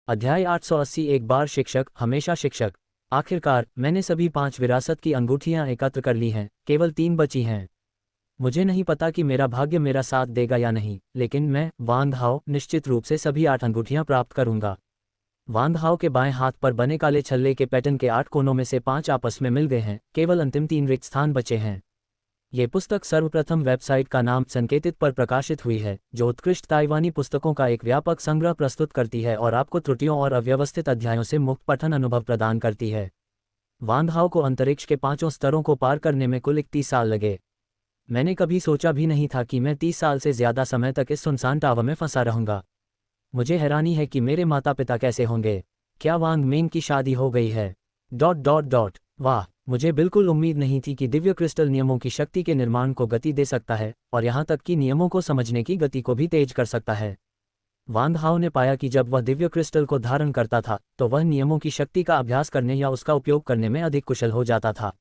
अध्याय 880। एक बार शिक्षक हमेशा शिक्षक। आखिरकार मैंने सभी 5 विरासत की अंगूठियां एकत्र कर ली हैं, केवल 3 बची हैं। मुझे नहीं पता कि मेरा भाग्य मेरा साथ देगा या नहीं, लेकिन मैं वांग हाओ निश्चित रूप से सभी 8 अंगूठियां प्राप्त करूंगा। वांग हाओ के बाएं हाथ पर बने काले छल्ले के पैटर्न के 8 कोनों में से 5 आपस में मिल गए हैं, केवल अंतिम 3 रिक्त स्थान बचे हैं। ये पुस्तक सर्वप्रथम वेबसाइट का नाम संकेतित पर प्रकाशित हुई है, जो उत्कृष्ट ताइवानी पुस्तकों का एक व्यापक संग्रह प्रस्तुत करती है और आपको त्रुटियों और अव्यवस्थित अध्यायों से मुक्त पठन अनुभव प्रदान करती है। वांग हाओ को अंतरिक्ष के 5 स्तरों को पार करने में कुल 31 साल लगे। मैंने कभी सोचा भी नहीं था कि मैं 30 साल से ज्यादा समय तक इस सुनसान टावर में फंसा रहूंगा। मुझे हैरानी है कि मेरे माता पिता कैसे होंगे। क्या वांग मेंग की शादी हो गई है? ... वाह, मुझे बिल्कुल उम्मीद नहीं थी कि दिव्य क्रिस्टल नियमों की शक्ति के निर्माण को गति दे सकता है और यहाँ तक कि नियमों को समझने की गति को भी तेज कर सकता है। वांग हाओ ने पाया कि जब वह दिव्य क्रिस्टल को धारण करता था तो वह नियमों की शक्ति का अभ्यास करने या उसका उपयोग करने में अधिक कुशल हो जाता था।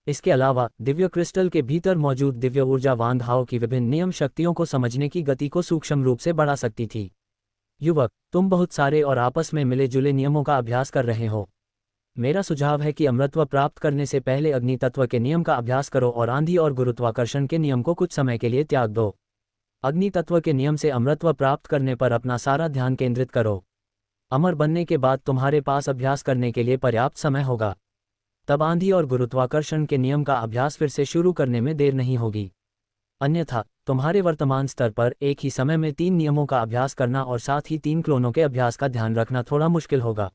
इसके अलावा दिव्य क्रिस्टल के भीतर मौजूद दिव्य ऊर्जा वांग हाओ की विभिन्न नियम शक्तियों को समझने की गति को सूक्ष्म रूप से बढ़ा सकती थी। युवक, तुम बहुत सारे और आपस में मिले जुले नियमों का अभ्यास कर रहे हो। मेरा सुझाव है कि अमृतत्व प्राप्त करने से पहले अग्नि तत्व के नियम का अभ्यास करो और आंधी और गुरुत्वाकर्षण के नियम को कुछ समय के लिए त्याग दो। अग्नि तत्व के नियम से अमृतत्व प्राप्त करने पर अपना सारा ध्यान केंद्रित करो। अमर बनने के बाद तुम्हारे पास अभ्यास करने के लिए पर्याप्त समय होगा। तब आंधी और गुरुत्वाकर्षण के नियम का अभ्यास फिर से शुरू करने में देर नहीं होगी। अन्यथा तुम्हारे वर्तमान स्तर पर एक ही समय में 3 नियमों का अभ्यास करना और साथ ही 3 क्लोनों के अभ्यास का ध्यान रखना थोड़ा मुश्किल होगा।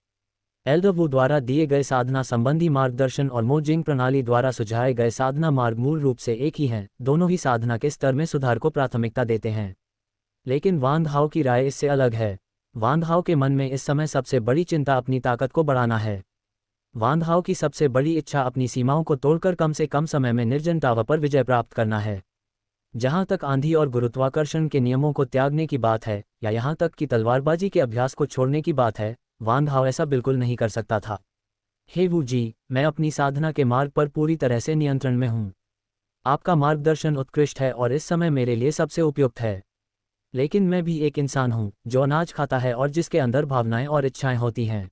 एल्डर वू द्वारा दिए गए साधना संबंधी मार्गदर्शन और मोजिंग प्रणाली द्वारा सुझाए गए साधना मार्ग मूल रूप से एक ही हैं, दोनों ही साधना के स्तर में सुधार को प्राथमिकता देते हैं। लेकिन वांग हाओ की राय इससे अलग है। वांग हाओ के मन में इस समय सबसे बड़ी चिंता अपनी ताकत को बढ़ाना है। वांग हाओ की सबसे बड़ी इच्छा अपनी सीमाओं को तोड़कर कम से कम समय में निर्जन टावर पर विजय प्राप्त करना है। जहां तक आंधी और गुरुत्वाकर्षण के नियमों को त्यागने की बात है या यहां तक कि तलवारबाजी के अभ्यास को छोड़ने की बात है, वांग हाओ ऐसा बिल्कुल नहीं कर सकता था। हे वू जी, मैं अपनी साधना के मार्ग पर पूरी तरह से नियंत्रण में हूँ। आपका मार्गदर्शन उत्कृष्ट है और इस समय मेरे लिए सबसे उपयुक्त है। लेकिन मैं भी एक इंसान हूँ जो अनाज खाता है और जिसके अंदर भावनाएं और इच्छाएं होती हैं।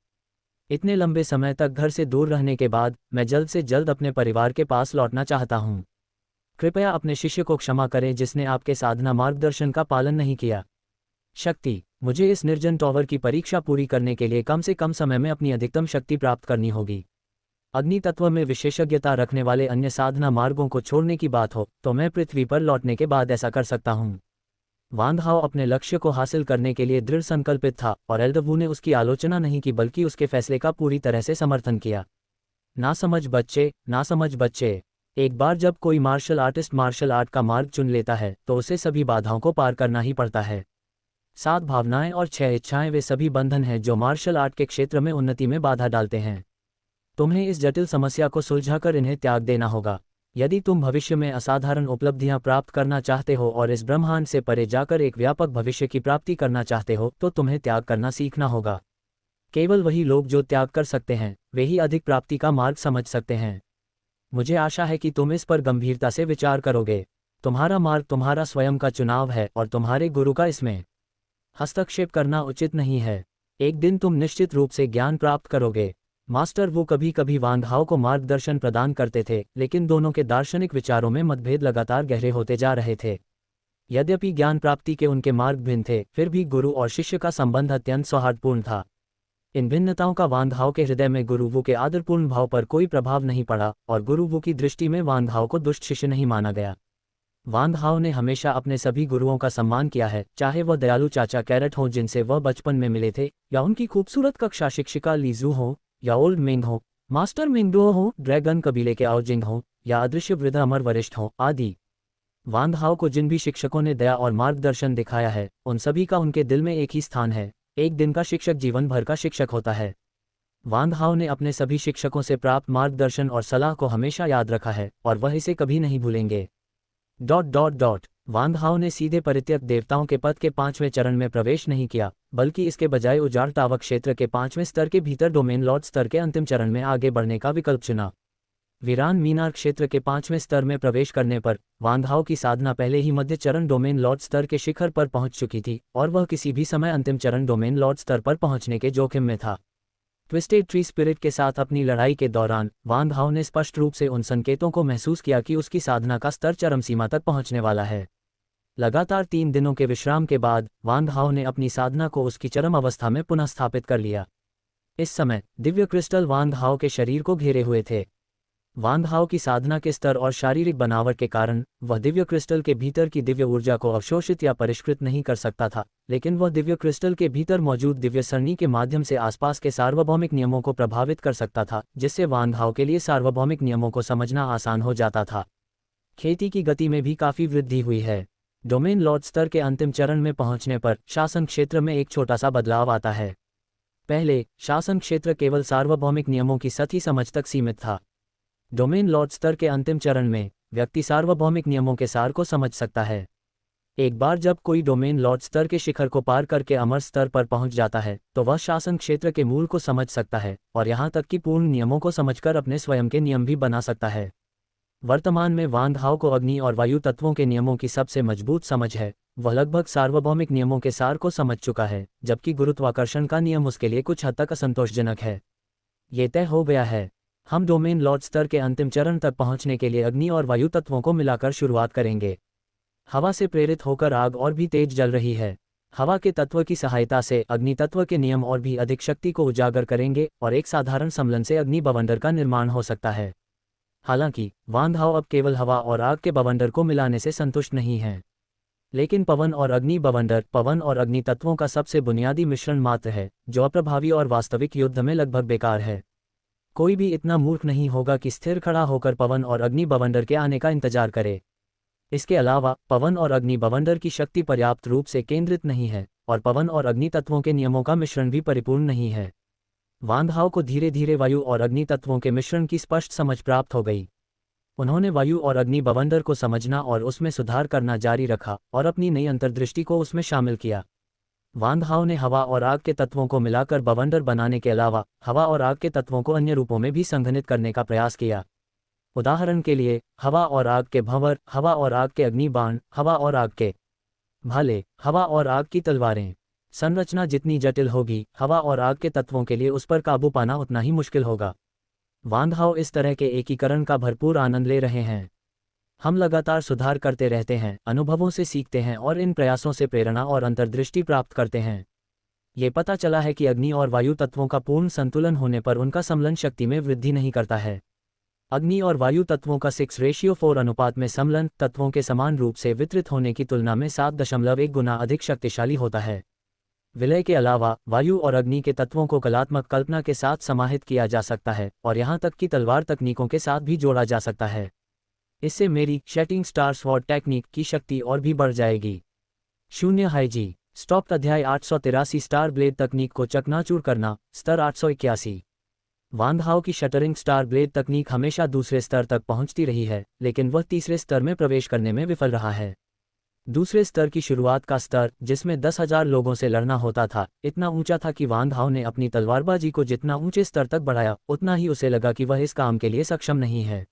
इतने लंबे समय तक घर से दूर रहने के बाद मैं जल्द से जल्द अपने परिवार के पास लौटना चाहता हूँ। कृपया अपने शिष्य को क्षमा करें जिसने आपके साधना मार्गदर्शन का पालन नहीं किया। शक्ति, मुझे इस निर्जन टावर की परीक्षा पूरी करने के लिए कम से कम समय में अपनी अधिकतम शक्ति प्राप्त करनी होगी। अग्नि तत्व में विशेषज्ञता रखने वाले अन्य साधना मार्गों को छोड़ने की बात हो तो मैं पृथ्वी पर लौटने के बाद ऐसा कर सकता हूँ। वांग हाओ अपने लक्ष्य को हासिल करने के लिए दृढ़ संकल्पित था और एल्डर वू ने उसकी आलोचना नहीं की बल्कि उसके फैसले का पूरी तरह से समर्थन किया। ना समझ बच्चे। एक बार जब कोई मार्शल आर्टिस्ट मार्शल आर्ट का मार्ग चुन लेता है तो उसे सभी बाधाओं को पार करना ही पड़ता है। 7 भावनाएं और 6 इच्छाएं वे सभी बंधन हैं जो मार्शल आर्ट के क्षेत्र में उन्नति में बाधा डालते हैं। तुम्हें इस जटिल समस्या को सुलझाकर इन्हें त्याग देना होगा। यदि तुम भविष्य में असाधारण उपलब्धियां प्राप्त करना चाहते हो और इस ब्रह्मांड से परे जाकर एक व्यापक भविष्य की प्राप्ति करना चाहते हो तो तुम्हें त्याग करना सीखना होगा। केवल वही लोग जो त्याग कर सकते हैं वे ही अधिक प्राप्ति का मार्ग समझ सकते हैं। मुझे आशा है कि तुम इस पर गंभीरता से विचार करोगे। तुम्हारा मार्ग तुम्हारा स्वयं का चुनाव है और तुम्हारे गुरु का इसमें हस्तक्षेप करना उचित नहीं है। एक दिन तुम निश्चित रूप से ज्ञान प्राप्त करोगे। मास्टर वो कभी कभी वांग हाओ को मार्गदर्शन प्रदान करते थे, लेकिन दोनों के दार्शनिक विचारों में मतभेद लगातार गहरे होते जा रहे थे। यद्यपि ज्ञान प्राप्ति के उनके मार्ग भिन्न थे, फिर भी गुरु और शिष्य का संबंध अत्यंत सौहार्दपूर्ण था। इन भिन्नताओं का वांग हाओ के हृदय में गुरु वू के आदरपूर्ण भाव पर कोई प्रभाव नहीं पड़ा और गुरु वू की दृष्टि में वांग हाओ को दुष्ट शिष्य नहीं माना गया। वांग हाओ ने हमेशा अपने सभी गुरुओं का सम्मान किया है, चाहे वह दयालु चाचा कैरेट हो जिनसे वह बचपन में मिले थे, या उनकी खूबसूरत कक्षा शिक्षिका लीजू हो, या ओल्ड मिंग हो, मास्टर मिंगडो हो, ड्रैगन कबीले के आओजिंग हो, या अदृश्य वृद्ध अमर वरिष्ठ हो आदि। वांग हाओ को जिन भी शिक्षकों ने दया और मार्गदर्शन दिखाया है उन सभी का उनके दिल में एक ही स्थान है। एक दिन का शिक्षक जीवन भर का शिक्षक होता है। वांग हाओ ने अपने सभी शिक्षकों से प्राप्त मार्गदर्शन और सलाह को हमेशा याद रखा है और वह इसे कभी नहीं भूलेंगे। ... वांग हाओ ने सीधे परित्यक्त देवताओं के पद के 5वें चरण में प्रवेश नहीं किया, बल्कि इसके बजाय उजाड़ टावर क्षेत्र के 5वें स्तर के भीतर डोमेन लॉर्ड स्तर के अंतिम चरण में आगे बढ़ने का विकल्प चुना। वीरान मीनार क्षेत्र के 5वें स्तर में प्रवेश करने पर वांग हाओ की साधना पहले ही मध्य चरण डोमेन लॉर्ड स्तर के शिखर पर पहुंच चुकी थी और वह किसी भी समय अंतिम चरण डोमेन लॉर्ड स्तर पर पहुंचने के जोखिम में था। ट्विस्टेड ट्री स्पिरिट के साथ अपनी लड़ाई के दौरान वांग हाओ ने स्पष्ट रूप से उन संकेतों को महसूस किया कि उसकी साधना का स्तर चरम सीमा तक पहुंचने वाला है। लगातार 3 दिनों के विश्राम के बाद वांग हाओ ने अपनी साधना को उसकी चरम अवस्था में पुनः स्थापित कर लिया। इस समय दिव्य क्रिस्टल वांग हाओ के शरीर को घेरे हुए थे। वांग हाओ की साधना के स्तर और शारीरिक बनावट के कारण वह दिव्य क्रिस्टल के भीतर की दिव्य ऊर्जा को अवशोषित या परिष्कृत नहीं कर सकता था, लेकिन वह दिव्य क्रिस्टल के भीतर मौजूद दिव्य सरणी के माध्यम से आसपास के सार्वभौमिक नियमों को प्रभावित कर सकता था, जिससे वांग हाओ के लिए सार्वभौमिक नियमों को समझना आसान हो जाता था। खेती की गति में भी काफ़ी वृद्धि हुई है। डोमेन लॉर्ड स्तर के अंतिम चरण में पहुंचने पर शासन क्षेत्र में एक छोटा सा बदलाव आता है। पहले शासन क्षेत्र केवल सार्वभौमिक नियमों की सतही समझ तक सीमित था। डोमेन लॉर्ड स्तर के अंतिम चरण में व्यक्ति सार्वभौमिक नियमों के सार को समझ सकता है। एक बार जब कोई डोमेन लॉर्ड स्तर के शिखर को पार करके अमर स्तर पर पहुंच जाता है तो वह शासन क्षेत्र के मूल को समझ सकता है और यहां तक कि पूर्ण नियमों को समझकर अपने स्वयं के नियम भी बना सकता है। वर्तमान में वांग हाओ को अग्नि और वायु तत्वों के नियमों की सबसे मजबूत समझ है। वह लगभग सार्वभौमिक नियमों के सार को समझ चुका है, जबकि गुरुत्वाकर्षण का नियम उसके लिए कुछ हद तक असंतोषजनक है। ये तय हो गया है, हम डोमेन लॉर्ड स्तर के अंतिम चरण तक पहुंचने के लिए अग्नि और वायु तत्वों को मिलाकर शुरुआत करेंगे। हवा से प्रेरित होकर आग और भी तेज जल रही है। हवा के तत्व की सहायता से अग्नि तत्व के नियम और भी अधिक शक्ति को उजागर करेंगे और एक साधारण सम्लन से अग्नि बवंडर का निर्माण हो सकता है। हालांकि वांग हाओ अब केवल हवा और आग के बवंडर को मिलाने से संतुष्ट नहीं हैं, लेकिन पवन और अग्नि बवंडर पवन और अग्नि तत्वों का सबसे बुनियादी मिश्रण मात्र है, जो अप्रभावी और वास्तविक युद्ध में लगभग बेकार है। कोई भी इतना मूर्ख नहीं होगा कि स्थिर खड़ा होकर पवन और अग्नि बवंडर के आने का इंतजार करे। इसके अलावा पवन और अग्नि बवंडर की शक्ति पर्याप्त रूप से केंद्रित नहीं है और पवन और अग्नि तत्वों के नियमों का मिश्रण भी परिपूर्ण नहीं है। वांग हाओ को धीरे धीरे वायु और अग्नि तत्वों के मिश्रण की स्पष्ट समझ प्राप्त हो गई। उन्होंने वायु और अग्नि बवंडर को समझना और उसमें सुधार करना जारी रखा और अपनी नई अंतर्दृष्टि को उसमें शामिल किया। वांग हाओ ने हवा और आग के तत्वों को मिलाकर बवंडर बनाने के अलावा हवा और आग के तत्वों को अन्य रूपों में भी संघनित करने का प्रयास किया। उदाहरण के लिए हवा और आग के भंवर, हवा और आग के अग्नि बाण, हवा और आग के भाले, हवा और आग की तलवारें। संरचना जितनी जटिल होगी, हवा और आग के तत्वों के लिए उस पर काबू पाना उतना ही मुश्किल होगा। वांग हाओ इस तरह के एकीकरण का भरपूर आनंद ले रहे हैं। हम लगातार सुधार करते रहते हैं, अनुभवों से सीखते हैं और इन प्रयासों से प्रेरणा और अंतर्दृष्टि प्राप्त करते हैं। ये पता चला है कि अग्नि और वायु तत्वों का पूर्ण संतुलन होने पर उनका समलन शक्ति में वृद्धि नहीं करता है। अग्नि और वायु तत्वों का 6:4 अनुपात में समलन तत्वों के समान रूप से वितरित होने की तुलना में 7.1 गुना अधिक शक्तिशाली होता है। विलय के अलावा वायु और अग्नि के तत्वों को कलात्मक कल्पना के साथ समाहित किया जा सकता है और यहाँ तक कि तलवार तकनीकों के साथ भी जोड़ा जा सकता है। इससे मेरी शैटिंग स्टार स्वॉर्ड टेक्निक की शक्ति और भी बढ़ जाएगी। 0 हाई जी स्टॉप अध्याय 883 स्टार ब्लेड तकनीक को चकनाचूर करना, स्तर 881। वांग हाओ की शटरिंग स्टार ब्लेड तकनीक हमेशा दूसरे स्तर तक पहुंचती रही है, लेकिन वह तीसरे स्तर में प्रवेश करने में विफल रहा है। दूसरे स्तर की शुरुआत का स्तर, जिसमें 10,000 लोगों से लड़ना होता था, इतना ऊंचा था कि वांग हाओ ने अपनी तलवारबाजी को जितना ऊंचे स्तर तक बढ़ाया, उतना ही उसे लगा कि वह इस काम के लिए सक्षम नहीं है।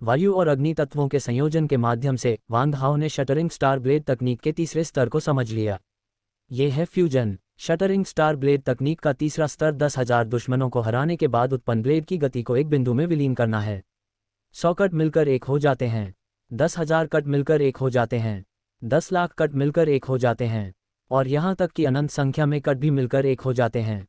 वायु और अग्नि तत्वों के संयोजन के माध्यम से वांग हाओ ने शटरिंग स्टार ब्लेड तकनीक के तीसरे स्तर को समझ लिया। ये है फ्यूजन। शटरिंग स्टार ब्लेड तकनीक का तीसरा स्तर 10,000 दुश्मनों को हराने के बाद उत्पन्न ब्लेड की गति को एक बिंदु में विलीन करना है। 100 कट मिलकर एक हो जाते हैं, 10,000 कट मिलकर एक हो जाते हैं, 10 लाख कट मिलकर एक हो जाते हैं, और यहाँ तक कि अनंत संख्या में कट भी मिलकर एक हो जाते हैं।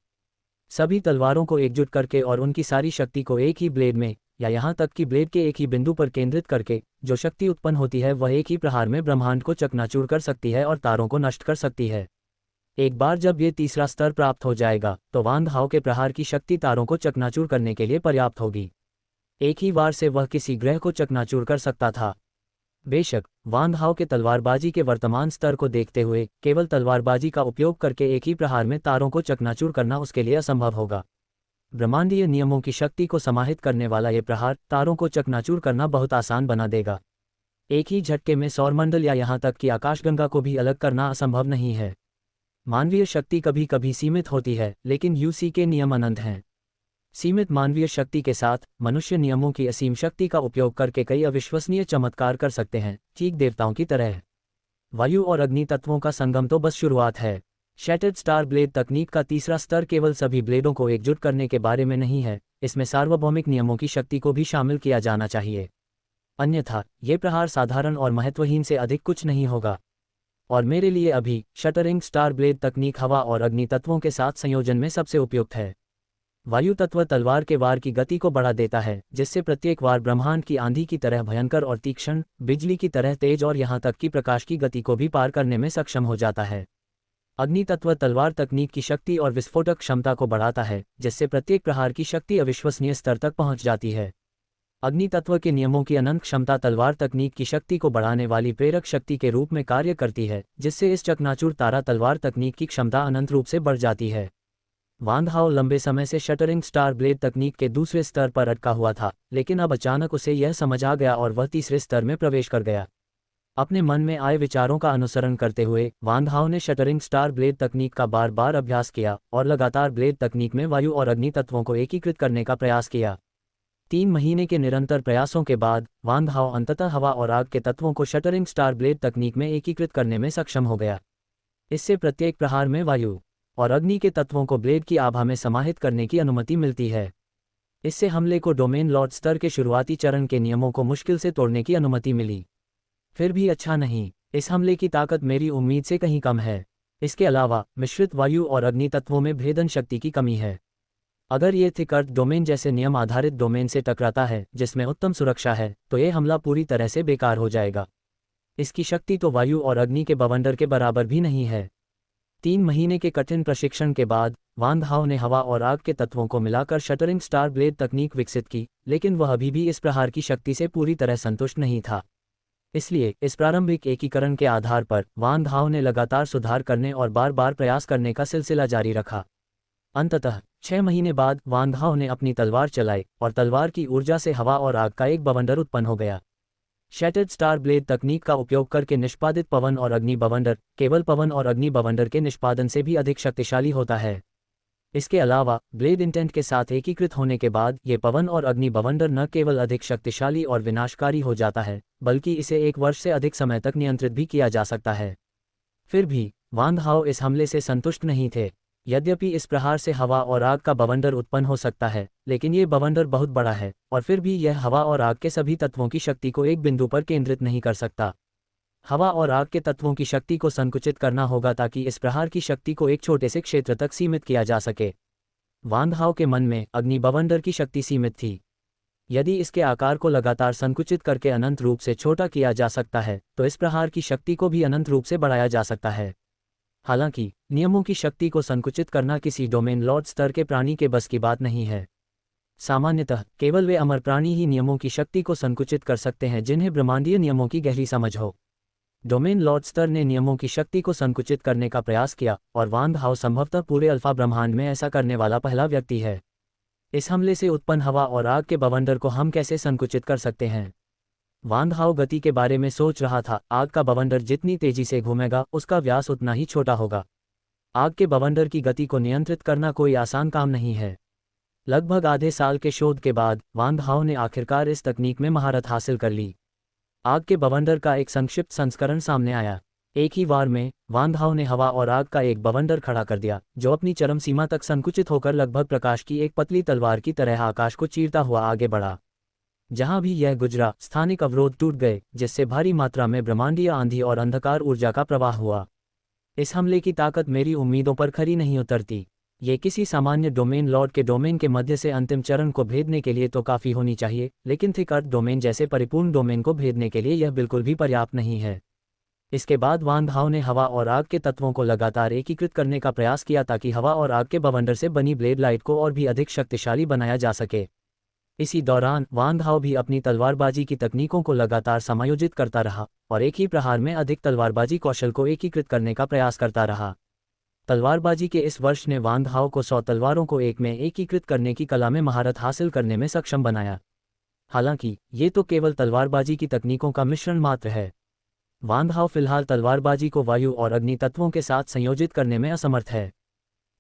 सभी तलवारों को एकजुट करके और उनकी सारी शक्ति को एक ही ब्लेड में, या यहाँ तक कि ब्लेड के एक ही बिंदु पर केंद्रित करके, जो शक्ति उत्पन्न होती है वह एक ही प्रहार में ब्रह्मांड को चकनाचूर कर सकती है और तारों को नष्ट कर सकती है। एक बार जब ये तीसरा स्तर प्राप्त हो जाएगा तो वांग हाओ के प्रहार की शक्ति तारों को चकनाचूर करने के लिए पर्याप्त होगी। एक ही बार से वह किसी ग्रह को चकनाचूर कर सकता था। बेशक वांग हाओ के तलवारबाजी के वर्तमान स्तर को देखते हुए केवल तलवारबाजी का उपयोग करके एक ही प्रहार में तारों को चकनाचूर करना उसके लिए असंभव होगा। ब्रह्मांडीय नियमों की शक्ति को समाहित करने वाला ये प्रहार तारों को चकनाचूर करना बहुत आसान बना देगा। एक ही झटके में सौरमंडल या यहाँ तक कि आकाशगंगा को भी अलग करना असंभव नहीं है। मानवीय शक्ति कभी कभी सीमित होती है, लेकिन यूसी के नियम अनंत हैं। सीमित मानवीय शक्ति के साथ मनुष्य नियमों की असीम शक्ति का उपयोग करके कई अविश्वसनीय चमत्कार कर सकते हैं, ठीक देवताओं की तरह। वायु और अग्नि तत्वों का संगम तो बस शुरुआत है। शैटर्ड स्टार ब्लेड तकनीक का तीसरा स्तर केवल सभी ब्लेडों को एकजुट करने के बारे में नहीं है, इसमें सार्वभौमिक नियमों की शक्ति को भी शामिल किया जाना चाहिए। अन्यथा ये प्रहार साधारण और महत्वहीन से अधिक कुछ नहीं होगा। और मेरे लिए अभी शटरिंग स्टार ब्लेड तकनीक हवा और अग्नि तत्वों के साथ संयोजन में सबसे उपयुक्त है। वायु तत्व तलवार के वार की गति को बढ़ा देता है, जिससे प्रत्येक वार ब्रह्मांड की आंधी की तरह भयंकर और तीक्ष्ण, बिजली की तरह तेज और यहाँ तक कि प्रकाश की गति को भी पार करने में सक्षम हो जाता है। अग्नि तत्व तलवार तकनीक की शक्ति और विस्फोटक क्षमता को बढ़ाता है, जिससे प्रत्येक प्रहार की शक्ति अविश्वसनीय स्तर तक पहुँच जाती है। अग्नि तत्व के नियमों की अनंत क्षमता तलवार तकनीक की शक्ति को बढ़ाने वाली प्रेरक शक्ति के रूप में कार्य करती है, जिससे इस चकनाचूर तारा तलवार तकनीक की क्षमता अनंत रूप से बढ़ जाती है। वांग हाओ लंबे समय से शटरिंग स्टार ब्लेड तकनीक के दूसरे स्तर पर अटका हुआ था, लेकिन अब अचानक उसे यह समझ आ गया और वह तीसरे स्तर में प्रवेश कर गया। अपने मन में आए विचारों का अनुसरण करते हुए वांग हाओ ने शटरिंग स्टार ब्लेड तकनीक का बार बार अभ्यास किया और लगातार ब्लेड तकनीक में वायु और अग्नि तत्वों को एकीकृत करने का प्रयास किया। 3 महीने के निरंतर प्रयासों के बाद वांग हाओ अंततः हवा और आग के तत्वों को शटरिंग स्टार ब्लेड तकनीक में एकीकृत करने में सक्षम हो गया। इससे प्रत्येक प्रहार में वायु और अग्नि के तत्वों को ब्लेड की आभा में समाहित करने की अनुमति मिलती है। इससे हमले को डोमेन लॉर्ड स्तर के शुरुआती चरण के नियमों को मुश्किल से तोड़ने की अनुमति मिली। फिर भी अच्छा नहीं, इस हमले की ताकत मेरी उम्मीद से कहीं कम है। इसके अलावा मिश्रित वायु और अग्नि तत्वों में भेदन शक्ति की कमी है। अगर ये थिक अर्थ डोमेन जैसे नियम आधारित डोमेन से टकराता है जिसमें उत्तम सुरक्षा है, तो ये हमला पूरी तरह से बेकार हो जाएगा। इसकी शक्ति तो वायु और अग्नि के बवंडर के बराबर भी नहीं है। 3 महीने के कठिन प्रशिक्षण के बाद वांग हाओ ने हवा और आग के तत्वों को मिलाकर शटरिंग स्टार ब्लेड तकनीक विकसित की, लेकिन वह अभी भी इस प्रहार की शक्ति से पूरी तरह संतुष्ट नहीं था। इसलिए इस प्रारंभिक एकीकरण के आधार पर वांग हाओ ने लगातार सुधार करने और बार बार प्रयास करने का सिलसिला जारी रखा। अंततः 6 महीने बाद वांग हाओ ने अपनी तलवार चलाई और तलवार की ऊर्जा से हवा और आग का एक बवंडर उत्पन्न हो गया। शैटर्ड स्टार ब्लेड तकनीक का उपयोग करके निष्पादित पवन और अग्नि बवंडर केवल पवन और अग्नि बवंडर के निष्पादन से भी अधिक शक्तिशाली होता है। इसके अलावा ब्लेड इंटेंट के साथ एकीकृत होने के बाद ये पवन और अग्नि बवंडर न केवल अधिक शक्तिशाली और विनाशकारी हो जाता है, बल्कि इसे 1 वर्ष से अधिक समय तक नियंत्रित भी किया जा सकता है। फिर भी वांग हाओ इस हमले से संतुष्ट नहीं थे। यद्यपि इस प्रहार से हवा और आग का बवंडर उत्पन्न हो सकता है, लेकिन ये बवंडर बहुत बड़ा है और फिर भी यह हवा और आग के सभी तत्वों की शक्ति को एक बिंदु पर केंद्रित नहीं कर सकता। हवा और आग के तत्वों की शक्ति को संकुचित करना होगा ताकि इस प्रहार की शक्ति को एक छोटे से क्षेत्र तक सीमित किया जा सके। वांग हाओ के मन में अग्नि बवंडर की शक्ति सीमित थी। यदि इसके आकार को लगातार संकुचित करके अनंत रूप से छोटा किया जा सकता है, तो इस प्रहार की शक्ति को भी अनंत रूप से बढ़ाया जा सकता है। हालांकि नियमों की शक्ति को संकुचित करना किसी डोमेन लॉर्ड स्तर के प्राणी के बस की बात नहीं है। सामान्यतः केवल वे अमर प्राणी ही नियमों की शक्ति को संकुचित कर सकते हैं जिन्हें ब्रह्मांडीय नियमों की गहरी समझ हो। डोमेन लॉर्ड स्तर ने नियमों की शक्ति को संकुचित करने का प्रयास किया और वांग हाओ संभवतः पूरे अल्फा ब्रह्मांड में ऐसा करने वाला पहला व्यक्ति है। इस हमले से उत्पन्न हवा और आग के बवंडर को हम कैसे संकुचित कर सकते हैं? वांग हाओ गति के बारे में सोच रहा था। आग का बवंडर जितनी तेजी से घूमेगा उसका व्यास उतना ही छोटा होगा। आग के बवंडर की गति को नियंत्रित करना कोई आसान काम नहीं है। लगभग आधे साल के शोध के बाद वांग हाओ ने आखिरकार इस तकनीक में महारत हासिल कर ली। आग के बवंडर का एक संक्षिप्त संस्करण सामने आया। एक ही वार में वांग हाओ ने हवा और आग का एक बवंडर खड़ा कर दिया, जो अपनी चरम सीमा तक संकुचित होकर लगभग प्रकाश की एक पतली तलवार की तरह आकाश को चीरता हुआ आगे बढ़ा। जहां भी यह गुजरा, स्थानिक अवरोध टूट गए, जिससे भारी मात्रा में ब्रह्मांडीय आंधी और अंधकार ऊर्जा का प्रवाह हुआ। इस हमले की ताकत मेरी उम्मीदों पर खरी नहीं उतरती। ये किसी सामान्य डोमेन लॉर्ड के डोमेन के मध्य से अंतिम चरण को भेदने के लिए तो काफ़ी होनी चाहिए, लेकिन थिक अर्थ डोमेन जैसे परिपूर्ण डोमेन को भेदने के लिए यह बिल्कुल भी पर्याप्त नहीं है। इसके बाद वांग हाओ ने हवा और आग के तत्वों को लगातार एकीकृत करने का प्रयास किया ताकि हवा और आग के बवंडर से बनी ब्लेड लाइट को और भी अधिक शक्तिशाली बनाया जा सके। इसी दौरान वांग हाओ भी अपनी तलवारबाजी की तकनीकों को लगातार समायोजित करता रहा और एक ही प्रहार में अधिक तलवारबाजी कौशल को एकीकृत करने का प्रयास करता रहा। तलवारबाजी के इस वर्ष ने वांग हाओ को 100 तलवारों को एक में एकीकृत करने की कला में महारत हासिल करने में सक्षम बनाया। हालांकि ये तो केवल तलवारबाजी की तकनीकों का मिश्रण मात्र है। वांग हाओ फिलहाल तलवारबाजी को वायु और अग्नि तत्वों के साथ संयोजित करने में असमर्थ है।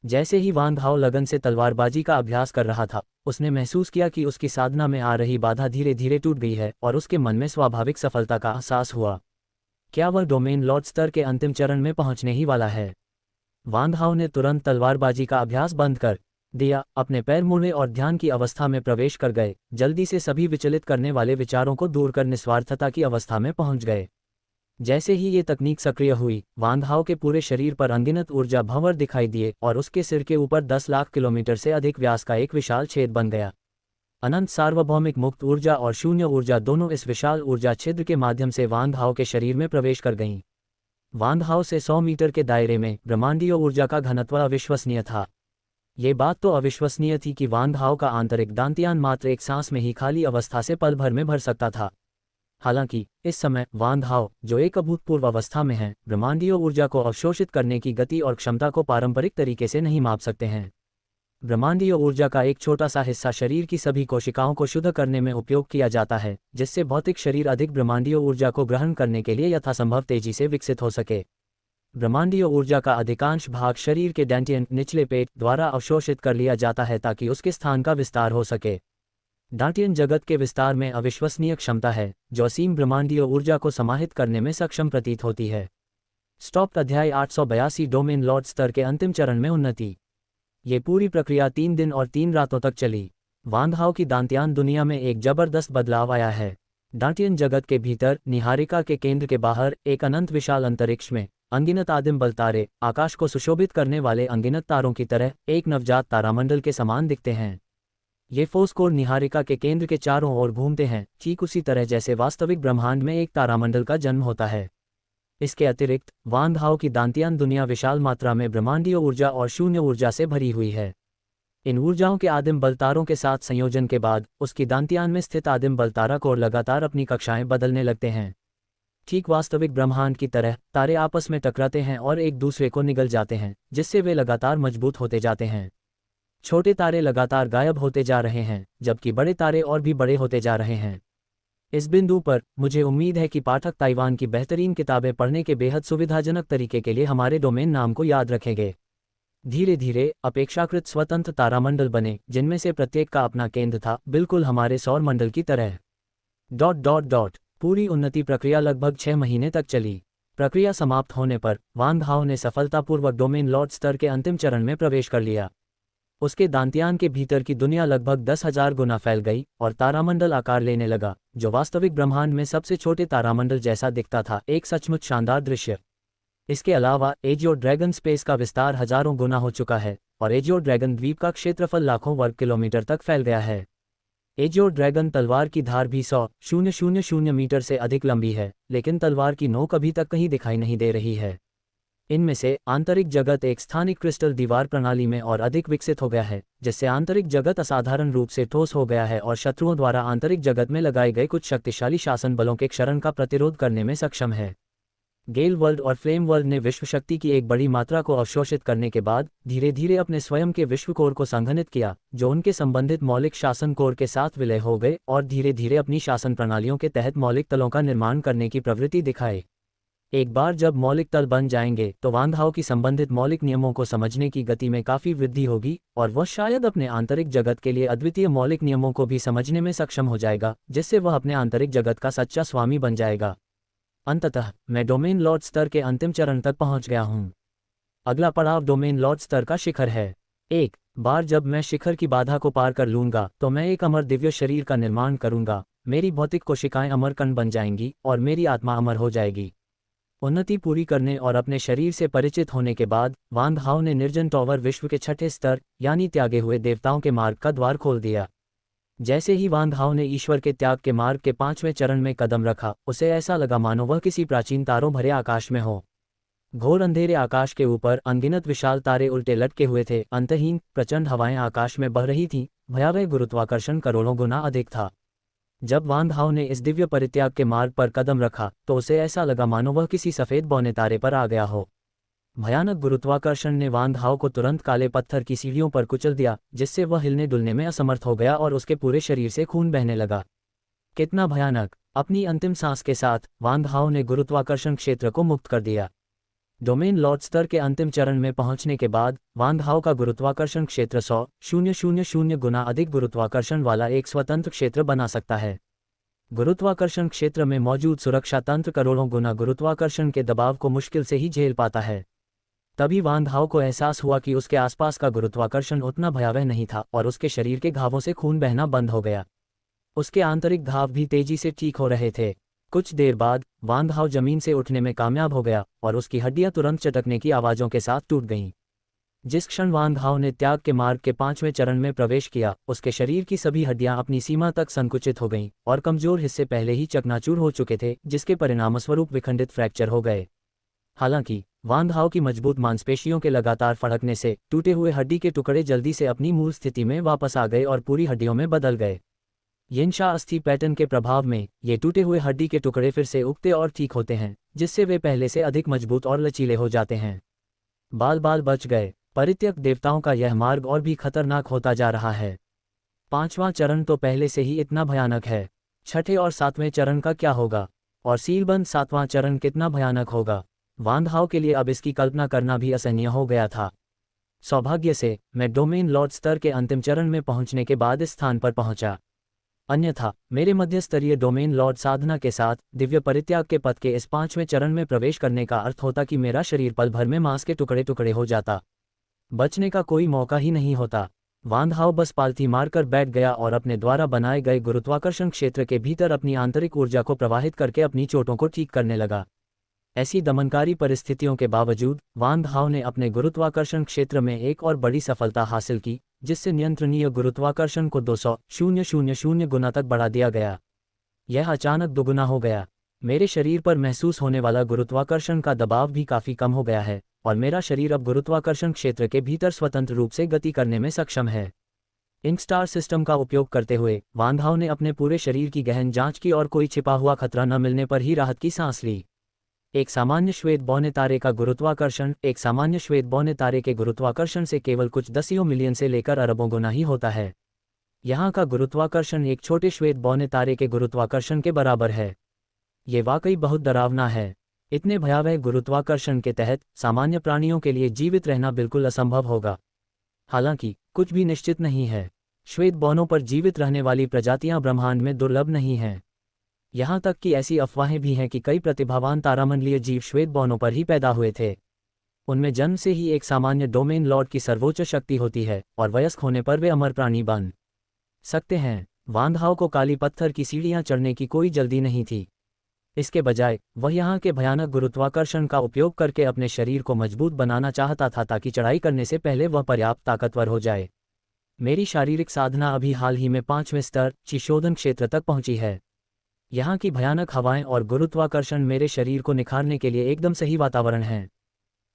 जैसे ही वांग हाओ लगन से तलवारबाजी का अभ्यास कर रहा था, उसने महसूस किया कि उसकी साधना में आ रही बाधा धीरे धीरे टूट गई है और उसके मन में स्वाभाविक सफलता का एहसास हुआ। क्या वह डोमेन लॉर्ड स्तर के अंतिम चरण में पहुंचने ही वाला है? वांग हाओ ने तुरंत तलवारबाजी का अभ्यास बंद कर दिया, अपने पैर मुड़े और ध्यान की अवस्था में प्रवेश कर गए, जल्दी से सभी विचलित करने वाले विचारों को दूर कर निस्वार्थता की अवस्था में पहुंच गए। जैसे ही ये तकनीक सक्रिय हुई, वांग हाओ के पूरे शरीर पर अनगिनत ऊर्जा भंवर दिखाई दिए और उसके सिर के ऊपर 10 लाख किलोमीटर से अधिक व्यास का एक विशाल छेद बन गया। अनंत सार्वभौमिक मुक्त ऊर्जा और शून्य ऊर्जा दोनों इस विशाल ऊर्जा छिद्र के माध्यम से वांग हाओ के शरीर में प्रवेश कर गईं। वांग हाओ से 100 मीटर के दायरे में ब्रह्मांडीय ऊर्जा का घनत्व अविश्वसनीय था। ये बात तो अविश्वसनीय थी कि वांग हाओ का आंतरिक दांतियान मात्र एक सांस में ही खाली अवस्था से पल भर में भर सकता था। हालांकि इस समय वांग हाओ, जो एक अभूतपूर्व अवस्था में है, ब्रह्मांडीय ऊर्जा को अवशोषित करने की गति और क्षमता को पारंपरिक तरीके से नहीं माप सकते हैं। ब्रह्मांडीय ऊर्जा का एक छोटा सा हिस्सा शरीर की सभी कोशिकाओं को शुद्ध करने में उपयोग किया जाता है, जिससे भौतिक शरीर अधिक ब्रह्मांडीय ऊर्जा को ग्रहण करने के लिए यथासंभव तेजी से विकसित हो सके। ब्रह्मांडीय ऊर्जा का अधिकांश भाग शरीर के डांटियन निचले पेट द्वारा अवशोषित कर लिया जाता है ताकि उसके स्थान का विस्तार हो सके। डांटियन जगत के विस्तार में अविश्वसनीय क्षमता है, जो असीम ब्रह्मांडीय ऊर्जा को समाहित करने में सक्षम प्रतीत होती है। स्टॉप अध्याय 882 डोमेन लॉर्ड स्तर के अंतिम चरण में उन्नति। ये पूरी प्रक्रिया 3 दिन और 3 रातों तक चली। वांग हाओ की दांतियान दुनिया में एक जबरदस्त बदलाव आया है। डांटियन जगत के भीतर, निहारिका के केंद्र के बाहर, एक अनंत विशाल अंतरिक्ष में अनगिनत आदिम बल तारे, आकाश को सुशोभित करने वाले अनगिनत तारों की तरह एक नवजात तारामंडल के समान दिखते हैं। ये फोस्कोर निहारिका के केंद्र के चारों ओर घूमते हैं, ठीक उसी तरह जैसे वास्तविक ब्रह्मांड में एक तारामंडल का जन्म होता है। इसके अतिरिक्त वांग हाओ की दांतियान दुनिया विशाल मात्रा में ब्रह्मांडीय ऊर्जा और शून्य ऊर्जा से भरी हुई है। इन ऊर्जाओं के आदिम बल तारों के साथ संयोजन के बाद उसकी दांतियान में स्थित आदिम बल तारा कोर लगातार अपनी कक्षाएं बदलने लगते हैं। ठीक वास्तविक ब्रह्मांड की तरह तारे आपस में टकराते हैं और एक दूसरे को निगल जाते हैं, जिससे वे लगातार मजबूत होते जाते हैं। छोटे तारे लगातार गायब होते जा रहे हैं, जबकि बड़े तारे और भी बड़े होते जा रहे हैं। इस बिंदु पर मुझे उम्मीद है कि पाठक ताइवान की बेहतरीन किताबें पढ़ने के बेहद सुविधाजनक तरीके के लिए हमारे डोमेन नाम को याद रखेंगे। धीरे धीरे अपेक्षाकृत स्वतंत्र तारामंडल बने, जिनमें से प्रत्येक का अपना केंद्र था, बिल्कुल हमारे सौर मंडल की तरह। पूरी उन्नति प्रक्रिया लगभग 6 महीने तक चली। प्रक्रिया समाप्त होने पर वांग हाओ ने सफलतापूर्वक डोमेन लॉर्ड स्तर के अंतिम चरण में प्रवेश कर लिया। उसके दांतियान के भीतर की दुनिया लगभग 10,000 गुना फैल गई और तारामंडल आकार लेने लगा, जो वास्तविक ब्रह्मांड में सबसे छोटे तारामंडल जैसा दिखता था, एक सचमुच शानदार दृश्य। इसके अलावा एजियो ड्रैगन स्पेस का विस्तार हजारों गुना हो चुका है और एजियो ड्रैगन द्वीप का क्षेत्रफल लाखों वर्ग किलोमीटर तक फैल गया है। एजियो ड्रैगन तलवार की धार भी 100,000 मीटर से अधिक लंबी है, लेकिन तलवार की नोक अभी तक कहीं दिखाई नहीं दे रही है। इनमें से आंतरिक जगत एक स्थानिक क्रिस्टल दीवार प्रणाली में और अधिक विकसित हो गया है, जिससे आंतरिक जगत असाधारण रूप से ठोस हो गया है और शत्रुओं द्वारा आंतरिक जगत में लगाए गए कुछ शक्तिशाली शासन बलों के क्षरण का प्रतिरोध करने में सक्षम है। गेल वर्ल्ड और फ्लेम वर्ल्ड ने विश्व शक्ति की एक बड़ी मात्रा को अवशोषित करने के बाद धीरे धीरे अपने स्वयं के विश्व कोर को संघनित किया, जो उनके संबंधित मौलिक शासन कोर के साथ विलय हो गए और धीरे धीरे अपनी शासन प्रणालियों के तहत मौलिक तलों का निर्माण करने की प्रवृत्ति दिखाए। एक बार जब मौलिक तल बन जाएंगे तो वांग हाओ की संबंधित मौलिक नियमों को समझने की गति में काफी वृद्धि होगी और वह शायद अपने आंतरिक जगत के लिए अद्वितीय मौलिक नियमों को भी समझने में सक्षम हो जाएगा, जिससे वह अपने आंतरिक जगत का सच्चा स्वामी बन जाएगा। अंततः मैं डोमेन लॉर्ड स्तर के अंतिम चरण तक पहुंच गया हूं। अगला पड़ाव डोमेन लॉर्ड स्तर का शिखर है। एक बार जब मैं शिखर की बाधा को पार कर लूंगा तो मैं एक अमर दिव्य शरीर का निर्माण करूंगा, मेरी भौतिक कोशिकाएं अमर कण बन जाएंगी और मेरी आत्मा अमर हो जाएगी। उन्नति पूरी करने और अपने शरीर से परिचित होने के बाद वांग हाओ ने निर्जन टॉवर विश्व के 6ठे स्तर यानी त्यागे हुए देवताओं के मार्ग का द्वार खोल दिया। जैसे ही वांग हाओ ने ईश्वर के त्याग के मार्ग के 5वें चरण में कदम रखा, उसे ऐसा लगा मानो वह किसी प्राचीन तारों भरे आकाश में हो। घोर अंधेरे आकाश के ऊपर अनगिनत विशाल तारे उल्टे लटके हुए थे, अंतहीन प्रचंड हवाएं आकाश में बह रही थीं, भयावह गुरुत्वाकर्षण करोड़ों गुना अधिक था। जब वांग हाओ ने इस दिव्य परित्याग के मार्ग पर कदम रखा तो उसे ऐसा लगा मानो वह किसी सफेद बौने तारे पर आ गया हो। भयानक गुरुत्वाकर्षण ने वांग हाओ को तुरंत काले पत्थर की सीढ़ियों पर कुचल दिया, जिससे वह हिलने डुलने में असमर्थ हो गया और उसके पूरे शरीर से खून बहने लगा। कितना भयानक! अपनी अंतिम सांस के साथ वांग हाओ ने गुरुत्वाकर्षण क्षेत्र को मुक्त कर दिया। डोमेन लॉर्ड स्तर के अंतिम चरण में पहुंचने के बाद वान हाओ का गुरुत्वाकर्षण क्षेत्र 100,000 गुना अधिक गुरुत्वाकर्षण वाला एक स्वतंत्र क्षेत्र बना सकता है। गुरुत्वाकर्षण क्षेत्र में मौजूद सुरक्षा तंत्र करोड़ों गुना गुरुत्वाकर्षण के दबाव को मुश्किल से ही झेल पाता है। तभी वान हाओ को एहसास हुआ कि उसके आसपास का गुरुत्वाकर्षण उतना भयावह नहीं था और उसके शरीर के घावों से खून बहना बंद हो गया। उसके आंतरिक घाव भी तेजी से ठीक हो रहे थे। कुछ देर बाद वान हाओ जमीन से उठने में कामयाब हो गया और उसकी हड्डियां तुरंत चटकने की आवाज़ों के साथ टूट गईं। जिस क्षण वान हाओ ने त्याग के मार्ग के 5वें चरण में प्रवेश किया, उसके शरीर की सभी हड्डियां अपनी सीमा तक संकुचित हो गईं और कमजोर हिस्से पहले ही चकनाचूर हो चुके थे, जिसके परिणामस्वरूप विखंडित फ्रैक्चर हो गए। हालांकि वान हाओ की मजबूत मांसपेशियों के लगातार फड़कने से टूटे हुए हड्डी के टुकड़े जल्दी से अपनी मूल स्थिति में वापस आ गए और पूरी हड्डियों में बदल गए। यिनशा अस्थि पैटर्न के प्रभाव में ये टूटे हुए हड्डी के टुकड़े फिर से उगते और ठीक होते हैं, जिससे वे पहले से अधिक मजबूत और लचीले हो जाते हैं। बाल बच गए। परित्यक्त देवताओं का यह मार्ग और भी खतरनाक होता जा रहा है। 5वां चरण तो पहले से ही इतना भयानक है। 6ठे और 7वें चरण का क्या होगा? और सीलबंद 7वां चरण कितना भयानक होगा? वान हाओ के लिए अब इसकी कल्पना करना भी असहनीय हो गया था। सौभाग्य से मैं डोमेन लॉर्ड स्तर के अंतिम चरण में पहुंचने के बाद इस स्थान पर पहुंचा। अन्यथा मेरे मध्य स्तरीय डोमेन लॉर्ड साधना के साथ दिव्य परित्याग के पथ के इस 5वें चरण में प्रवेश करने का अर्थ होता कि मेरा शरीर पल भर में मांस के टुकड़े टुकड़े हो जाता। बचने का कोई मौका ही नहीं होता। वान हाओ बस पालथी मारकर बैठ गया और अपने द्वारा बनाए गए गुरुत्वाकर्षण क्षेत्र के भीतर अपनी आंतरिक ऊर्जा को प्रवाहित करके अपनी चोटों को ठीक करने लगा। ऐसी दमनकारी परिस्थितियों के बावजूद वान हाओ ने अपने गुरुत्वाकर्षण क्षेत्र में एक और बड़ी सफलता हासिल की, जिससे नियंत्रणीय गुरुत्वाकर्षण को 200,000 गुना तक बढ़ा दिया गया। यह अचानक दोगुना हो गया। मेरे शरीर पर महसूस होने वाला गुरुत्वाकर्षण का दबाव भी काफी कम हो गया है और मेरा शरीर अब गुरुत्वाकर्षण क्षेत्र के भीतर स्वतंत्र रूप से गति करने में सक्षम है। इंकस्टार सिस्टम का उपयोग करते हुए वान हाओ ने अपने पूरे शरीर की गहन जांच की और कोई छिपा हुआ खतरा न मिलने पर ही राहत की सांस ली। एक सामान्य श्वेत बौने तारे के गुरुत्वाकर्षण से केवल कुछ दसियों मिलियन से लेकर अरबों गुना ही होता है। यहाँ का गुरुत्वाकर्षण एक छोटे श्वेत बौने तारे के गुरुत्वाकर्षण के बराबर है। ये वाकई बहुत डरावना है। इतने भयावह गुरुत्वाकर्षण के तहत सामान्य प्राणियों के लिए जीवित रहना बिल्कुल असंभव होगा। हालांकि कुछ भी निश्चित नहीं है। श्वेत बौनों पर जीवित रहने वाली प्रजातियां ब्रह्मांड में दुर्लभ नहीं हैं। यहाँ तक कि ऐसी अफवाहें भी हैं कि कई प्रतिभावान तारामंडलीय जीव श्वेत बौनों पर ही पैदा हुए थे। उनमें जन्म से ही एक सामान्य डोमेन लॉर्ड की सर्वोच्च शक्ति होती है और वयस्क होने पर वे अमर प्राणी बन सकते हैं। वान हाओ को काली पत्थर की सीढ़ियां चढ़ने की कोई जल्दी नहीं थी। इसके बजाय वह यहाँ के भयानक गुरुत्वाकर्षण का उपयोग करके अपने शरीर को मजबूत बनाना चाहता था ताकि चढ़ाई करने से पहले वह पर्याप्त ताकतवर हो जाए। मेरी शारीरिक साधना अभी हाल ही में 5वें स्तर चिशोधन क्षेत्र तक पहुंची है। यहाँ की भयानक हवाएं और गुरुत्वाकर्षण मेरे शरीर को निखारने के लिए एकदम सही वातावरण है।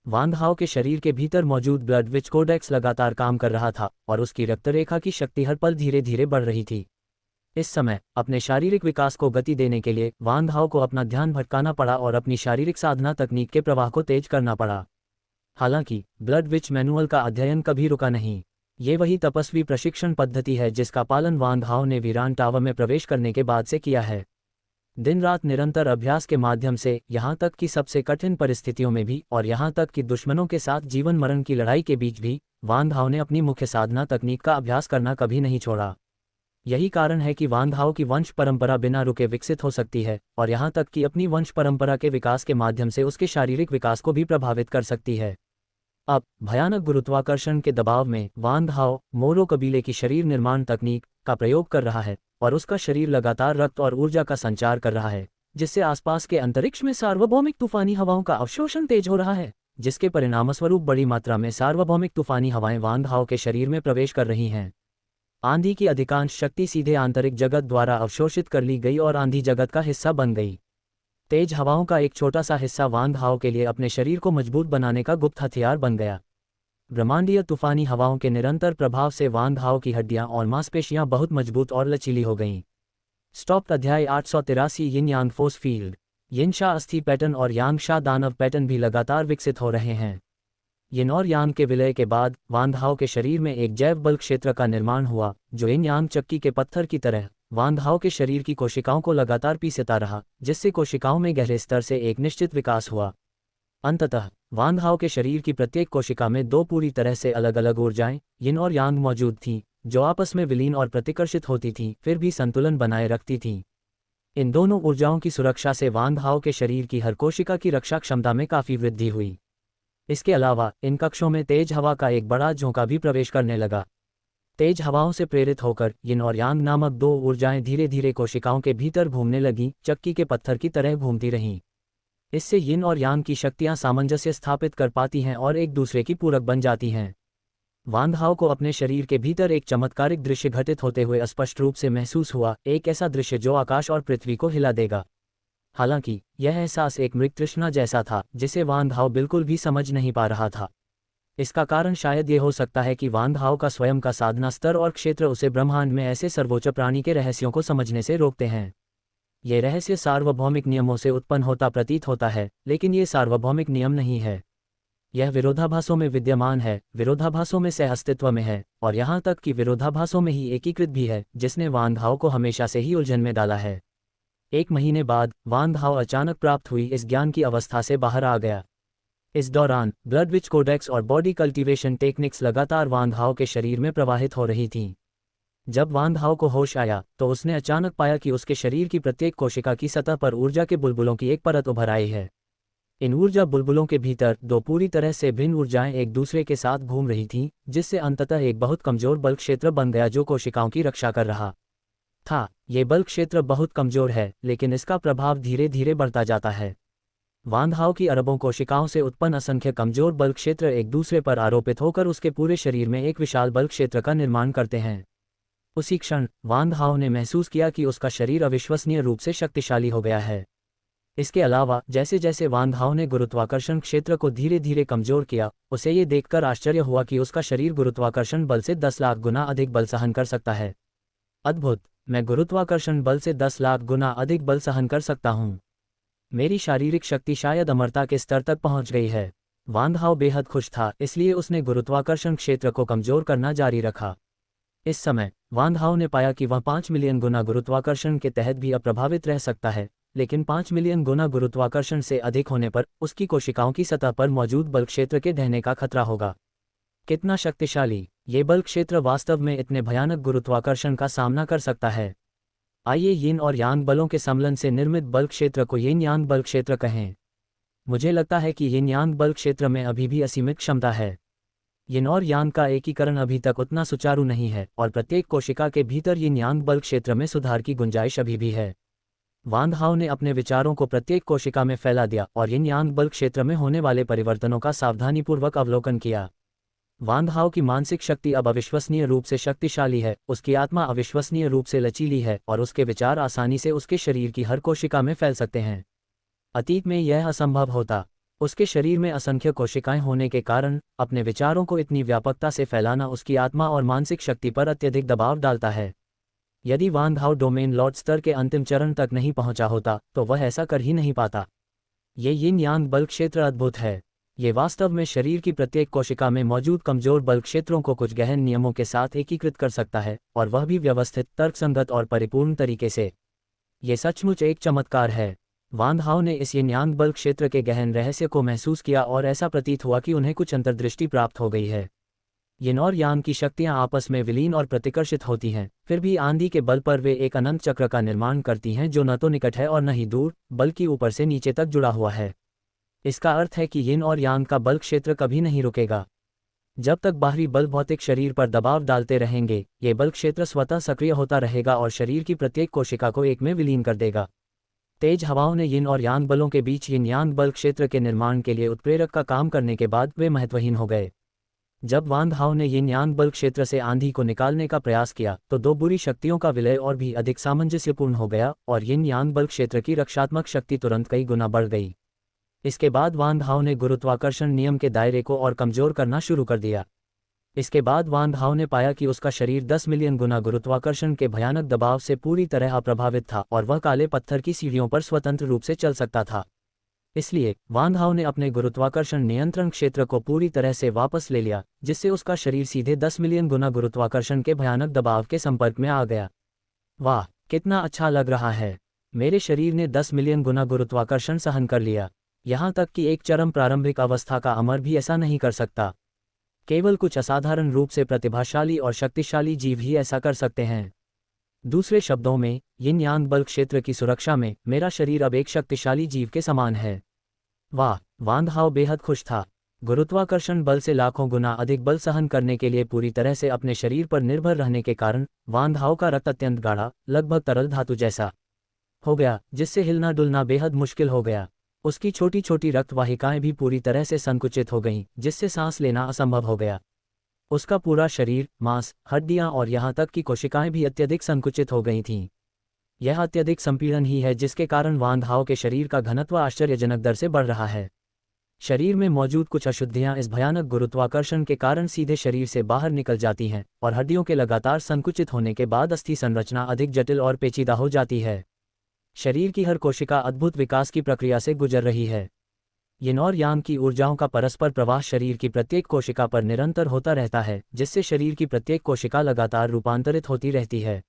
वान हाओ के शरीर के भीतर मौजूद ब्लड विच कोडेक्स लगातार काम कर रहा था और उसकी रक्तरेखा की शक्ति हर पल धीरे धीरे बढ़ रही थी। इस समय अपने शारीरिक विकास को गति देने के लिए वान हाओ को अपना ध्यान भटकाना पड़ा और अपनी शारीरिक साधना तकनीक के प्रवाह को तेज करना पड़ा। हालांकि ब्लड विच मैनुअल का अध्ययन कभी रुका नहीं। ये वही तपस्वी प्रशिक्षण पद्धति है जिसका पालन वान हाओ ने वीरान टावर में प्रवेश करने के बाद से किया है। दिन रात निरंतर अभ्यास के माध्यम से यहाँ तक कि सबसे कठिन परिस्थितियों में भी और यहाँ तक कि दुश्मनों के साथ जीवन मरण की लड़ाई के बीच भी वान हाओ ने अपनी मुख्य साधना तकनीक का अभ्यास करना कभी नहीं छोड़ा। यही कारण है कि वान हाओ की वंश परंपरा बिना रुके विकसित हो सकती है और यहाँ तक कि अपनी वंश परंपरा के विकास के माध्यम से उसके शारीरिक विकास को भी प्रभावित कर सकती है। अब भयानक गुरुत्वाकर्षण के दबाव में वान हाओ मोरो कबीले की शरीर निर्माण तकनीक का प्रयोग कर रहा है और उसका शरीर लगातार रक्त और ऊर्जा का संचार कर रहा है, जिससे आसपास के अंतरिक्ष में सार्वभौमिक तूफानी हवाओं का अवशोषण तेज हो रहा है, जिसके परिणामस्वरूप बड़ी मात्रा में सार्वभौमिक तूफानी हवाएं वान हाओ के शरीर में प्रवेश कर रही हैं। आंधी की अधिकांश शक्ति सीधे आंतरिक जगत द्वारा अवशोषित कर ली गई और आंधी जगत का हिस्सा बन गई। तेज हवाओं का एक छोटा सा हिस्सा वान हाओ के लिए अपने शरीर को मजबूत बनाने का गुप्त हथियार बन गया। ब्रह्मांडीय तूफानी हवाओं के निरंतर प्रभाव से वान हाओ की हड्डियां और मांसपेशियां बहुत मजबूत और लचीली हो गईं। स्टॉप अध्याय 883 यिन यांग फोर्स फील्ड। यिनशा अस्थि पैटर्न और यांगशा दानव पैटर्न भी लगातार विकसित हो रहे हैं। यिन और यांग के विलय के बाद वान हाओ के शरीर में एक जैव बल क्षेत्र का निर्माण हुआ जो इन यांग चक्की के पत्थर की तरह वान हाओ के शरीर की कोशिकाओं को लगातार पीसता रहा, जिससे कोशिकाओं में गहरे स्तर से एक निश्चित विकास हुआ। अंततः वान हाओ के शरीर की प्रत्येक कोशिका में दो पूरी तरह से अलग अलग ऊर्जाएं यिन और यांग मौजूद थीं, जो आपस में विलीन और प्रतिकर्षित होती थीं, फिर भी संतुलन बनाए रखती थीं। इन दोनों ऊर्जाओं की सुरक्षा से वान हाओ के शरीर की हर कोशिका की रक्षा क्षमता में काफ़ी वृद्धि हुई। इसके अलावा इन कक्षों में तेज हवा का एक बड़ा झोंका भी प्रवेश करने लगा। तेज हवाओं से प्रेरित होकर यिन और यांग नामक दो ऊर्जाएं धीरे धीरे कोशिकाओं के भीतर घूमने लगीं, चक्की के पत्थर की तरह घूमती रहीं। इससे यिन और यांग की शक्तियां सामंजस्य स्थापित कर पाती हैं और एक दूसरे की पूरक बन जाती हैं। वान हाओ को अपने शरीर के भीतर एक चमत्कारिक दृश्य घटित होते हुए स्पष्ट रूप से महसूस हुआ, एक ऐसा दृश्य जो आकाश और पृथ्वी को हिला देगा। हालांकि यह एहसास एक मृग तृष्णा जैसा था, जिसे वान हाओ बिल्कुल भी समझ नहीं पा रहा था। इसका कारण शायद ये हो सकता है कि वान हाओ का स्वयं का साधना स्तर और क्षेत्र उसे ब्रह्मांड में ऐसे सर्वोच्च प्राणी के रहस्यों को समझने से रोकते हैं। ये रहस्य सार्वभौमिक नियमों से उत्पन्न होता प्रतीत होता है, लेकिन ये सार्वभौमिक नियम नहीं है। यह विरोधाभासों में विद्यमान है, विरोधाभासों में सह अस्तित्व में है, और यहाँ तक कि विरोधाभासों में ही एकीकृत भी है, जिसने वान हाओ को हमेशा से ही उलझन में डाला है। 1 महीने बाद वान हाओ अचानक प्राप्त हुई इस ज्ञान की अवस्था से बाहर आ गया। इस दौरान ब्लड विच कोडेक्स और बॉडी कल्टीवेशन टेक्निक्स लगातार वान हाओ के शरीर में प्रवाहित हो रही थीं। जब वान हाओ को होश आया तो उसने अचानक पाया कि उसके शरीर की प्रत्येक कोशिका की सतह पर ऊर्जा के बुलबुलों की एक परत उभर आई है। इन ऊर्जा बुलबुलों के भीतर दो पूरी तरह से भिन्न ऊर्जाएं एक दूसरे के साथ घूम रही थीं, जिससे अंततः एक बहुत कमजोर बल क्षेत्र बन गया जो कोशिकाओं की रक्षा कर रहा था। ये बल क्षेत्र बहुत कमजोर है, लेकिन इसका प्रभाव धीरे धीरे बढ़ता जाता है। वान हाओ की अरबों कोशिकाओं से उत्पन्न असंख्य कमजोर बल क्षेत्र एक दूसरे पर आरोपित होकर उसके पूरे शरीर में एक विशाल बल क्षेत्र का निर्माण करते हैं। उसी क्षण वान हाओ ने महसूस किया कि उसका शरीर अविश्वसनीय रूप से शक्तिशाली हो गया है। इसके अलावा जैसे जैसे वान हाओ ने गुरुत्वाकर्षण क्षेत्र को धीरे धीरे कमजोर किया, उसे ये देखकर आश्चर्य हुआ कि उसका शरीर गुरुत्वाकर्षण बल से 10 लाख गुना अधिक बल सहन कर सकता है। अद्भुत! मैं गुरुत्वाकर्षण बल से 10 लाख गुना अधिक बल सहन कर सकता हूँ। मेरी शारीरिक शक्ति शायद अमरता के स्तर तक पहुँच गई है। वान हाओ बेहद खुश था, इसलिए उसने गुरुत्वाकर्षण क्षेत्र को कमजोर करना जारी रखा। इस समय वान हाओ ने पाया कि वह 5 मिलियन गुना गुरुत्वाकर्षण के तहत भी अप्रभावित रह सकता है, लेकिन 5 मिलियन गुना गुरुत्वाकर्षण से अधिक होने पर उसकी कोशिकाओं की सतह पर मौजूद बल क्षेत्र के ढहने का खतरा होगा। कितना शक्तिशाली! ये बल क्षेत्र वास्तव में इतने भयानक गुरुत्वाकर्षण का सामना कर सकता है। आइए यिन और यांग बलों के सम्मिलन से निर्मित बल क्षेत्र को यिन यांग बल क्षेत्र कहें। मुझे लगता है कि यिन यांग बल क्षेत्र में अभी भी असीमित क्षमता है। यिन और यांग का एकीकरण अभी तक उतना सुचारू नहीं है, और प्रत्येक कोशिका के भीतर यिन यांग बल क्षेत्र में सुधार की गुंजाइश अभी भी है। वान हाओ ने अपने विचारों को प्रत्येक कोशिका में फैला दिया और यिन यांग बल क्षेत्र में होने वाले परिवर्तनों का सावधानीपूर्वक अवलोकन किया। वान हाओ की मानसिक शक्ति अब अविश्वसनीय रूप से शक्तिशाली है, उसकी आत्मा अविश्वसनीय रूप से लचीली है, और उसके विचार आसानी से उसके शरीर की हर कोशिका में फैल सकते हैं। अतीत में यह असंभव होता। उसके शरीर में असंख्य कोशिकाएं होने के कारण अपने विचारों को इतनी व्यापकता से फैलाना उसकी आत्मा और मानसिक शक्ति पर अत्यधिक दबाव डालता है। यदि वान हाओ डोमेन लॉर्ड स्तर के अंतिम चरण तक नहीं पहुंचा होता तो वह ऐसा कर ही नहीं पाता। ये यिन यांग बल क्षेत्र अद्भुत है। ये वास्तव में शरीर की प्रत्येक कोशिका में मौजूद कमजोर बल क्षेत्रों को कुछ गहन नियमों के साथ एकीकृत कर सकता है, और वह भी व्यवस्थित, तर्कसंगत और परिपूर्ण तरीके से। ये सचमुच एक चमत्कार है। वान हाओ ने इस यिन यांग बल क्षेत्र के गहन रहस्य को महसूस किया और ऐसा प्रतीत हुआ कि उन्हें कुछ अंतर्दृष्टि प्राप्त हो गई है। यिन और यांग की शक्तियां आपस में विलीन और प्रतिकर्षित होती हैं, फिर भी आंधी के बल पर वे एक अनंत चक्र का निर्माण करती हैं जो न तो निकट है और न ही दूर, बल्कि ऊपर से नीचे तक जुड़ा हुआ है। इसका अर्थ है कि यिन और यांग का बल क्षेत्र कभी नहीं रुकेगा। जब तक बाहरी बल भौतिक शरीर पर दबाव डालते रहेंगे, ये बल क्षेत्र स्वतः सक्रिय होता रहेगा और शरीर की प्रत्येक कोशिका को एक में विलीन कर देगा। तेज हवाओं ने यिन और यांग बलों के बीच यिन यांग बल क्षेत्र के निर्माण के लिए उत्प्रेरक का काम करने के बाद वे महत्वहीन हो गए। जब वान हाओ ने यिन यांग बल क्षेत्र से आंधी को निकालने का प्रयास किया तो दो बुरी शक्तियों का विलय और भी अधिक सामंजस्यपूर्ण हो गया, और यिन यांग बल क्षेत्र की रक्षात्मक शक्ति तुरंत कई गुना बढ़ गई। इसके बाद वान हाओ ने गुरुत्वाकर्षण नियम के दायरे को और कमजोर करना शुरू कर दिया। इसके बाद वान हाओ ने पाया कि उसका शरीर 10 मिलियन गुना गुरुत्वाकर्षण के भयानक दबाव से पूरी तरह अप्रभावित था, और वह काले पत्थर की सीढ़ियों पर स्वतंत्र रूप से चल सकता था। इसलिए वान हाओ ने अपने गुरुत्वाकर्षण नियंत्रण क्षेत्र को पूरी तरह से वापस ले लिया, जिससे उसका शरीर सीधे 10 मिलियन गुना गुरुत्वाकर्षण के भयानक दबाव के संपर्क में आ गया। वाह, कितना अच्छा लग रहा है! मेरे शरीर ने 10 मिलियन गुना गुरुत्वाकर्षण सहन कर लिया। यहाँ तक कि एक चरम प्रारंभिक अवस्था का अमर भी ऐसा नहीं कर सकता। केवल कुछ असाधारण रूप से प्रतिभाशाली और शक्तिशाली जीव ही ऐसा कर सकते हैं। दूसरे शब्दों में, यिन यांग बल क्षेत्र की सुरक्षा में मेरा शरीर अब एक शक्तिशाली जीव के समान है। वाह, वान हाओ बेहद खुश था। गुरुत्वाकर्षण बल से लाखों गुना अधिक बल सहन करने के लिए पूरी तरह से अपने शरीर पर निर्भर रहने के कारण वान हाओ का रक्त अत्यंत गाढ़ा, लगभग तरल धातु जैसा हो गया, जिससे हिलना डुलना बेहद मुश्किल हो गया। उसकी छोटी छोटी रक्तवाहिकाएं भी पूरी तरह से संकुचित हो गईं, जिससे सांस लेना असंभव हो गया। उसका पूरा शरीर, मांस, हड्डियां और यहाँ तक कि कोशिकाएं भी अत्यधिक संकुचित हो गई थीं। यह अत्यधिक संपीड़न ही है जिसके कारण वान हाओ के शरीर का घनत्व आश्चर्यजनक दर से बढ़ रहा है। शरीर में मौजूद कुछ अशुद्धियां इस भयानक गुरुत्वाकर्षण के कारण सीधे शरीर से बाहर निकल जाती हैं और हड्डियों के लगातार संकुचित होने के बाद अस्थि संरचना अधिक जटिल और पेचीदा हो जाती है। शरीर की हर कोशिका अद्भुत विकास की प्रक्रिया से गुजर रही है। यिन और यांग की ऊर्जाओं का परस्पर प्रवाह शरीर की प्रत्येक कोशिका पर निरंतर होता रहता है, जिससे शरीर की प्रत्येक कोशिका लगातार रूपांतरित होती रहती है।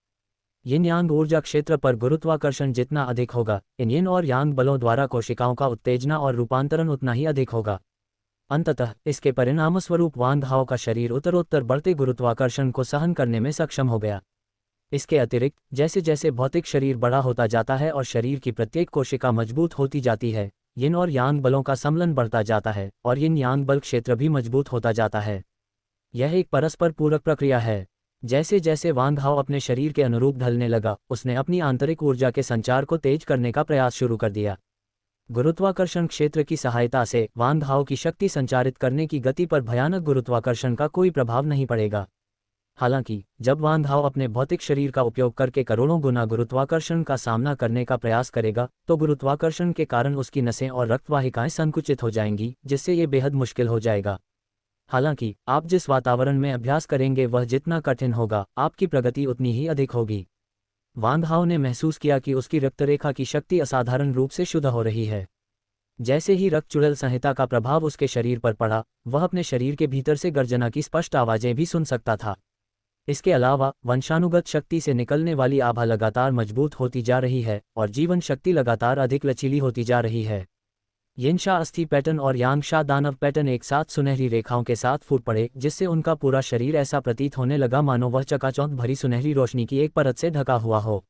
यिन यांग ऊर्जा क्षेत्र पर गुरुत्वाकर्षण जितना अधिक होगा, इन यिन और यांग बलों द्वारा कोशिकाओं का उत्तेजना और रूपांतरण उतना ही अधिक होगा। अंततः इसके परिणामस्वरूप वान हाओ का शरीर उत्तरोत्तर बढ़ते गुरुत्वाकर्षण को सहन करने में सक्षम हो गया। इसके अतिरिक्त जैसे जैसे भौतिक शरीर बड़ा होता जाता है और शरीर की प्रत्येक कोशिका मजबूत होती जाती है, यिन और यांग बलों का सम्मिलन बढ़ता जाता है और यिन यांग बल क्षेत्र भी मजबूत होता जाता है। यह एक परस्पर पूरक प्रक्रिया है। जैसे जैसे वान हाओ अपने शरीर के अनुरूप ढलने लगा, उसने अपनी आंतरिक ऊर्जा के संचार को तेज करने का प्रयास शुरू कर दिया। गुरुत्वाकर्षण क्षेत्र की सहायता से वान हाओ की शक्ति संचारित करने की गति पर भयानक गुरुत्वाकर्षण का कोई प्रभाव नहीं पड़ेगा। हालांकि जब वान हाओ अपने भौतिक शरीर का उपयोग करके करोड़ों गुना गुरुत्वाकर्षण का सामना करने का प्रयास करेगा, तो गुरुत्वाकर्षण के कारण उसकी नसें और रक्तवाहिकाएं संकुचित हो जाएंगी, जिससे ये बेहद मुश्किल हो जाएगा। हालांकि आप जिस वातावरण में अभ्यास करेंगे वह जितना कठिन होगा, आपकी प्रगति उतनी ही अधिक होगी। वान हाओ ने महसूस किया कि उसकी रक्तरेखा की शक्ति असाधारण रूप से शुद्ध हो रही है। जैसे ही रक्त चुड़ैल संहिता का प्रभाव उसके शरीर पर पड़ा, वह अपने शरीर के भीतर से गर्जना की स्पष्ट आवाजें भी सुन सकता था। इसके अलावा वंशानुगत शक्ति से निकलने वाली आभा लगातार मजबूत होती जा रही है और जीवन शक्ति लगातार अधिक लचीली होती जा रही है। यिन शा अस्थि पैटर्न और यांग शा दानव पैटर्न एक साथ सुनहरी रेखाओं के साथ फूट पड़े, जिससे उनका पूरा शरीर ऐसा प्रतीत होने लगा मानो वह चकाचौंध भरी सुनहरी रोशनी की एक परत से ढका हुआ हो।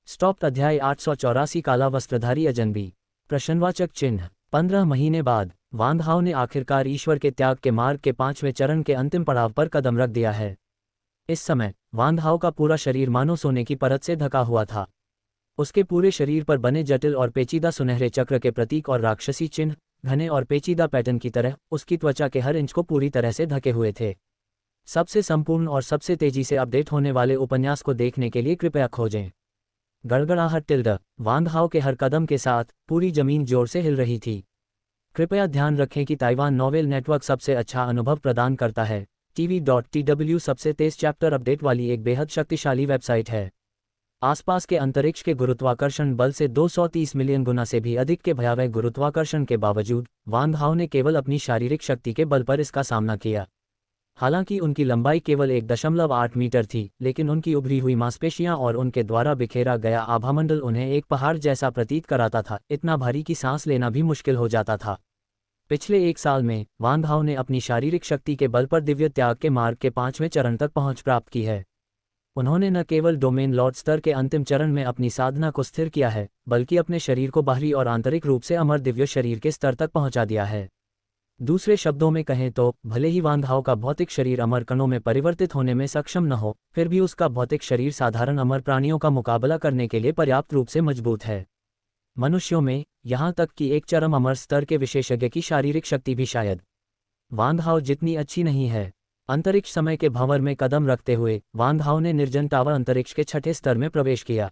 स्टॉप। अध्याय 884 काला वस्त्रधारी अजनबी। प्रश्नवाचक चिन्ह। 15 महीने बाद वान हाओ ने आखिरकार ईश्वर के त्याग के मार्ग के 5वें चरण के अंतिम पड़ाव पर कदम रख दिया है। इस समय वान हाओ का पूरा शरीर मानो सोने की परत से ढका हुआ था। उसके पूरे शरीर पर बने जटिल और पेचीदा सुनहरे चक्र के प्रतीक और राक्षसी चिन्ह, घने और पेचीदा पैटर्न की तरह, उसकी त्वचा के हर इंच को पूरी तरह से ढके हुए थे। सबसे संपूर्ण और सबसे तेजी से अपडेट होने वाले उपन्यास को देखने के लिए कृपया खोजें। गड़गड़ाहट टिल्ड। वान हाओ के हर कदम के साथ पूरी जमीन जोर से हिल रही थी। कृपया ध्यान रखें कि ताइवान नोवेल नेटवर्क सबसे अच्छा अनुभव प्रदान करता है। TV.TW सबसे तेज चैप्टर अपडेट वाली एक बेहद शक्तिशाली वेबसाइट है। आसपास के अंतरिक्ष के गुरुत्वाकर्षण बल से 230 मिलियन गुना से भी अधिक के भयावह गुरुत्वाकर्षण के बावजूद वान हाओ ने केवल अपनी शारीरिक शक्ति के बल पर इसका सामना किया। हालांकि उनकी लंबाई केवल 1.8 मीटर थी, लेकिन उनकी उभरी हुई मांसपेशियां और उनके द्वारा बिखेरा गया आभामंडल उन्हें एक पहाड़ जैसा प्रतीत कराता था, इतना भारी कि सांस लेना भी मुश्किल हो जाता था। पिछले 1 साल में वान हाओ ने अपनी शारीरिक शक्ति के बल पर दिव्य त्याग के मार्ग के 5वें चरण तक पहुंच प्राप्त की है। उन्होंने न केवल डोमेन लॉर्ड स्तर के अंतिम चरण में अपनी साधना को स्थिर किया है, बल्कि अपने शरीर को बाहरी और आंतरिक रूप से अमर दिव्य शरीर के स्तर तक पहुंचा दिया है। दूसरे शब्दों में कहें तो भले ही वान हाओ का भौतिक शरीर अमर कणों में परिवर्तित होने में सक्षम न हो, फिर भी उसका भौतिक शरीर साधारण अमर प्राणियों का मुकाबला करने के लिए पर्याप्त रूप से मजबूत है। मनुष्यों में, यहाँ तक कि एक चरम अमर स्तर के विशेषज्ञ की शारीरिक शक्ति भी शायद वान हाओ जितनी अच्छी नहीं है। अंतरिक्ष समय के भंवर में कदम रखते हुए वान हाओ ने निर्जन टावर अंतरिक्ष के 6ठे स्तर में प्रवेश किया।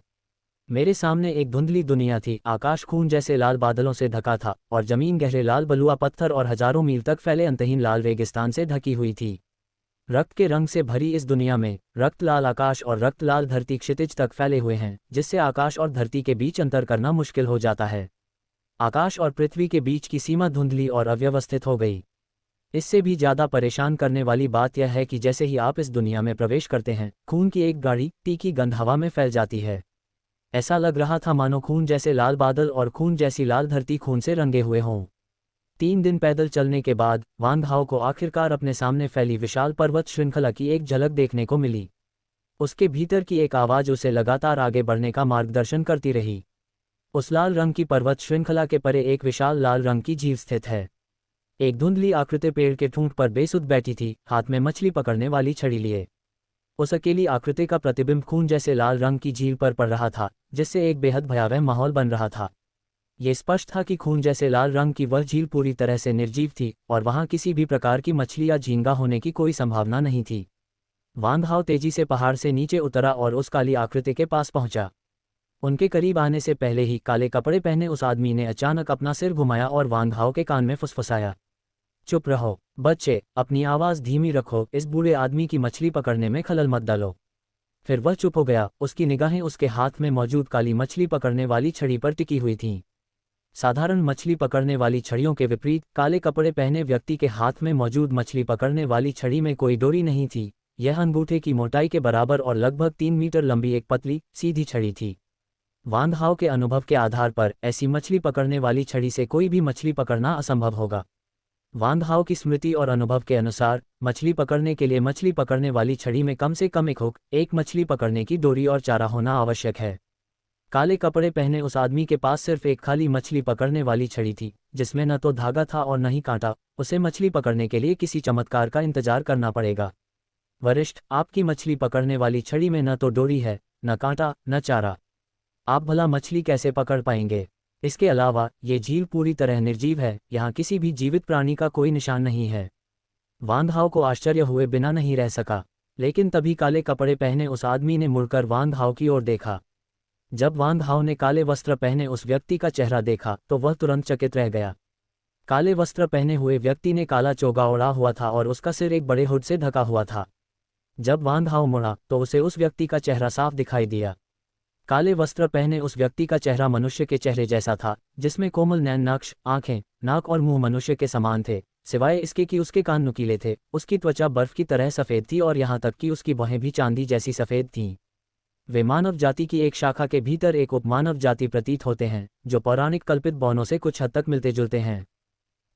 मेरे सामने एक धुंधली दुनिया थी। आकाश खून जैसे लाल बादलों से ढका था और जमीन गहरे लाल बलुआ पत्थर और हजारों मील तक फैले अंतहीन लाल रेगिस्तान से ढकी हुई थी। रक्त के रंग से भरी इस दुनिया में रक्त लाल आकाश और रक्त लाल धरती क्षितिज तक फैले हुए हैं, जिससे आकाश और धरती के बीच अंतर करना मुश्किल हो जाता है। आकाश और पृथ्वी के बीच की सीमा धुंधली और अव्यवस्थित हो गई। इससे भी ज़्यादा परेशान करने वाली बात यह है कि जैसे ही आप इस दुनिया में प्रवेश करते हैं, खून की एक गाढ़ी तीखी गंध हवा में फैल जाती है। ऐसा लग रहा था मानो खून जैसे लाल बादल और खून जैसी लाल धरती खून से रंगे हुए हों। 3 दिन पैदल चलने के बाद वान हाओ को आखिरकार अपने सामने फैली विशाल पर्वत श्रृंखला की एक झलक देखने को मिली। उसके भीतर की एक आवाज़ उसे लगातार आगे बढ़ने का मार्गदर्शन करती रही। उस लाल रंग की पर्वत श्रृंखला के परे एक विशाल लाल रंग की झील स्थित है। एक धुंधली आकृति पेड़ के ठूंठ पर बेसुध बैठी थी, हाथ में मछली पकड़ने वाली छड़ी लिए। उस अकेली आकृति का प्रतिबिंब खून जैसे लाल रंग की झील पर पड़ रहा था, जिससे एक बेहद भयावह माहौल बन रहा था। ये स्पष्ट था कि खून जैसे लाल रंग की वह झील पूरी तरह से निर्जीव थी और वहां किसी भी प्रकार की मछली या झींगा होने की कोई संभावना नहीं थी। वान हाओ तेजी से पहाड़ से नीचे उतरा और उस काली आकृति के पास पहुंचा। उनके करीब आने से पहले ही काले कपड़े पहने उस आदमी ने अचानक अपना सिर घुमाया और वान हाओ के कान में फुसफुसाया, चुप रहो बच्चे, अपनी आवाज़ धीमी रखो, इस बूढ़े आदमी की मछली पकड़ने में खलल मत डालो। फिर वह चुप हो गया। उसकी निगाहें उसके हाथ में मौजूद काली मछली पकड़ने वाली छड़ी पर टिकी हुई थीं। साधारण मछली पकड़ने वाली छड़ियों के विपरीत काले कपड़े पहने व्यक्ति के हाथ में मौजूद मछली पकड़ने वाली छड़ी में कोई डोरी नहीं थी। यह अंगूठे की मोटाई के बराबर और लगभग 3 मीटर लंबी एक पतली सीधी छड़ी थी। वान हाओ के अनुभव के आधार पर ऐसी मछली पकड़ने वाली छड़ी से कोई भी मछली पकड़ना असंभव होगा। वान हाओ की स्मृति और अनुभव के अनुसार मछली पकड़ने के लिए मछली पकड़ने वाली छड़ी में कम से कम एक हुक, एक मछली पकड़ने की डोरी और चारा होना आवश्यक है। काले कपड़े पहने उस आदमी के पास सिर्फ एक खाली मछली पकड़ने वाली छड़ी थी, जिसमें न तो धागा था और न ही कांटा। उसे मछली पकड़ने के लिए किसी चमत्कार का इंतजार करना पड़ेगा। वरिष्ठ, आपकी मछली पकड़ने वाली छड़ी में न तो डोरी है, न कांटा, न चारा। आप भला मछली कैसे पकड़ पाएंगे? इसके अलावा ये झील पूरी तरह निर्जीव है, यहाँ किसी भी जीवित प्राणी का कोई निशान नहीं है। वान हाओ को आश्चर्य हुए बिना नहीं रह सका, लेकिन तभी काले कपड़े पहने उस आदमी ने मुड़कर वान हाओ की ओर देखा। जब वान हाओ ने काले वस्त्र पहने उस व्यक्ति का चेहरा देखा तो वह तुरंत चकित रह गया। काले वस्त्र पहने हुए व्यक्ति ने काला चोगा ओढ़ा हुआ था और उसका सिर एक बड़े हुड से ढका हुआ था। जब वान हाओ मुड़ा तो उसे उस व्यक्ति का चेहरा साफ दिखाई दिया। काले वस्त्र पहने उस व्यक्ति का चेहरा मनुष्य के चेहरे जैसा था, जिसमें कोमल नैन नक्श, आंखें, नाक और मुंह मनुष्य के समान थे, सिवाय इसके कि उसके कान नुकीले थे। उसकी त्वचा बर्फ की तरह सफ़ेद थी और यहाँ तक कि उसकी भौहें भी चांदी जैसी सफ़ेद थीं। वे मानव जाति की एक शाखा के भीतर एक उपमानव जाति प्रतीत होते हैं, जो पौराणिक कल्पित बौनों से कुछ हद तक मिलते जुलते हैं।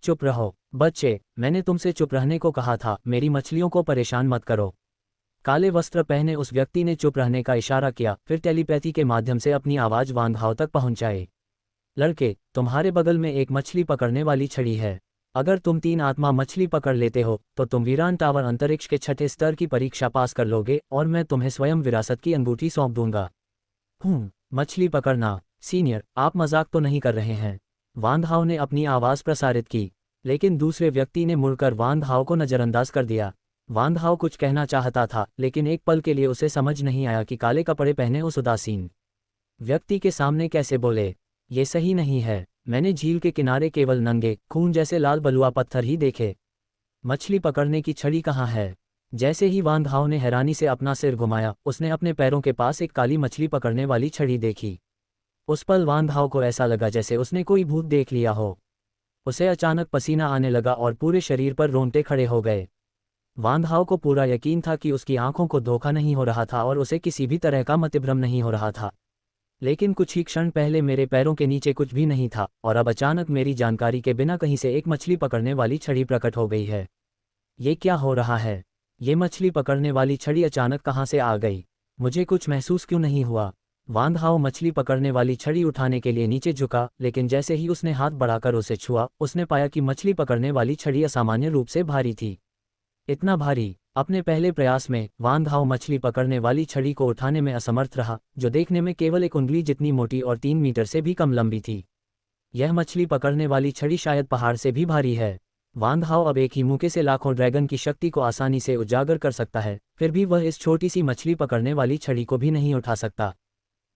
चुप रहो बच्चे, मैंने तुमसे चुप रहने को कहा था, मेरी मछलियों को परेशान मत करो। काले वस्त्र पहने उस व्यक्ति ने चुप रहने का इशारा किया, फिर टेलीपैथी के माध्यम से अपनी आवाज़ वान हाओ तक पहुंचाई। लड़के, तुम्हारे बगल में एक मछली पकड़ने वाली छड़ी है। अगर तुम 3 आत्मा मछली पकड़ लेते हो तो तुम वीरान टावर अंतरिक्ष के 6ठे स्तर की परीक्षा पास कर लोगे और मैं तुम्हें स्वयं विरासत की अंगूठी सौंप दूंगा। मछली पकड़ना? सीनियर, आप मजाक तो नहीं कर रहे हैं? वान हाओ ने अपनी आवाज़ प्रसारित की, लेकिन दूसरे व्यक्ति ने मुड़कर वान हाओ को नज़रअंदाज कर दिया। वान हाओ कुछ कहना चाहता था, लेकिन एक पल के लिए उसे समझ नहीं आया कि काले कपड़े पहने उस उदासीन व्यक्ति के सामने कैसे बोले। ये सही नहीं है, मैंने झील के किनारे केवल नंगे खून जैसे लाल बलुआ पत्थर ही देखे। मछली पकड़ने की छड़ी कहाँ है? जैसे ही वान हाओ ने हैरानी से अपना सिर घुमाया, उसने अपने पैरों के पास एक काली मछली पकड़ने वाली छड़ी देखी। उस पल वान हाओ को ऐसा लगा जैसे उसने कोई भूत देख लिया हो। उसे अचानक पसीना आने लगा और पूरे शरीर पर रोंगटे खड़े हो गए। वान हाओ को पूरा यकीन था कि उसकी आंखों को धोखा नहीं हो रहा था और उसे किसी भी तरह का मतिभ्रम नहीं हो रहा था। लेकिन कुछ ही क्षण पहले मेरे पैरों के नीचे कुछ भी नहीं था और अब अचानक मेरी जानकारी के बिना कहीं से एक मछली पकड़ने वाली छड़ी प्रकट हो गई है। ये क्या हो रहा है? ये मछली पकड़ने वाली छड़ी अचानक कहाँ से आ गई? मुझे कुछ महसूस क्यों नहीं हुआ? वान हाओ मछली पकड़ने वाली छड़ी उठाने के लिए नीचे झुका, लेकिन जैसे ही उसने हाथ बढ़ाकर उसे छुआ, उसने पाया कि मछली पकड़ने वाली छड़ी असामान्य रूप से भारी थी। इतना भारी! अपने पहले प्रयास में वान हाओ मछली पकड़ने वाली छड़ी को उठाने में असमर्थ रहा, जो देखने में केवल 1 उंगली जितनी मोटी और 3 मीटर से भी कम लंबी थी। यह मछली पकड़ने वाली छड़ी शायद पहाड़ से भी भारी है। वान हाओ अब एक ही मौके से लाखों ड्रैगन की शक्ति को आसानी से उजागर कर सकता है, फिर भी वह इस छोटी सी मछली पकड़ने वाली छड़ी को भी नहीं उठा सकता।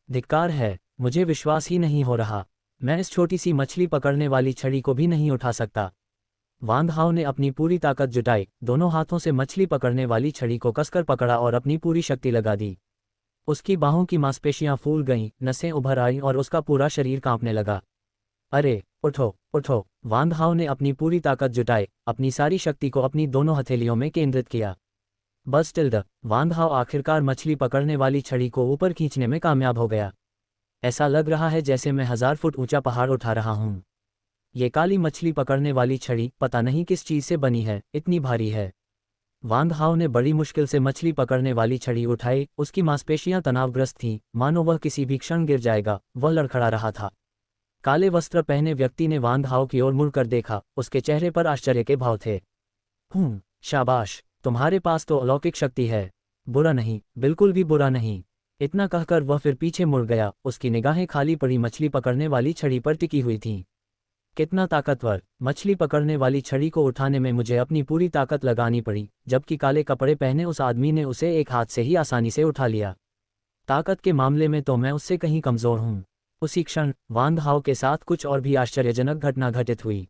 धिक्कार है, मुझे विश्वास ही नहीं हो रहा। मैं इस छोटी सी मछली पकड़ने वाली छड़ी को भी नहीं उठा सकता। वान हाओ ने अपनी पूरी ताकत जुटाई, दोनों हाथों से मछली पकड़ने वाली छड़ी को कसकर पकड़ा और अपनी पूरी शक्ति लगा दी। उसकी बाहों की मांसपेशियां फूल गईं, नसें उभर आईं और उसका पूरा शरीर कांपने लगा। अरे उठो उठो! वान हाओ ने अपनी पूरी ताकत जुटाई, अपनी सारी शक्ति को अपनी दोनों हथेलियों में केंद्रित किया। बस टिल्ड! वान हाओ आखिरकार मछली पकड़ने वाली छड़ी को ऊपर खींचने में कामयाब हो गया। ऐसा लग रहा है जैसे मैं 1000 फुट ऊंचा पहाड़ उठा रहा हूँ। ये काली मछली पकड़ने वाली छड़ी पता नहीं किस चीज से बनी है, इतनी भारी है। वांग हाओ ने बड़ी मुश्किल से मछली पकड़ने वाली छड़ी उठाई। उसकी मांसपेशियां तनावग्रस्त थीं, मानो वह किसी भी क्षण गिर जाएगा। वह लड़खड़ा रहा था। काले वस्त्र पहने व्यक्ति ने वांग हाओ की ओर मुड़कर देखा। उसके चेहरे पर आश्चर्य के भाव थे। शाबाश, तुम्हारे पास तो अलौकिक शक्ति है। बुरा नहीं, बिल्कुल भी बुरा नहीं। इतना कहकर वह फिर पीछे मुड़ गया। उसकी निगाहें खाली पड़ी मछली पकड़ने वाली छड़ी पर टिकी हुई थीं। कितना ताकतवर! मछली पकड़ने वाली छड़ी को उठाने में मुझे अपनी पूरी ताकत लगानी पड़ी, जबकि काले कपड़े पहने उस आदमी ने उसे एक हाथ से ही आसानी से उठा लिया। ताकत के मामले में तो मैं उससे कहीं कमज़ोर हूँ। उसी क्षण वांग हाओ के साथ कुछ और भी आश्चर्यजनक घटना घटित हुई।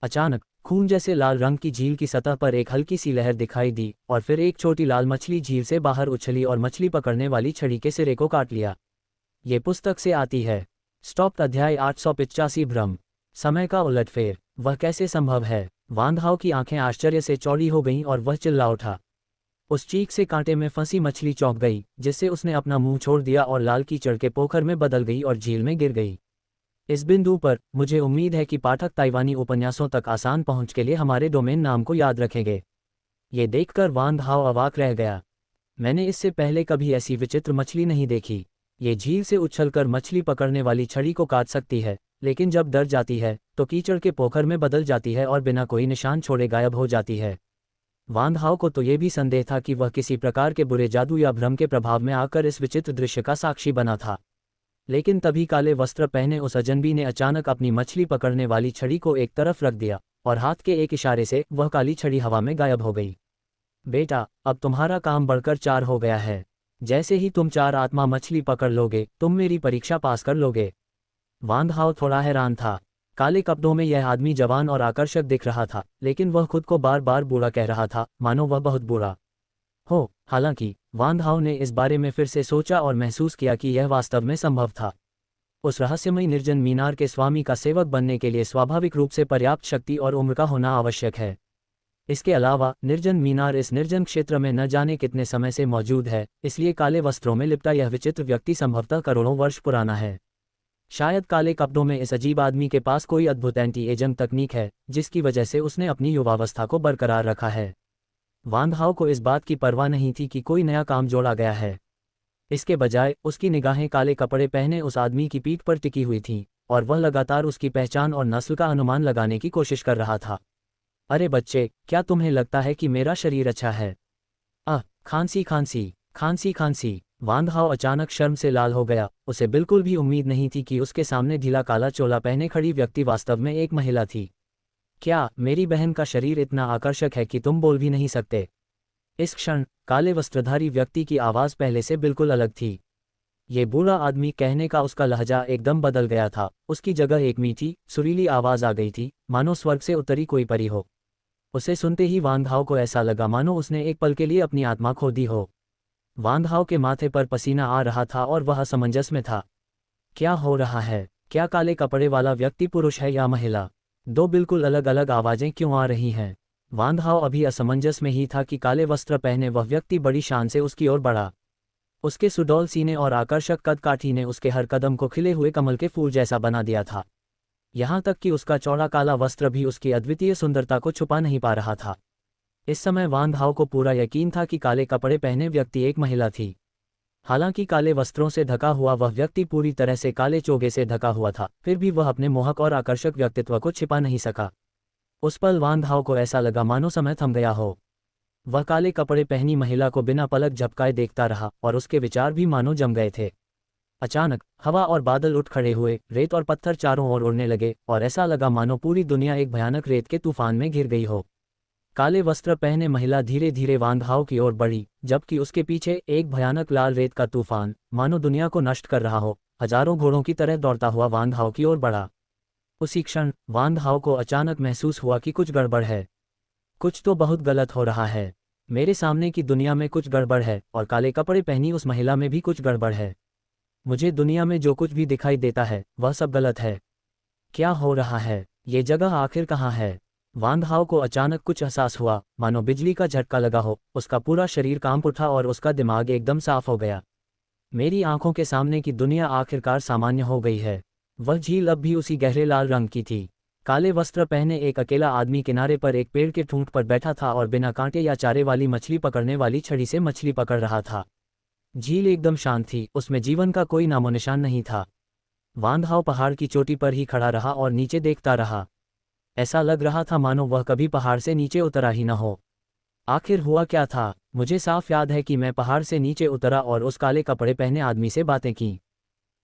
अचानक खून जैसे लाल रंग की झील की सतह पर एक हल्की सी लहर दिखाई दी और फिर एक छोटी लाल मछली झील से बाहर उछली और मछली पकड़ने वाली छड़ी के सिरे को काट लिया। ये पुस्तक से आती है। स्टॉप। अध्याय 885 भ्रम। समय का उलटफेर। वह कैसे संभव है? वांग हाओ की आंखें आश्चर्य से चौड़ी हो गईं और वह चिल्ला उठा। उस चीख से कांटे में फंसी मछली चौंक गई, जिससे उसने अपना मुंह छोड़ दिया और लाल कीचड़ के पोखर में बदल गई और झील में गिर गई। इस बिंदु पर मुझे उम्मीद है कि पाठक ताइवानी उपन्यासों तक आसान पहुंच के लिए हमारे डोमेन नाम को याद रखेंगे। ये देखकर वांग हाओ अवाक रह गया। मैंने इससे पहले कभी ऐसी विचित्र मछली नहीं देखी। ये झील से उछलकर मछली पकड़ने वाली छड़ी को काट सकती है, लेकिन जब डर जाती है तो कीचड़ के पोखर में बदल जाती है और बिना कोई निशान छोड़े गायब हो जाती है। वांग हाओ को तो ये भी संदेह था कि वह किसी प्रकार के बुरे जादू या भ्रम के प्रभाव में आकर इस विचित्र दृश्य का साक्षी बना था। लेकिन तभी काले वस्त्र पहने उस अजनबी ने अचानक अपनी मछली पकड़ने वाली छड़ी को एक तरफ रख दिया और हाथ के एक इशारे से वह काली छड़ी हवा में गायब हो गई। बेटा, अब तुम्हारा काम बढ़कर 4 हो गया है। जैसे ही तुम 4 आत्मा मछली पकड़ लोगे, तुम मेरी परीक्षा पास कर लोगे। वांग हाओ थोड़ा हैरान था। काले कपड़ों में यह आदमी जवान और आकर्षक दिख रहा था, लेकिन वह खुद को बार बार बुरा कह रहा था, मानो वह बहुत बुरा हो। हालांकि वांग हाओ ने इस बारे में फिर से सोचा और महसूस किया कि यह वास्तव में संभव था। उस रहस्यमयी निर्जन मीनार के स्वामी का सेवक बनने के लिए स्वाभाविक रूप से पर्याप्त शक्ति और उम्र का होना आवश्यक है। इसके अलावा निर्जन मीनार इस निर्जन क्षेत्र में न जाने कितने समय से मौजूद है, इसलिए काले वस्त्रों में लिपटा यह विचित्र व्यक्ति संभवतः करोड़ों वर्ष पुराना है। शायद काले कपड़ों में इस अजीब आदमी के पास कोई अद्भुत एंटी एजिंग तकनीक है, जिसकी वजह से उसने अपनी युवावस्था को बरकरार रखा है। वांग हाओ को इस बात की परवाह नहीं थी कि कोई नया काम जोड़ा गया है। इसके बजाय उसकी निगाहें काले कपड़े पहने उस आदमी की पीठ पर टिकी हुई थीं, और वह लगातार उसकी पहचान और नस्ल का अनुमान लगाने की कोशिश कर रहा था। अरे बच्चे, क्या तुम्हें लगता है कि मेरा शरीर अच्छा है? खांसी खांसी खांसी खांसी। वांग हाओ अचानक शर्म से लाल हो गया। उसे बिल्कुल भी उम्मीद नहीं थी कि उसके सामने ढीला काला चोला पहने खड़ी व्यक्ति वास्तव में एक महिला थी। क्या मेरी बहन का शरीर इतना आकर्षक है कि तुम बोल भी नहीं सकते? इस क्षण काले वस्त्रधारी व्यक्ति की आवाज़ पहले से बिल्कुल अलग थी। ये बूढ़ा आदमी कहने का उसका लहजा एकदम बदल गया था। उसकी जगह एक मीठी सुरीली आवाज़ आ गई थी, मानो स्वर्ग से उतरी कोई परी हो। उसे सुनते ही वांग हाओ को ऐसा लगा मानो उसने एक पल के लिए अपनी आत्मा खो दी हो। वांग हाओ के माथे पर पसीना आ रहा था और वह असमंजस में था। क्या हो रहा है? क्या काले कपड़े वाला व्यक्ति पुरुष है या महिला? 2 बिल्कुल अलग अलग आवाज़ें क्यों आ रही हैं? वांग हाओ अभी असमंजस में ही था कि काले वस्त्र पहने वह व्यक्ति बड़ी शान से उसकी ओर बढ़ा। उसके सुडौल सीने और आकर्षक कदकाठी ने उसके हर कदम को खिले हुए कमल के फूल जैसा बना दिया था। यहाँ तक कि उसका चौड़ा काला वस्त्र भी उसकी अद्वितीय सुंदरता को छुपा नहीं पा रहा था। इस समय वांग हाओ को पूरा यकीन था कि काले कपड़े पहने व्यक्ति एक महिला थी। हालांकि काले वस्त्रों से ढका हुआ वह व्यक्ति पूरी तरह से काले चोगे से ढका हुआ था, फिर भी वह अपने मोहक और आकर्षक व्यक्तित्व को छिपा नहीं सका। उस पल वांग हाओ को ऐसा लगा मानो समय थम गया हो। वह काले कपड़े पहनी महिला को बिना पलक झपकाए देखता रहा और उसके विचार भी मानो जम गए थे। अचानक हवा और बादल उठ खड़े हुए, रेत और पत्थर चारों ओर उड़ने लगे और ऐसा लगा मानो पूरी दुनिया एक भयानक रेत के तूफान में घिर गई हो। काले वस्त्र पहने महिला धीरे धीरे वांग हाओ की ओर बढ़ी, जबकि उसके पीछे एक भयानक लाल रेत का तूफान मानो दुनिया को नष्ट कर रहा हो, हजारों घोड़ों की तरह दौड़ता हुआ वांग हाओ की ओर बढ़ा। उसी क्षण वांग हाओ को अचानक महसूस हुआ कि कुछ गड़बड़ है। कुछ तो बहुत गलत हो रहा है। मेरे सामने की दुनिया में कुछ गड़बड़ है और काले कपड़े पहनी उस महिला में भी कुछ गड़बड़ है। मुझे दुनिया में जो कुछ भी दिखाई देता है वह सब गलत है। क्या हो रहा है? ये जगह आखिर कहाँ है? वांग हाओ को अचानक कुछ एहसास हुआ, मानो बिजली का झटका लगा हो। उसका पूरा शरीर कांप उठा और उसका दिमाग एकदम साफ हो गया। मेरी आंखों के सामने की दुनिया आखिरकार सामान्य हो गई है। वह झील अब भी उसी गहरे लाल रंग की थी। काले वस्त्र पहने एक अकेला आदमी किनारे पर एक पेड़ के ठूंठ पर बैठा था और बिना कांटे या चारे वाली मछली पकड़ने वाली छड़ी से मछली पकड़ रहा था। झील एकदम शांत थी, उसमें जीवन का कोई नामोनिशान नहीं था। वांग हाओ पहाड़ की चोटी पर ही खड़ा रहा और नीचे देखता रहा। ऐसा लग रहा था मानो वह कभी पहाड़ से नीचे उतरा ही न हो। आखिर हुआ क्या था? मुझे साफ याद है कि मैं पहाड़ से नीचे उतरा और उस काले कपड़े पहने आदमी से बातें की।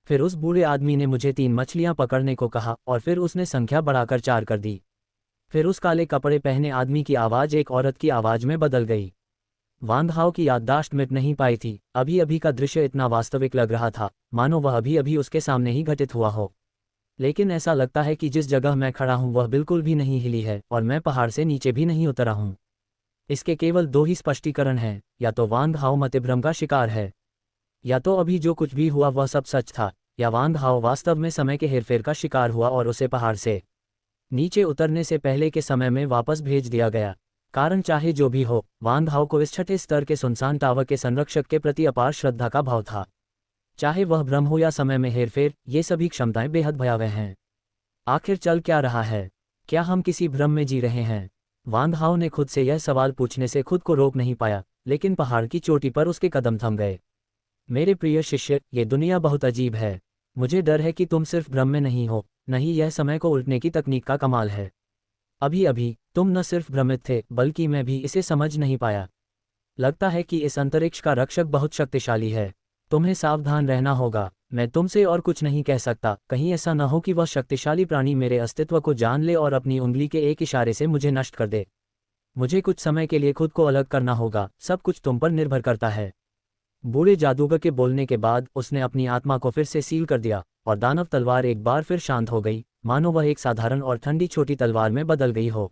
फिर उस बूढ़े आदमी ने मुझे 3 मछलियां पकड़ने को कहा और फिर उसने संख्या बढ़ाकर 4 कर दी। फिर उस काले कपड़े पहने आदमी की आवाज़ एक औरत की आवाज़ में बदल गई। वांग हाओ की याददाश्त मिट नहीं पाई थी। अभी अभी का दृश्य इतना वास्तविक लग रहा था मानो वह अभी अभी उसके सामने ही घटित हुआ हो। लेकिन ऐसा लगता है कि जिस जगह मैं खड़ा हूँ वह बिल्कुल भी नहीं हिली है और मैं पहाड़ से नीचे भी नहीं उतरा हूँ। इसके केवल 2 ही स्पष्टीकरण हैं, या तो वांग हाओ मतिभ्रम का शिकार है, या तो अभी जो कुछ भी हुआ वह सब सच था, या वांग हाओ वास्तव में समय के हेरफेर का शिकार हुआ और उसे पहाड़ से नीचे उतरने से पहले के समय में वापस भेज दिया गया। कारण चाहे जो भी हो, वांग हाओ को इस छठे स्तर के सुनसान टावर के संरक्षक के प्रति अपार श्रद्धा का भाव था। चाहे वह भ्रम हो या समय में हेरफेर, ये सभी क्षमताएं बेहद भयावह हैं। आखिर चल क्या रहा है? क्या हम किसी भ्रम में जी रहे हैं? वांग हाओ ने खुद से यह सवाल पूछने से खुद को रोक नहीं पाया, लेकिन पहाड़ की चोटी पर उसके कदम थम गए। मेरे प्रिय शिष्य, ये दुनिया बहुत अजीब है। मुझे डर है कि तुम सिर्फ भ्रम में नहीं हो, नहीं यह समय को उल्टने की तकनीक का कमाल है। अभी अभी तुम न सिर्फ भ्रमित थे बल्कि मैं भी इसे समझ नहीं पाया। लगता है कि इस अंतरिक्ष का रक्षक बहुत शक्तिशाली है। तुम्हें सावधान रहना होगा। मैं तुमसे और कुछ नहीं कह सकता, कहीं ऐसा न हो कि वह शक्तिशाली प्राणी मेरे अस्तित्व को जान ले और अपनी उंगली के एक इशारे से मुझे नष्ट कर दे। मुझे कुछ समय के लिए खुद को अलग करना होगा, सब कुछ तुम पर निर्भर करता है। बूढ़े जादूगर के बोलने के बाद उसने अपनी आत्मा को फिर से सील कर दिया और दानव तलवार एक बार फिर शांत हो गई, मानो वह एक साधारण और ठंडी छोटी तलवार में बदल गई हो।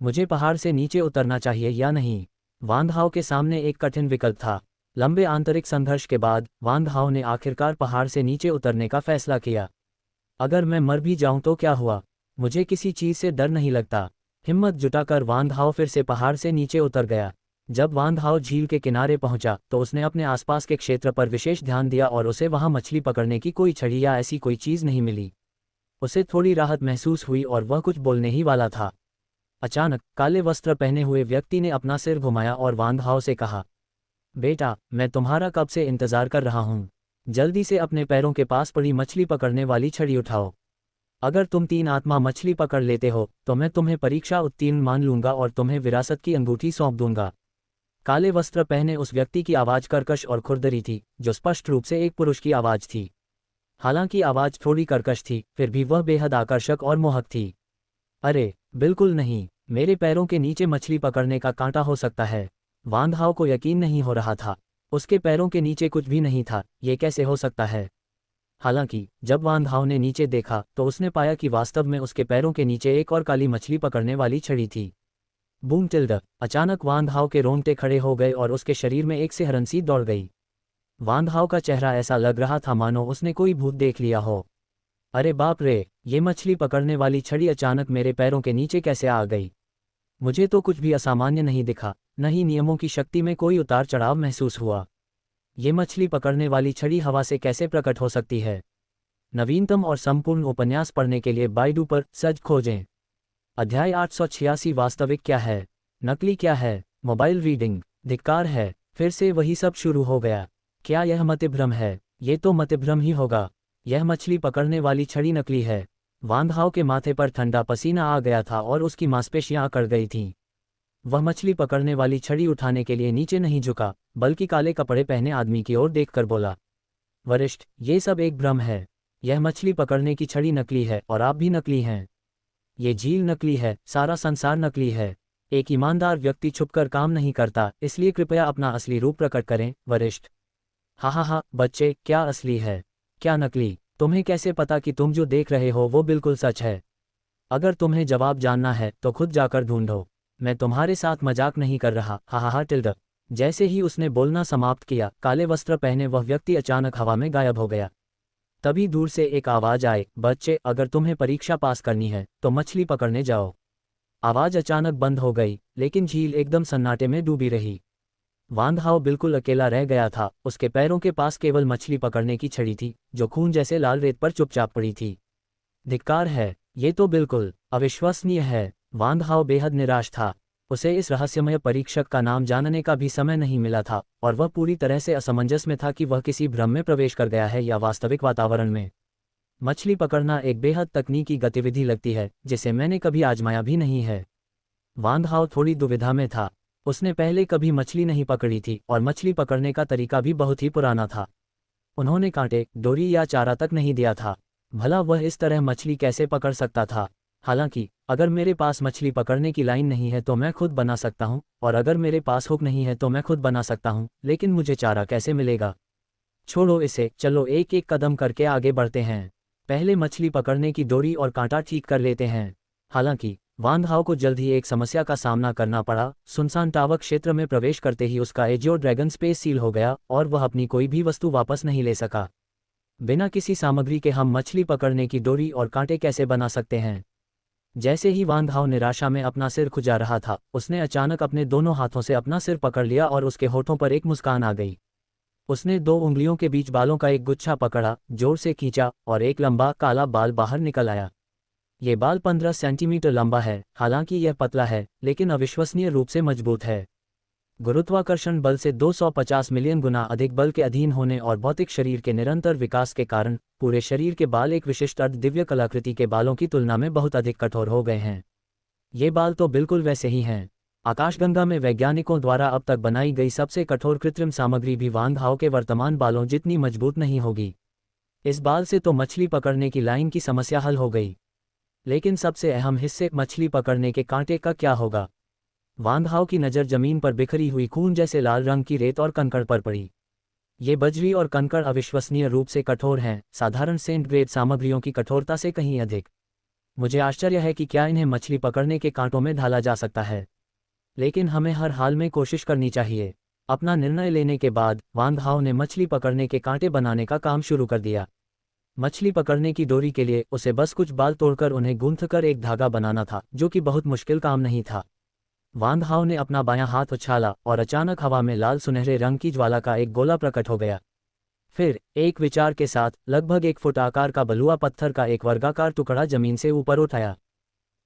मुझे पहाड़ से नीचे उतरना चाहिए या नहीं? वांग हाओ के सामने एक कठिन विकल्प था। लंबे आंतरिक संघर्ष के बाद वांग हाओ ने आखिरकार पहाड़ से नीचे उतरने का फैसला किया। अगर मैं मर भी जाऊं तो क्या हुआ? मुझे किसी चीज से डर नहीं लगता। हिम्मत जुटाकर वांग हाओ फिर से पहाड़ से नीचे उतर गया। जब वांग हाओ झील के किनारे पहुंचा तो उसने अपने आसपास के क्षेत्र पर विशेष ध्यान दिया और उसे वहां मछली पकड़ने की कोई छड़ी या ऐसी कोई चीज नहीं मिली। उसे थोड़ी राहत महसूस हुई और वह कुछ बोलने ही वाला था। अचानक काले वस्त्र पहने हुए व्यक्ति ने अपना सिर घुमाया और वांग हाओ से कहा, बेटा, मैं तुम्हारा कब से इंतजार कर रहा हूँ। जल्दी से अपने पैरों के पास पड़ी मछली पकड़ने वाली छड़ी उठाओ। अगर तुम 3 आत्मा मछली पकड़ लेते हो तो मैं तुम्हें परीक्षा उत्तीर्ण मान लूंगा और तुम्हें विरासत की अंगूठी सौंप दूंगा। काले वस्त्र पहने उस व्यक्ति की आवाज कर्कश और खुरदरी थी, जो स्पष्ट रूप से एक पुरुष की आवाज थी। हालांकि आवाज थोड़ी कर्कश थी, फिर भी वह बेहद आकर्षक और मोहक थी। अरे बिल्कुल नहीं, मेरे पैरों के नीचे मछली पकड़ने का कांटा हो सकता है। वांग हाओ को यकीन नहीं हो रहा था। उसके पैरों के नीचे कुछ भी नहीं था, ये कैसे हो सकता है? हालांकि जब वांग हाओ ने नीचे देखा तो उसने पाया कि वास्तव में उसके पैरों के नीचे एक और काली मछली पकड़ने वाली छड़ी थी। Boom tilde! अचानक वांग हाओ के रोंगटे खड़े हो गए और उसके शरीर में एक सिहरन सी दौड़ गई। वांग हाओ का चेहरा ऐसा लग रहा था मानो उसने कोई भूत देख लिया हो। अरे बाप रे, ये मछली पकड़ने वाली छड़ी अचानक मेरे पैरों के नीचे कैसे आ गई? मुझे तो कुछ भी असामान्य नहीं दिखा, न ही नियमों की शक्ति में कोई उतार चढ़ाव महसूस हुआ। ये मछली पकड़ने वाली छड़ी हवा से कैसे प्रकट हो सकती है? नवीनतम और संपूर्ण उपन्यास पढ़ने के लिए बाइडू पर सर्च खोजें। अध्याय 886 वास्तविक क्या है, नकली क्या है? Mobile reading. धिक्कार है, फिर से वही सब शुरू हो गया। क्या यह मतिभ्रम है? ये तो मतिभ्रम ही होगा। यह मछली पकड़ने वाली छड़ी नकली है। वांग हाओ के माथे पर ठंडा पसीना आ गया था और उसकी मांसपेशियां अकड़ गई थीं। वह मछली पकड़ने वाली छड़ी उठाने के लिए नीचे नहीं झुका, बल्कि काले कपड़े पहने आदमी की ओर देखकर बोला, वरिष्ठ, ये सब एक भ्रम है। यह मछली पकड़ने की छड़ी नकली है और आप भी नकली हैं। ये झील नकली है, सारा संसार नकली है। एक ईमानदार व्यक्ति छुपकर काम नहीं करता, इसलिए कृपया अपना असली रूप प्रकट करें, वरिष्ठ। हा, बच्चे, क्या असली है, क्या नकली? तुम्हें कैसे पता कि तुम जो देख रहे हो वो बिल्कुल सच है? अगर तुम्हें जवाब जानना है तो खुद जाकर ढूंढो। मैं तुम्हारे साथ मजाक नहीं कर रहा। हा टिल्ड। जैसे ही उसने बोलना समाप्त किया, काले वस्त्र पहने वह व्यक्ति अचानक हवा में गायब हो गया। तभी दूर से एक आवाज आई, बच्चे, अगर तुम्हें परीक्षा पास करनी है तो मछली पकड़ने जाओ। आवाज अचानक बंद हो गई, लेकिन झील एकदम सन्नाटे में डूबी रही। वांग हाओ बिल्कुल अकेला रह गया था। उसके पैरों के पास केवल मछली पकड़ने की छड़ी थी, जो खून जैसे लाल रेत पर चुपचाप पड़ी थी। धिक्कार है, ये तो बिल्कुल अविश्वसनीय है। वांग हाओ बेहद निराश था। उसे इस रहस्यमय परीक्षक का नाम जानने का भी समय नहीं मिला था और वह पूरी तरह से असमंजस में था कि वह किसी भ्रम में प्रवेश कर गया है या वास्तविक वातावरण में। मछली पकड़ना एक बेहद तकनीकी गतिविधि लगती है जिसे मैंने कभी आजमाया भी नहीं है। वांग हाओ थोड़ी दुविधा में था। उसने पहले कभी मछली नहीं पकड़ी थी और मछली पकड़ने का तरीका भी बहुत ही पुराना था। उन्होंने कांटे, डोरी या चारा तक नहीं दिया था। भला वह इस तरह मछली कैसे पकड़ सकता था? हालांकि अगर मेरे पास मछली पकड़ने की लाइन नहीं है तो मैं खुद बना सकता हूं, और अगर मेरे पास हुक नहीं है तो मैं खुद बना सकता हूं, लेकिन मुझे चारा कैसे मिलेगा? छोड़ो इसे, चलो एक एक कदम करके आगे बढ़ते हैं। पहले मछली पकड़ने की डोरी और कांटा ठीक कर लेते हैं। हालांकि वांग हाओ को जल्द ही एक समस्या का सामना करना पड़ा। सुनसान टावर क्षेत्र में प्रवेश करते ही उसका एजियो ड्रैगन स्पेस सील हो गया और वह अपनी कोई भी वस्तु वापस नहीं ले सका। बिना किसी सामग्री के हम मछली पकड़ने की डोरी और कांटे कैसे बना सकते हैं? जैसे ही वांग हाओ निराशा में अपना सिर खुजा रहा था, उसने अचानक अपने दोनों हाथों से अपना सिर पकड़ लिया और उसके होठों पर एक मुस्कान आ गई। उसने 2 उंगलियों के बीच बालों का एक गुच्छा पकड़ा, जोर से खींचा और एक लंबा काला बाल बाहर निकल आया। ये बाल 15 सेंटीमीटर लंबा है। हालांकि यह पतला है, लेकिन अविश्वसनीय रूप से मजबूत है। गुरुत्वाकर्षण बल से 250 मिलियन गुना अधिक बल के अधीन होने और भौतिक शरीर के निरंतर विकास के कारण पूरे शरीर के बाल एक विशिष्ट अर्ध-दिव्य कलाकृति के बालों की तुलना में बहुत अधिक कठोर हो गए हैं। ये बाल तो बिल्कुल वैसे ही हैं। आकाशगंगा में वैज्ञानिकों द्वारा अब तक बनाई गई सबसे कठोर कृत्रिम सामग्री भी वांग हाओ के वर्तमान बालों जितनी मजबूत नहीं होगी। इस बाल से तो मछली पकड़ने की लाइन की समस्या हल हो गई। लेकिन सबसे अहम हिस्से मछली पकड़ने के कांटे का क्या होगा? वांग हाओ की नज़र जमीन पर बिखरी हुई खून जैसे लाल रंग की रेत और कंकड़ पर पड़ी। ये बजरी और कंकड़ अविश्वसनीय रूप से कठोर हैं, साधारण सेंट ग्रेड सामग्रियों की कठोरता से कहीं अधिक। मुझे आश्चर्य है कि क्या इन्हें मछली पकड़ने के कांटों में ढाला जा सकता है, लेकिन हमें हर हाल में कोशिश करनी चाहिए। अपना निर्णय लेने के बाद वांग हाओ ने मछली पकड़ने के कांटे बनाने का काम शुरू कर दिया। मछली पकड़ने की डोरी के लिए उसे बस कुछ बाल तोड़कर उन्हें गूंथकर एक धागा बनाना था, जो कि बहुत मुश्किल काम नहीं था। वांग हाओ ने अपना बायां हाथ उछाला और अचानक हवा में लाल सुनहरे रंग की ज्वाला का एक गोला प्रकट हो गया। फिर एक विचार के साथ लगभग 1 फुट आकार का बलुआ पत्थर का एक वर्गाकार टुकड़ा जमीन से ऊपर उठाया।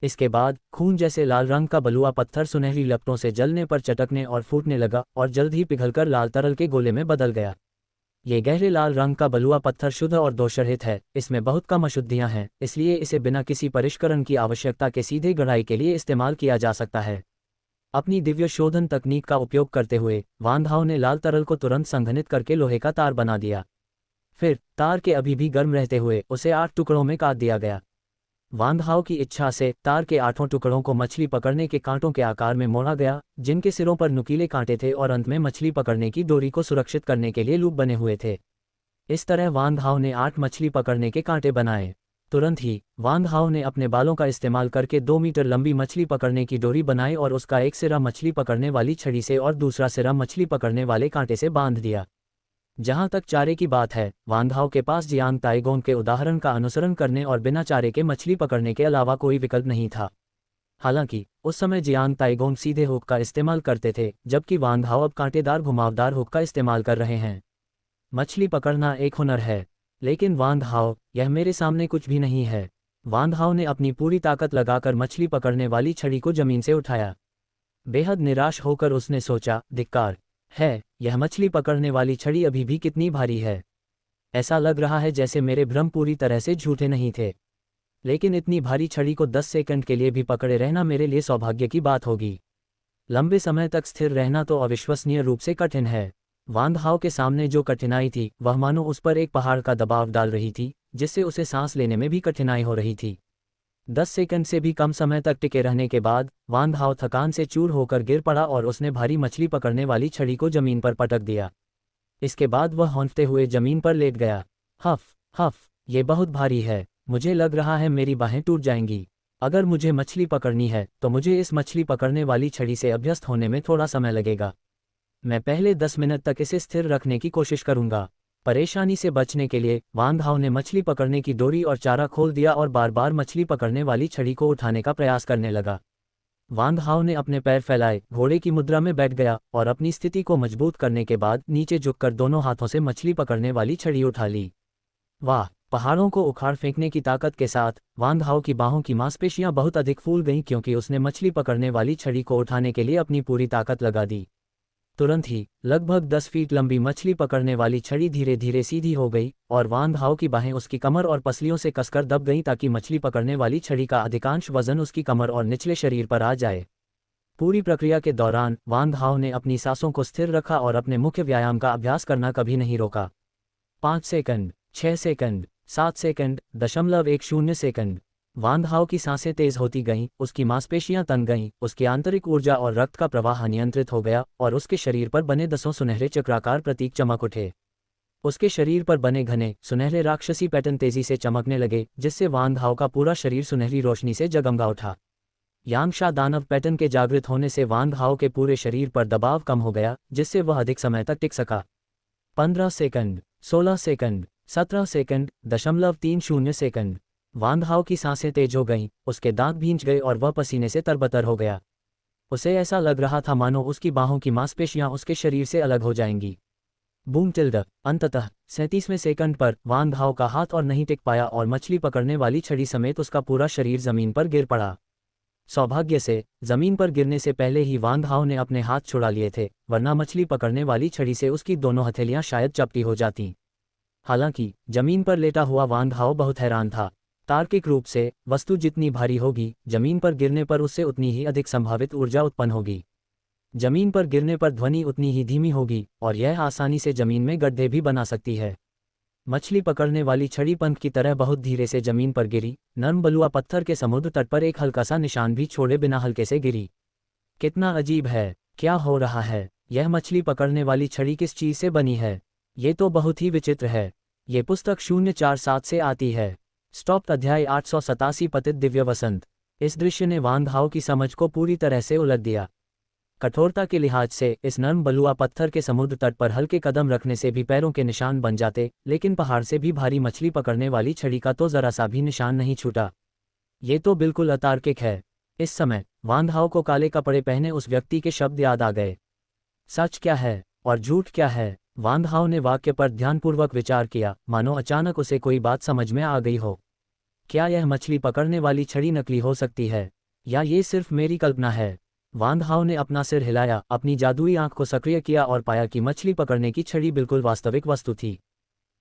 इसके बाद खून जैसे लाल रंग का बलुआ पत्थर सुनहरी लपटों से जलने पर चटकने और फूटने लगा और जल्द ही पिघलकर लाल तरल के गोले में बदल गया। ये गहरे लाल रंग का बलुआ पत्थर शुद्ध और दोषरहित है। इसमें बहुत कम अशुद्धियां हैं, इसलिए इसे बिना किसी परिष्करण की आवश्यकता के सीधे गढ़ाई के लिए इस्तेमाल किया जा सकता है। अपनी दिव्य शोधन तकनीक का उपयोग करते हुए वांग हाओ ने लाल तरल को तुरंत संघनित करके लोहे का तार बना दिया। फिर तार के अभी भी गर्म रहते हुए उसे 8 टुकड़ों में काट दिया गया। वांग हाओ की इच्छा से तार के 8 टुकड़ों को मछली पकड़ने के कांटों के आकार में मोड़ा गया, जिनके सिरों पर नुकीले कांटे थे और अंत में मछली पकड़ने की डोरी को सुरक्षित करने के लिए लूप बने हुए थे। इस तरह वांग हाओ ने 8 मछली पकड़ने के कांटे बनाए। तुरंत ही वांग हाओ ने अपने बालों का इस्तेमाल करके 2 मीटर लंबी मछली पकड़ने की डोरी बनाई और उसका एक सिरा मछली पकड़ने वाली छड़ी से और दूसरा सिरा मछली पकड़ने वाले कांटे से बांध दिया। जहां तक चारे की बात है, वांग हाओ के पास जियांग ताइगोंग के उदाहरण का अनुसरण करने और बिना चारे के मछली पकड़ने के अलावा कोई विकल्प नहीं था। हालांकि उस समय जियांग ताइगोंग सीधे हुक का इस्तेमाल करते थे, जबकि वांग हाओ अब कांटेदार घुमावदार हुक का इस्तेमाल कर रहे हैं। मछली पकड़ना एक हुनर है, लेकिन वांग हाओ, यह मेरे सामने कुछ भी नहीं है। वांग हाओ ने अपनी पूरी ताकत लगाकर मछली पकड़ने वाली छड़ी को जमीन से उठाया। बेहद निराश होकर उसने सोचा, धिक्कार है, यह मछली पकड़ने वाली छड़ी अभी भी कितनी भारी है। ऐसा लग रहा है जैसे मेरे भ्रम पूरी तरह से झूठे नहीं थे। लेकिन इतनी भारी छड़ी को 10 सेकंड के लिए भी पकड़े रहना मेरे लिए सौभाग्य की बात होगी। लंबे समय तक स्थिर रहना तो अविश्वसनीय रूप से कठिन है। वांग हाओ के सामने जो कठिनाई थी वह मानो उस पर एक पहाड़ का दबाव डाल रही थी, जिससे उसे सांस लेने में भी कठिनाई हो रही थी। 10 सेकंड से भी कम समय तक टिके रहने के बाद वांग हाओ थकान से चूर होकर गिर पड़ा और उसने भारी मछली पकड़ने वाली छड़ी को जमीन पर पटक दिया। इसके बाद वह हौंफते हुए जमीन पर लेट गया। हफ हफ, ये बहुत भारी है, मुझे लग रहा है मेरी बाहें टूट जाएंगी। अगर मुझे मछली पकड़नी है तो मुझे इस मछली पकड़ने वाली छड़ी से अभ्यस्त होने में थोड़ा समय लगेगा। मैं पहले 10 मिनट तक इसे स्थिर रखने की कोशिश करूंगा। परेशानी से बचने के लिए वांग हाओ ने मछली पकड़ने की डोरी और चारा खोल दिया और बार बार मछली पकड़ने वाली छड़ी को उठाने का प्रयास करने लगा। वांग हाओ ने अपने पैर फैलाए घोड़े की मुद्रा में बैठ गया और अपनी स्थिति को मजबूत करने के बाद नीचे झुककर दोनों हाथों से मछली पकड़ने वाली छड़ी उठा ली। वाह, पहाड़ों को उखाड़ फेंकने की ताकत के साथ वांग हाओ की बाहों की मांसपेशियां बहुत अधिक फूल गईं क्योंकि उसने मछली पकड़ने वाली छड़ी को उठाने के लिए अपनी पूरी ताकत लगा दी। तुरंत ही लगभग 10 फीट लंबी मछली पकड़ने वाली छड़ी धीरे धीरे सीधी हो गई और वांग हाओ की बाहें उसकी कमर और पसलियों से कसकर दब गईं ताकि मछली पकड़ने वाली छड़ी का अधिकांश वजन उसकी कमर और निचले शरीर पर आ जाए। पूरी प्रक्रिया के दौरान वांग हाओ ने अपनी सांसों को स्थिर रखा और अपने मुख्य व्यायाम का अभ्यास करना कभी नहीं रोका। 5 सेकंड, 6 सेकंड, 7 सेकंड, 0.10 सेकंड। वांग हाओ की सांसें तेज होती गईं, उसकी मांसपेशियां तन गईं, उसकी आंतरिक ऊर्जा और रक्त का प्रवाह अनियंत्रित हो गया और उसके शरीर पर बने 10 सुनहरे चक्राकार प्रतीक चमक उठे। उसके शरीर पर बने घने सुनहरे राक्षसी पैटर्न तेजी से चमकने लगे जिससे वांग हाओ का पूरा शरीर सुनहरी रोशनी से जगमगा उठा। यांगशा दानव पैटर्न के जागृत होने से वांग हाओ के पूरे शरीर पर दबाव कम हो गया जिससे वह अधिक समय तक टिक सका। 15 सेकंड, 16 सेकंड, 17 सेकंड, 0.30 सेकंड। वांग हाओ की सांसें तेज हो गईं, उसके दांत भींच गए और वह पसीने से तरबतर हो गया। उसे ऐसा लग रहा था मानो उसकी बाहों की मांसपेशियां उसके शरीर से अलग हो जाएंगी। Boom tilde. अंततः 37वें सेकंड पर वांग हाओ का हाथ और नहीं टिक पाया और मछली पकड़ने वाली छड़ी समेत उसका पूरा शरीर जमीन पर गिर पड़ा। सौभाग्य से जमीन पर गिरने से पहले ही वांग हाओ ने अपने हाथ छुड़ा लिए थे, वरना मछली पकड़ने वाली छड़ी से उसकी दोनों हथेलियां शायद चपटी हो जातीं। हालांकि जमीन पर लेटा हुआ वांग हाओ बहुत हैरान था। तार्किक रूप से वस्तु जितनी भारी होगी, जमीन पर गिरने पर उससे उतनी ही अधिक संभावित ऊर्जा उत्पन्न होगी। जमीन पर गिरने पर ध्वनि उतनी ही धीमी होगी और यह आसानी से जमीन में गड्ढे भी बना सकती है। मछली पकड़ने वाली छड़ी पंख की तरह बहुत धीरे से जमीन पर गिरी, नर्म बलुआ पत्थर के समुद्र तट पर एक हल्का सा निशान भी छोड़े बिना हल्के से गिरी। कितना अजीब है, क्या हो रहा है? यह मछली पकड़ने वाली छड़ी किस चीज से बनी है? ये तो बहुत ही विचित्र है। ये पुस्तक 047 से आती है। स्टॉप। अध्याय 887 पतित दिव्य वसंत। इस दृश्य ने वांग हाओ की समझ को पूरी तरह से उलट दिया। कठोरता के लिहाज से इस नर्म बलुआ पत्थर के समुद्र तट पर हल्के कदम रखने से भी पैरों के निशान बन जाते, लेकिन पहाड़ से भी भारी मछली पकड़ने वाली छड़ी का तो जरा सा भी निशान नहीं छूटा। ये तो बिल्कुल अतार्किक है। इस समय वांग हाओ को काले कपड़े पहने उस व्यक्ति के शब्द याद आ गए। सच क्या है और झूठ क्या है? वांग हाओ ने वाक्य पर ध्यानपूर्वक विचार किया, मानो अचानक उसे कोई बात समझ में आ गई हो। क्या यह मछली पकड़ने वाली छड़ी नकली हो सकती है, या ये सिर्फ मेरी कल्पना है? वांग हाओ ने अपना सिर हिलाया, अपनी जादुई आंख को सक्रिय किया और पाया कि मछली पकड़ने की छड़ी बिल्कुल वास्तविक वस्तु थी।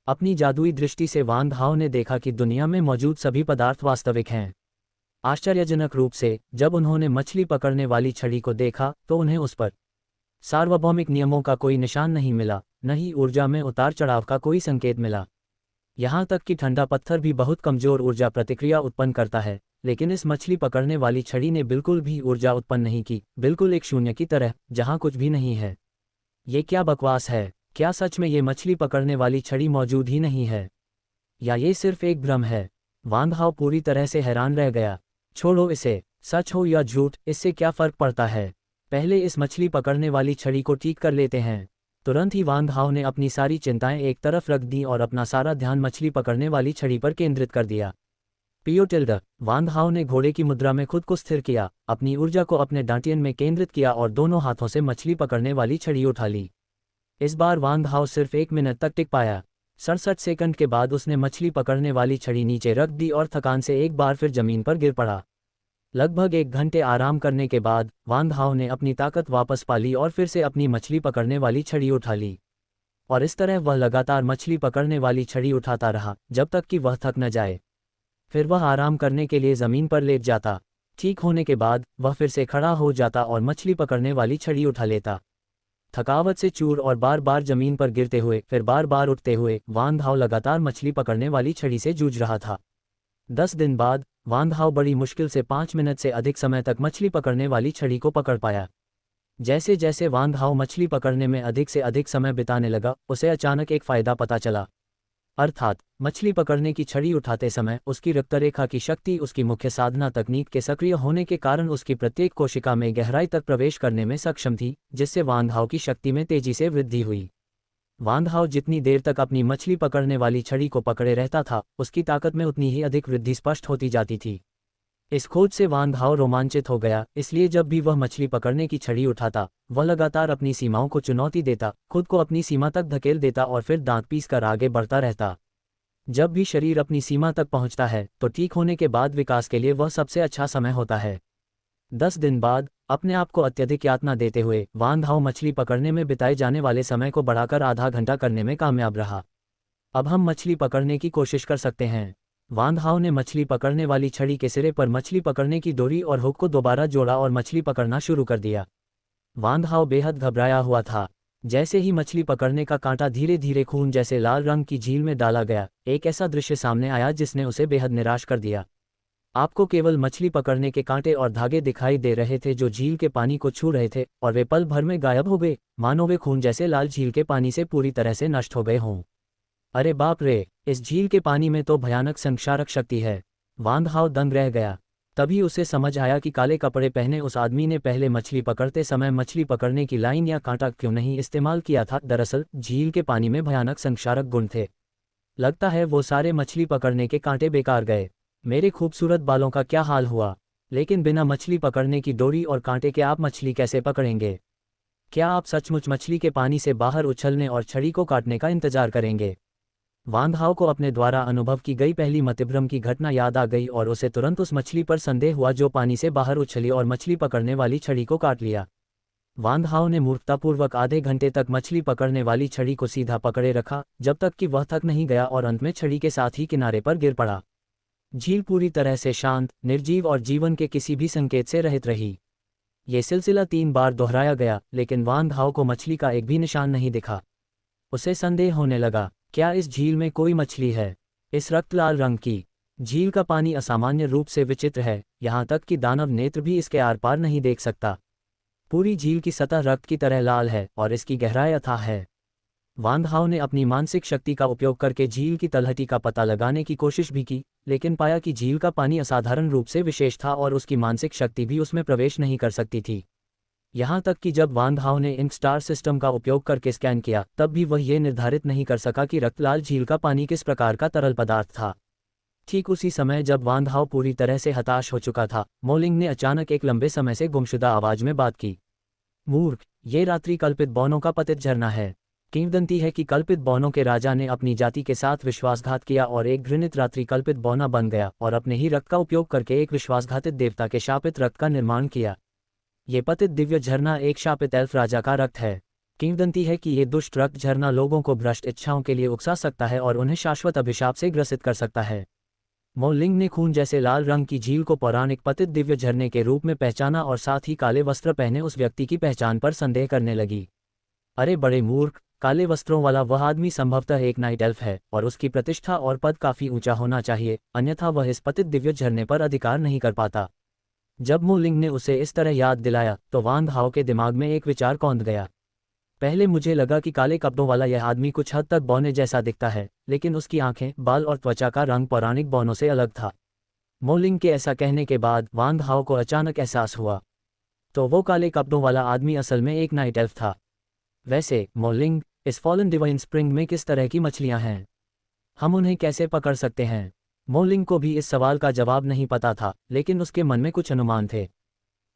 अपनी जादुई दृष्टि से वांग हाओ ने देखा कि दुनिया में मौजूद सभी पदार्थ वास्तविक हैं। आश्चर्यजनक रूप से जब उन्होंने मछली पकड़ने वाली छड़ी को देखा तो उन्हें उस पर सार्वभौमिक नियमों का कोई निशान नहीं मिला, न ही ऊर्जा में उतार चढ़ाव का कोई संकेत मिला। यहाँ तक कि ठंडा पत्थर भी बहुत कमजोर ऊर्जा प्रतिक्रिया उत्पन्न करता है, लेकिन इस मछली पकड़ने वाली छड़ी ने बिल्कुल भी ऊर्जा उत्पन्न नहीं की, बिल्कुल एक शून्य की तरह, जहाँ कुछ भी नहीं है। ये क्या बकवास है? क्या सच में ये मछली पकड़ने वाली छड़ी मौजूद ही नहीं है, या ये सिर्फ एक भ्रम है? वांग हाओ पूरी तरह से हैरान रह गया। छोड़ो इसे, सच हो या झूठ इससे क्या फर्क पड़ता है, पहले इस मछली पकड़ने वाली छड़ी को ठीक कर लेते हैं। तुरंत ही वांग हाओ ने अपनी सारी चिंताएं एक तरफ रख दी और अपना सारा ध्यान मछली पकड़ने वाली छड़ी पर केंद्रित कर दिया। पियो टिल्ड। वांग हाओ ने घोड़े की मुद्रा में खुद को स्थिर किया, अपनी ऊर्जा को अपने डांटियन में केंद्रित किया और दोनों हाथों से मछली पकड़ने वाली छड़ी उठा ली। इस बार वांग हाओ सिर्फ 1 मिनट तक टिक पाया। 67 सेकंड के बाद उसने मछली पकड़ने वाली छड़ी नीचे रख दी और थकान से एक बार फिर जमीन पर गिर पड़ा। लगभग 1 घंटे आराम करने के बाद वांग हाओ ने अपनी ताकत वापस पा ली और फिर से अपनी मछली पकड़ने वाली छड़ी उठा ली। और इस तरह वह लगातार मछली पकड़ने वाली छड़ी उठाता रहा जब तक कि वह थक न जाए। फिर वह आराम करने के लिए जमीन पर लेट जाता। ठीक होने के बाद वह फिर से खड़ा हो जाता और मछली पकड़ने वाली छड़ी उठा लेता। थकावट से चूर और बार बार जमीन पर गिरते हुए फिर बार बार उठते हुए वांग हाओ लगातार मछली पकड़ने वाली छड़ी से जूझ रहा था। 10 दिन बाद वांग हाओ बड़ी मुश्किल से 5 मिनट से अधिक समय तक मछली पकड़ने वाली छड़ी को पकड़ पाया। जैसे जैसे वांग हाओ मछली पकड़ने में अधिक से अधिक समय बिताने लगा, उसे अचानक एक फायदा पता चला। अर्थात मछली पकड़ने की छड़ी उठाते समय उसकी रक्तरेखा की शक्ति उसकी मुख्य साधना तकनीक के सक्रिय होने के कारण उसकी प्रत्येक कोशिका में गहराई तक प्रवेश करने में सक्षम थी, जिससे वांग हाओ की शक्ति में तेजी से वृद्धि हुई। वांग हाओ जितनी देर तक अपनी मछली पकड़ने वाली छड़ी को पकड़े रहता था, उसकी ताकत में उतनी ही अधिक वृद्धि स्पष्ट होती जाती थी। इस खोज से वांग हाओ रोमांचित हो गया, इसलिए जब भी वह मछली पकड़ने की छड़ी उठाता, वह लगातार अपनी सीमाओं को चुनौती देता, खुद को अपनी सीमा तक धकेल देता और फिर दांत पीस कर आगे बढ़ता रहता। जब भी शरीर अपनी सीमा तक पहुंचता है तो ठीक होने के बाद विकास के लिए वह सबसे अच्छा समय होता है। 10 दिन बाद, अपने आप को अत्यधिक यातना देते हुए वान हाओ मछली पकड़ने में बिताए जाने वाले समय को बढ़ाकर आधा घंटा करने में कामयाब रहा। अब हम मछली पकड़ने की कोशिश कर सकते हैं। वान हाओ ने मछली पकड़ने वाली छड़ी के सिरे पर मछली पकड़ने की डोरी और हुक को दोबारा जोड़ा और मछली पकड़ना शुरू कर दिया। वान हाओ बेहद घबराया हुआ था। जैसे ही मछली पकड़ने का कांटा धीरे धीरे खून जैसे लाल रंग की झील में डाला गया, एक ऐसा दृश्य सामने आया जिसने उसे बेहद निराश कर दिया। आपको केवल मछली पकड़ने के कांटे और धागे दिखाई दे रहे थे जो झील के पानी को छू रहे थे, और वे पल भर में गायब हो गए, मानो वे खून जैसे लाल झील के पानी से पूरी तरह से नष्ट हो गए हों। अरे बाप रे, इस झील के पानी में तो भयानक संक्षारक शक्ति है। वान हाओ दंग रह गया। तभी उसे समझ आया कि काले कपड़े पहने उस आदमी ने पहले मछली पकड़ते समय मछली पकड़ने की लाइन या कांटा क्यों नहीं इस्तेमाल किया था। दरअसल झील के पानी में भयानक संक्षारक गुण थे। लगता है वो सारे मछली पकड़ने के कांटे बेकार गए। मेरे खूबसूरत बालों का क्या हाल हुआ। लेकिन बिना मछली पकड़ने की डोरी और कांटे के आप मछली कैसे पकड़ेंगे? क्या आप सचमुच मछली के पानी से बाहर उछलने और छड़ी को काटने का इंतजार करेंगे? वान हाओ को अपने द्वारा अनुभव की गई पहली मतिभ्रम की घटना याद आ गई और उसे तुरंत उस मछली पर संदेह हुआ जो पानी से बाहर उछली और मछली पकड़ने वाली छड़ी को काट लिया। वान हाओ ने मूर्खतापूर्वक आधे घंटे तक मछली पकड़ने वाली छड़ी को सीधा पकड़े रखा, जब तक कि वह थक नहीं गया और अंत में छड़ी के साथ ही किनारे पर गिर पड़ा। झील पूरी तरह से शांत, निर्जीव और जीवन के किसी भी संकेत से रहित रही। ये सिलसिला 3 बार दोहराया गया, लेकिन वान हाओ को मछली का एक भी निशान नहीं दिखा। उसे संदेह होने लगा, क्या इस झील में कोई मछली है? इस रक्त लाल रंग की झील का पानी असामान्य रूप से विचित्र है, यहाँ तक कि दानव नेत्र भी इसके आर पार नहीं देख सकता। पूरी झील की सतह रक्त की तरह लाल है और इसकी गहराई अथाह है। वान हाओ ने अपनी मानसिक शक्ति का उपयोग करके झील की तलहटी का पता लगाने की कोशिश भी की, लेकिन पाया कि झील का पानी असाधारण रूप से विशेष था और उसकी मानसिक शक्ति भी उसमें प्रवेश नहीं कर सकती थी। यहाँ तक कि जब वान हाओ ने इंक स्टार सिस्टम का उपयोग करके स्कैन किया, तब भी वह ये निर्धारित नहीं कर सका कि रक्तलाल झील का पानी किस प्रकार का तरल पदार्थ था। ठीक उसी समय जब वान हाओ पूरी तरह से हताश हो चुका था, मो लिंग ने अचानक एक लंबे समय से गुमशुदा आवाज में बात की। मूर्ख, ये रात्रि कल्पित बौनों का पतित झरना है। किंवदंती है कि कल्पित बौनों के राजा ने अपनी जाति के साथ विश्वासघात किया और एक घृणित रात्रि कल्पित बौना बन गया और अपने ही रक्त का उपयोग करके एक विश्वासघातित देवता के शापित रक्त का निर्माण किया। ये पतित दिव्य झरना एक शापित एल्फ राजा का रक्त है। किंवदंती है कि ये दुष्ट रक्त झरना लोगों को भ्रष्ट इच्छाओं के लिए उकसा सकता है और उन्हें शाश्वत अभिशाप से ग्रसित कर सकता है। मो लिंग ने खून जैसे लाल रंग की झील को पौराणिक पतित दिव्य झरने के रूप में पहचाना और साथ ही काले वस्त्र पहने उस व्यक्ति की पहचान पर संदेह करने लगी। अरे बड़े मूर्ख, काले वस्त्रों वाला वह आदमी संभवतः एक नाइट एल्फ है और उसकी प्रतिष्ठा और पद काफी ऊंचा होना चाहिए, अन्यथा वह इस पतित दिव्य झरने पर अधिकार नहीं कर पाता। जब मो लिंग ने उसे इस तरह याद दिलाया तो वान हाओ के दिमाग में एक विचार कौंध गया। पहले मुझे लगा कि काले कपड़ों वाला यह आदमी कुछ हद तक बौने जैसा दिखता है, लेकिन उसकी आंखें, बाल और त्वचा का रंग पौराणिक बौनों से अलग था। मो लिंग के ऐसा कहने के बाद वान हाओ को अचानक एहसास हुआ, तो वो काले कपड़ों वाला आदमी असल में एक नाइट एल्फ था। वैसे मो लिंग, इस फॉलन डिवाइन स्प्रिंग में किस तरह की मछलियां हैं? हम उन्हें कैसे पकड़ सकते हैं? मो लिंग को भी इस सवाल का जवाब नहीं पता था, लेकिन उसके मन में कुछ अनुमान थे।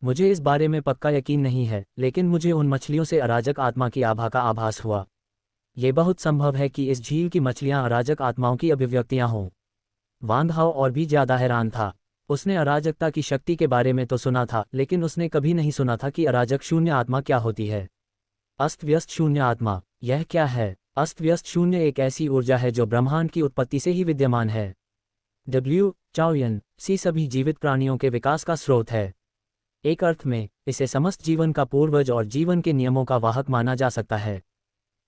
मुझे इस बारे में पक्का यकीन नहीं है, लेकिन मुझे उन मछलियों से अराजक आत्मा की आभा का आभास हुआ। ये बहुत संभव है कि इस झील की मछलियां अराजक आत्माओं की अभिव्यक्तियां हों। वान हाओ और भी ज्यादा हैरान था। उसने अराजकता की शक्ति के बारे में तो सुना था, लेकिन उसने कभी नहीं सुना था कि अराजक शून्य आत्मा क्या होती है। अस्त व्यस्त शून्य आत्मा, यह क्या है? अस्त व्यस्त शून्य एक ऐसी ऊर्जा है जो ब्रह्मांड की उत्पत्ति से ही विद्यमान है। सी सभी जीवित प्राणियों के विकास का स्रोत है। एक अर्थ में इसे समस्त जीवन का पूर्वज और जीवन के नियमों का वाहक माना जा सकता है।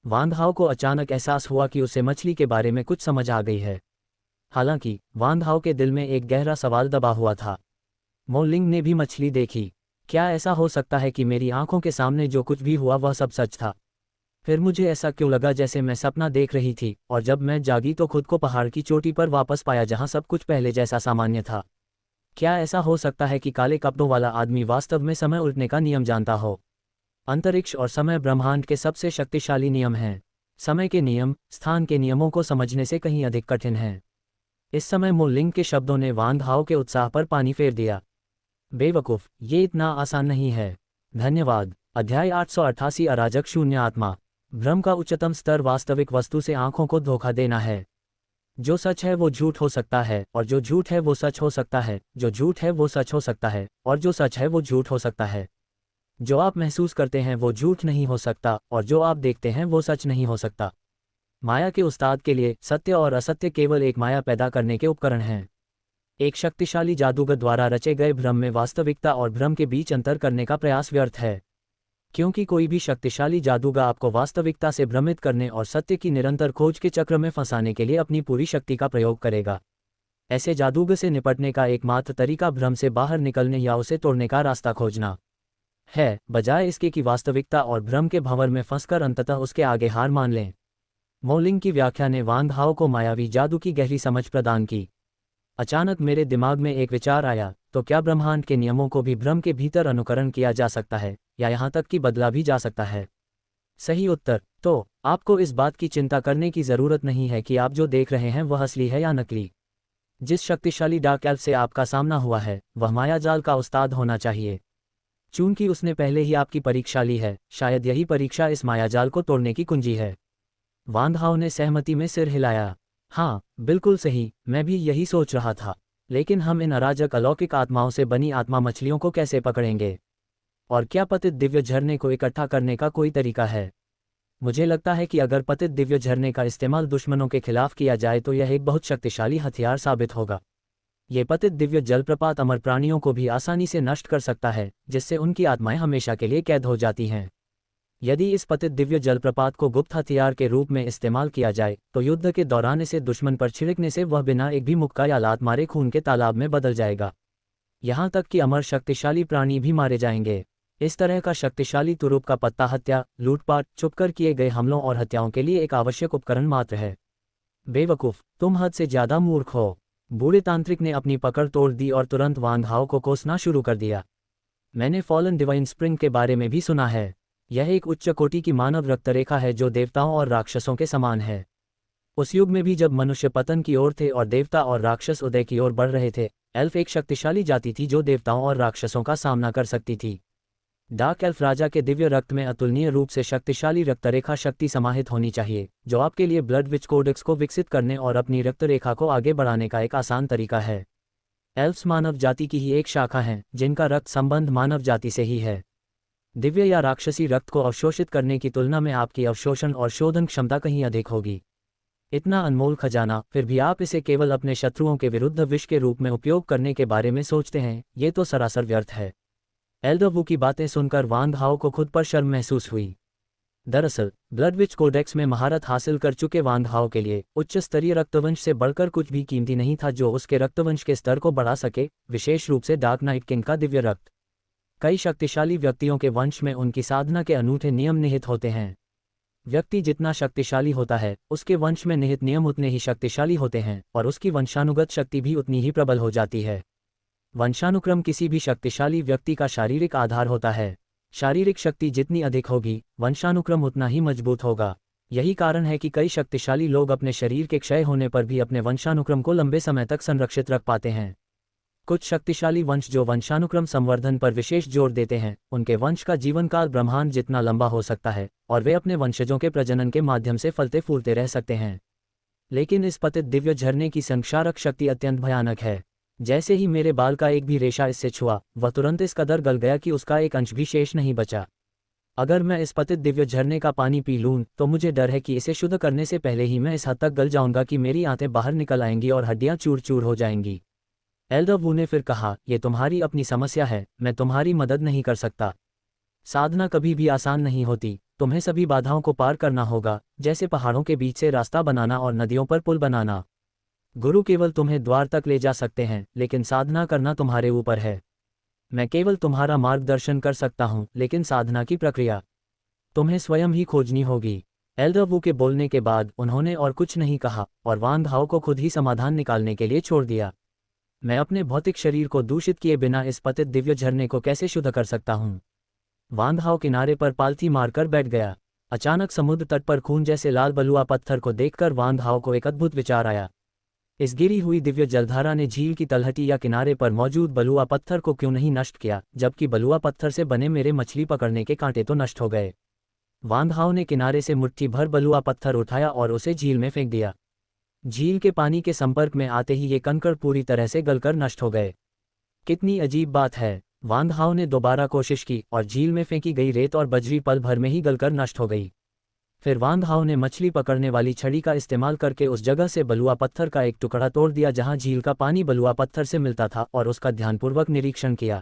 वान हाओ को अचानक एहसास हुआ कि उसे मछली के बारे में कुछ समझ आ गई है। हालांकि वान हाओ के दिल में एक गहरा सवाल दबा हुआ था। मो लिंग ने भी मछली देखी। क्या ऐसा हो सकता है कि मेरी आंखों के सामने जो कुछ भी हुआ वह सब सच था? फिर मुझे ऐसा क्यों लगा जैसे मैं सपना देख रही थी, और जब मैं जागी तो खुद को पहाड़ की चोटी पर वापस पाया जहां सब कुछ पहले जैसा सामान्य था। क्या ऐसा हो सकता है कि काले कपड़ों वाला आदमी वास्तव में समय उल्टने का नियम जानता हो? अंतरिक्ष और समय ब्रह्मांड के सबसे शक्तिशाली नियम हैं। समय के नियम स्थान के नियमों को समझने से कहीं अधिक कठिन हैं। इस समय मो लिंग के शब्दों ने वान हाओ के उत्साह पर पानी फेर दिया। बेवकूफ, ये इतना आसान नहीं है। धन्यवाद। अध्याय 888 अराजक शून्य आत्मा। भ्रम का उच्चतम स्तर वास्तविक वस्तु से आंखों को धोखा देना है। जो सच है वो झूठ हो सकता है और जो झूठ है वो सच हो सकता है, जो झूठ है वो सच हो सकता है और जो सच है वो झूठ हो सकता है। जो आप महसूस करते हैं वो झूठ नहीं हो सकता और जो आप देखते हैं वो सच नहीं हो सकता। माया के उस्ताद के लिए सत्य और असत्य केवल एक माया पैदा करने के उपकरण हैं। एक शक्तिशाली जादूगर द्वारा रचे गए भ्रम में वास्तविकता और भ्रम के बीच अंतर करने का प्रयास व्यर्थ है, क्योंकि कोई भी शक्तिशाली जादूगर आपको वास्तविकता से भ्रमित करने और सत्य की निरंतर खोज के चक्र में फंसाने के लिए अपनी पूरी शक्ति का प्रयोग करेगा। ऐसे जादूगर से निपटने का एकमात्र तरीका भ्रम से बाहर निकलने या उसे तोड़ने का रास्ता खोजना है, बजाय इसके कि वास्तविकता और भ्रम के भंवर में फंसकर अंततः उसके आगे हार मान लें। मोलिंग की व्याख्या ने वांग हाओ को मायावी जादू की गहरी समझ प्रदान की। अचानक मेरे दिमाग में एक विचार आया, तो क्या ब्रह्मांड के नियमों को भी भ्रम के भीतर अनुकरण किया जा सकता है या यहाँ तक कि बदला भी जा सकता है? सही उत्तर, तो आपको इस बात की चिंता करने की ज़रूरत नहीं है कि आप जो देख रहे हैं वह असली है या नकली। जिस शक्तिशाली डार्क एल्फ से आपका सामना हुआ है वह मायाजाल का उस्ताद होना चाहिए। चूंकि उसने पहले ही आपकी परीक्षा ली है, शायद यही परीक्षा इस मायाजाल को तोड़ने की कुंजी है। वांग हाओ ने सहमति में सिर हिलाया। हाँ, बिल्कुल सही, मैं भी यही सोच रहा था। लेकिन हम इन अराजक अलौकिक आत्माओं से बनी आत्मा मछलियों को कैसे पकड़ेंगे? और क्या पतित दिव्य झरने को इकट्ठा करने का कोई तरीका है? मुझे लगता है कि अगर पतित दिव्य झरने का इस्तेमाल दुश्मनों के खिलाफ किया जाए तो यह एक बहुत शक्तिशाली हथियार साबित होगा। ये पतित दिव्य जलप्रपात अमर प्राणियों को भी आसानी से नष्ट कर सकता है, जिससे उनकी आत्माएं हमेशा के लिए कैद हो जाती हैं। यदि इस पतित दिव्य जलप्रपात को गुप्त हथियार के रूप में इस्तेमाल किया जाए तो युद्ध के दौरान इसे दुश्मन पर छिड़कने से वह बिना एक भी मुक्का या लात मारे खून के तालाब में बदल जाएगा। यहाँ तक कि अमर शक्तिशाली प्राणी भी मारे जाएंगे। इस तरह का शक्तिशाली तुरुप का पत्ता हत्या, लूटपाट, छुपकर किए गए हमलों और हत्याओं के लिए एक आवश्यक उपकरण मात्र है। बेवकूफ़, तुम हद से ज़्यादा मूर्ख हो। बूढ़े तांत्रिक ने अपनी पकड़ तोड़ दी और तुरंत वांग हाओ को कोसना शुरू कर दिया। मैंने फॉलन डिवाइन स्प्रिंग के बारे में भी सुना है। यह एक उच्च कोटि की मानव रक्तरेखा है जो देवताओं और राक्षसों के समान है। उस युग में भी जब मनुष्य पतन की ओर थे और देवता और राक्षस उदय की ओर बढ़ रहे थे, एल्फ एक शक्तिशाली जाति थी जो देवताओं और राक्षसों का सामना कर सकती थी। डार्क एल्फ राजा के दिव्य रक्त में अतुलनीय रूप से शक्तिशाली रक्तरेखा शक्ति समाहित होनी चाहिए, जो आपके लिए ब्लड विच कोडेक्स को विकसित करने और अपनी रक्तरेखा को आगे बढ़ाने का एक आसान तरीका है। एल्फ्स मानव जाति की ही एक शाखा हैं जिनका रक्त संबंध मानव जाति से ही है। दिव्य या राक्षसी रक्त को अवशोषित करने की तुलना में आपकी अवशोषण और शोधन क्षमता कहीं अधिक होगी। इतना अनमोल खजाना, फिर भी आप इसे केवल अपने शत्रुओं के विरुद्ध विष के रूप में उपयोग करने के बारे में सोचते हैं, ये तो सरासर व्यर्थ है। एल्डर वू की बातें सुनकर वांग हाओ को खुद पर शर्म महसूस हुई। दरअसल ब्लड विच कोडेक्स में महारत हासिल कर चुके वांग हाओ के लिए उच्च स्तरीय रक्तवंश से बढ़कर कुछ भी कीमती नहीं था जो उसके रक्तवंश के स्तर को बढ़ा सके, विशेष रूप से डार्क नाइट किंग का दिव्य रक्त। कई शक्तिशाली व्यक्तियों के वंश में उनकी साधना के अनूठे नियम निहित होते हैं। व्यक्ति जितना शक्तिशाली होता है, उसके वंश में निहित नियम उतने ही शक्तिशाली होते हैं और उसकी वंशानुगत शक्ति भी उतनी ही प्रबल हो जाती है। वंशानुक्रम किसी भी शक्तिशाली व्यक्ति का शारीरिक आधार होता है। शारीरिक शक्ति जितनी अधिक होगी, वंशानुक्रम उतना ही मजबूत होगा। यही कारण है कि कई शक्तिशाली लोग अपने शरीर के क्षय होने पर भी अपने वंशानुक्रम को लंबे समय तक संरक्षित रख पाते हैं। कुछ शक्तिशाली वंश जो वंशानुक्रम संवर्धन पर विशेष जोर देते हैं, उनके वंश का जीवनकाल ब्रह्मांड जितना लंबा हो सकता है और वे अपने वंशजों के प्रजनन के माध्यम से फलते फूलते रह सकते हैं। लेकिन इस पतित दिव्य झरने की संक्षारक शक्ति अत्यंत भयानक है। जैसे ही मेरे बाल का एक भी रेशा इससे छुआ, वह तुरंत इस कदर गल गया कि उसका एक अंश भी शेष नहीं बचा। अगर मैं इस पतित दिव्य झरने का पानी पी लूं तो मुझे डर है कि इसे शुद्ध करने से पहले ही मैं इस हद तक गल जाऊंगा कि मेरी आंतें बाहर निकल आएंगी और हड्डियां चूर चूर हो जाएंगी। एल्डर वू ने फिर कहा, ये तुम्हारी अपनी समस्या है, मैं तुम्हारी मदद नहीं कर सकता। साधना कभी भी आसान नहीं होती। तुम्हें सभी बाधाओं को पार करना होगा, जैसे पहाड़ों के बीच से रास्ता बनाना और नदियों पर पुल बनाना। गुरु केवल तुम्हें द्वार तक ले जा सकते हैं, लेकिन साधना करना तुम्हारे ऊपर है। मैं केवल तुम्हारा मार्गदर्शन कर सकता हूँ, लेकिन साधना की प्रक्रिया तुम्हें स्वयं ही खोजनी होगी। एल्डर वू के बोलने के बाद उन्होंने और कुछ नहीं कहा और वांग हाओ को खुद ही समाधान निकालने के लिए छोड़ दिया। मैं अपने भौतिक शरीर को दूषित किए बिना इस पतित दिव्य झरने को कैसे शुद्ध कर सकता हूँ? वांग हाओ किनारे पर पालथी मारकर बैठ गया। अचानक समुद्र तट पर खून जैसे लाल बलुआ पत्थर को देखकर वांग हाओ को एक अद्भुत विचार आया। इस गिरी हुई दिव्य जलधारा ने झील की तलहटी या किनारे पर मौजूद बलुआ पत्थर को क्यों नहीं नष्ट किया, जबकि बलुआ पत्थर से बने मेरे मछली पकड़ने के कांटे तो नष्ट हो गए। वांग हाओ ने किनारे से मुट्ठी भर बलुआ पत्थर उठाया और उसे झील में फेंक दिया। झील के पानी के संपर्क में आते ही ये कंकड़ पूरी तरह से गलकर नष्ट हो गए। कितनी अजीब बात है। वान हाओ ने दोबारा कोशिश की और झील में फेंकी गई रेत और बजरी पल भर में ही गलकर नष्ट हो गई। फिर वान हाओ ने मछली पकड़ने वाली छड़ी का इस्तेमाल करके उस जगह से बलुआ पत्थर का एक टुकड़ा तोड़ दिया जहां झील का पानी बलुआ पत्थर से मिलता था और उसका ध्यानपूर्वक निरीक्षण किया।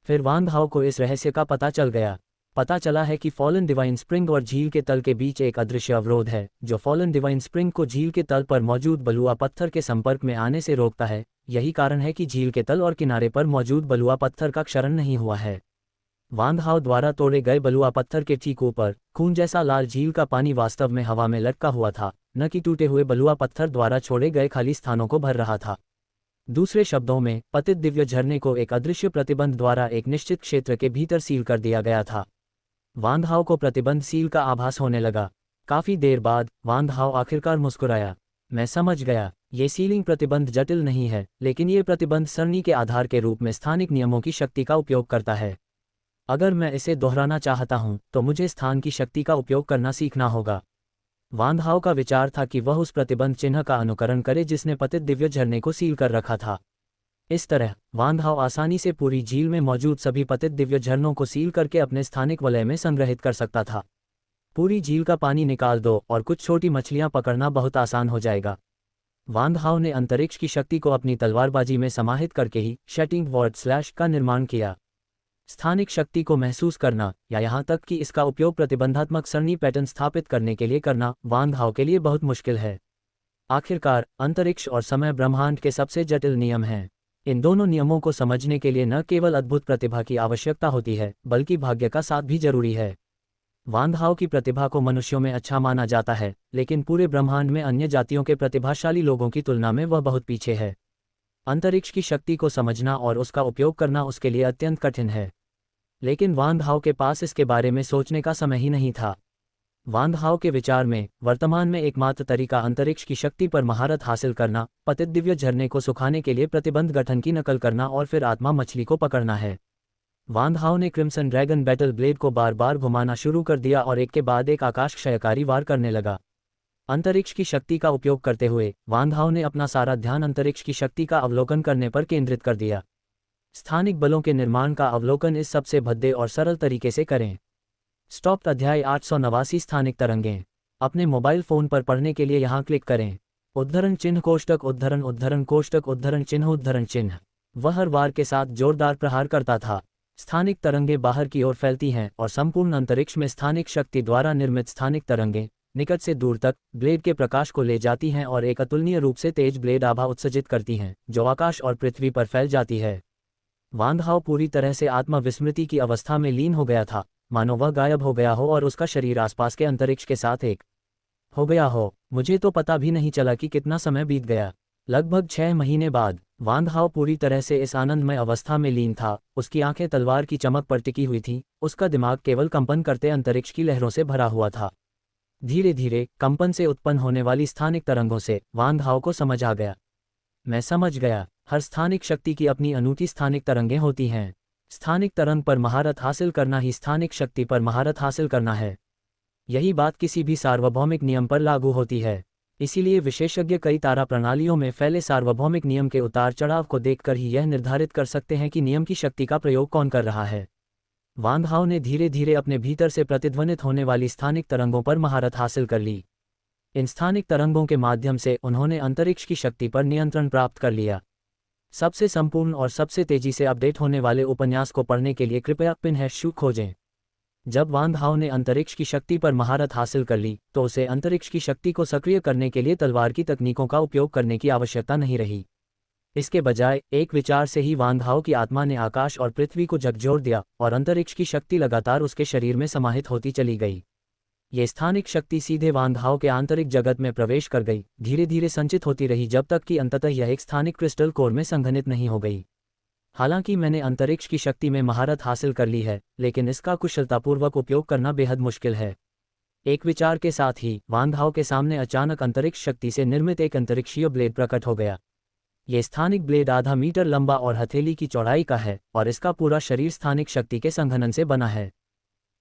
फिर वान हाओ को इस रहस्य का पता चल गया। पता चला है कि फॉलन डिवाइन स्प्रिंग और झील के तल के बीच एक अदृश्य अवरोध है जो फॉलन डिवाइन स्प्रिंग को झील के तल पर मौजूद बलुआ पत्थर के संपर्क में आने से रोकता है। यही कारण है कि झील के तल और किनारे पर मौजूद बलुआ पत्थर का क्षरण नहीं हुआ है। वान हाओ द्वारा तोड़े गए बलुआ पत्थर के ठीक ऊपर खून जैसा लाल झील का पानी वास्तव में हवा में लटका हुआ था, न कि टूटे हुए बलुआ पत्थर द्वारा छोड़े गए खाली स्थानों को भर रहा था। दूसरे शब्दों में, पतित दिव्य झरने को एक अदृश्य प्रतिबंध द्वारा एक निश्चित क्षेत्र के भीतर सील कर दिया गया था। वान हाओ को प्रतिबंध सील का आभास होने लगा। काफी देर बाद वान हाओ आखिरकार मुस्कुराया। मैं समझ गया, ये सीलिंग प्रतिबंध जटिल नहीं है, लेकिन ये प्रतिबंध सरणी के आधार के रूप में स्थानिक नियमों की शक्ति का उपयोग करता है। अगर मैं इसे दोहराना चाहता हूं, तो मुझे स्थान की शक्ति का उपयोग करना सीखना होगा। वान हाओ का विचार था कि वह उस प्रतिबंध चिन्ह का अनुकरण करे जिसने पतित दिव्य झरने को सील कर रखा था। इस तरह वान हाओ आसानी से पूरी झील में मौजूद सभी पतित दिव्य झरनों को सील करके अपने स्थानिक वलय में संग्रहित कर सकता था। पूरी झील का पानी निकाल दो और कुछ छोटी मछलियां पकड़ना बहुत आसान हो जाएगा। वान हाओ ने अंतरिक्ष की शक्ति को अपनी तलवारबाजी में समाहित करके ही शटिंग वर्ड स्लैश का निर्माण किया। स्थानिक शक्ति को महसूस करना या यहाँ तक कि इसका उपयोग प्रतिबंधात्मक सरणी पैटर्न स्थापित करने के लिए करना वान हाओ के लिए बहुत मुश्किल है। आखिरकार अंतरिक्ष और समय ब्रह्मांड के सबसे जटिल नियम हैं। इन दोनों नियमों को समझने के लिए न केवल अद्भुत प्रतिभा की आवश्यकता होती है, बल्कि भाग्य का साथ भी जरूरी है। वान हाओ की प्रतिभा को मनुष्यों में अच्छा माना जाता है, लेकिन पूरे ब्रह्मांड में अन्य जातियों के प्रतिभाशाली लोगों की तुलना में वह बहुत पीछे है। अंतरिक्ष की शक्ति को समझना और उसका उपयोग करना उसके लिए अत्यंत कठिन है। लेकिन वान हाओ के पास इसके बारे में सोचने का समय ही नहीं था। वान हाओ के विचार में वर्तमान में एकमात्र तरीका अंतरिक्ष की शक्ति पर महारत हासिल करना, पतित दिव्य झरने को सुखाने के लिए प्रतिबंध गठन की नकल करना और फिर आत्मा मछली को पकड़ना है। वान हाओ ने क्रिम्सन ड्रैगन बैटल ब्लेड को बार बार घुमाना शुरू कर दिया और एक के बाद एक आकाश क्षयकारी वार करने लगा। अंतरिक्ष की शक्ति का उपयोग करते हुए वान हाओ ने अपना सारा ध्यान अंतरिक्ष की शक्ति का अवलोकन करने पर केंद्रित कर दिया। स्थानिक बलों के निर्माण का अवलोकन इस सबसे भद्दे और सरल तरीके से करें। स्टॉप अध्याय 889 स्थानिक तरंगें। अपने मोबाइल फोन पर पढ़ने के लिए यहाँ क्लिक करें। उद्धरण चिन्ह कोष्टक उद्धरण कोष्टक उद्धरण चिन्ह। वह हर वार के साथ जोरदार प्रहार करता था। स्थानिक तरंगें बाहर की ओर फैलती हैं और संपूर्ण अंतरिक्ष में स्थानिक शक्ति द्वारा निर्मित स्थानिक तरंगें निकट से दूर तक ब्लेड के प्रकाश को ले जाती हैं और एक अतुलनीय रूप से तेज ब्लेड आभा उत्सर्जित करती हैं, जो आकाश और पृथ्वी पर फैल जाती है। वान हाओ पूरी तरह से आत्मविस्मृति की अवस्था में लीन हो गया था, मानो वह गायब हो गया हो और उसका शरीर आसपास के अंतरिक्ष के साथ एक हो गया हो। मुझे तो पता भी नहीं चला कि कितना समय बीत गया। लगभग 6 महीने बाद वान हाओ पूरी तरह से इस आनंदमय अवस्था में लीन था। उसकी आंखें तलवार की चमक पर टिकी हुई थीं, उसका दिमाग केवल कंपन करते अंतरिक्ष की लहरों से भरा हुआ था। धीरे धीरे कंपन से उत्पन्न होने वाली स्थानिक तरंगों से वान हाओ को समझ आ गया। मैं समझ गया, हर स्थानिक शक्ति की अपनी अनूठी स्थानिक तरंगें होती हैं। स्थानिक तरंग पर महारत हासिल करना ही स्थानिक शक्ति पर महारत हासिल करना है। यही बात किसी भी सार्वभौमिक नियम पर लागू होती है। इसीलिए विशेषज्ञ कई तारा प्रणालियों में फैले सार्वभौमिक नियम के उतार चढ़ाव को देखकर ही यह निर्धारित कर सकते हैं कि नियम की शक्ति का प्रयोग कौन कर रहा है। वान हाओ ने धीरे धीरे अपने भीतर से प्रतिध्वनित होने वाली स्थानिक तरंगों पर महारत हासिल कर ली। इन स्थानिक तरंगों के माध्यम से उन्होंने अंतरिक्ष की शक्ति पर नियंत्रण प्राप्त कर लिया। सबसे संपूर्ण और सबसे तेजी से अपडेट होने वाले उपन्यास को पढ़ने के लिए कृपया #शू खोजें। जब वान हाओ ने अंतरिक्ष की शक्ति पर महारत हासिल कर ली, तो उसे अंतरिक्ष की शक्ति को सक्रिय करने के लिए तलवार की तकनीकों का उपयोग करने की आवश्यकता नहीं रही। इसके बजाय एक विचार से ही वान हाओ की आत्मा ने आकाश और पृथ्वी को झकझोर दिया और अंतरिक्ष की शक्ति लगातार उसके शरीर में समाहित होती चली गई। ये स्थानिक शक्ति सीधे वान हाओ के आंतरिक जगत में प्रवेश कर गई, धीरे धीरे संचित होती रही जब तक कि अंततः यह एक स्थानिक क्रिस्टल कोर में संघनित नहीं हो गई। हालांकि मैंने अंतरिक्ष की शक्ति में महारत हासिल कर ली है, लेकिन इसका कुशलतापूर्वक उपयोग करना बेहद मुश्किल है। एक विचार के साथ ही वान हाओ के सामने अचानक अंतरिक्ष शक्ति से निर्मित एक अंतरिक्षीय ब्लेड प्रकट हो गया। ये स्थानिक ब्लेड आधा मीटर लंबा और हथेली की चौड़ाई का है और इसका पूरा शरीर स्थानिक शक्ति के संघनन से बना है।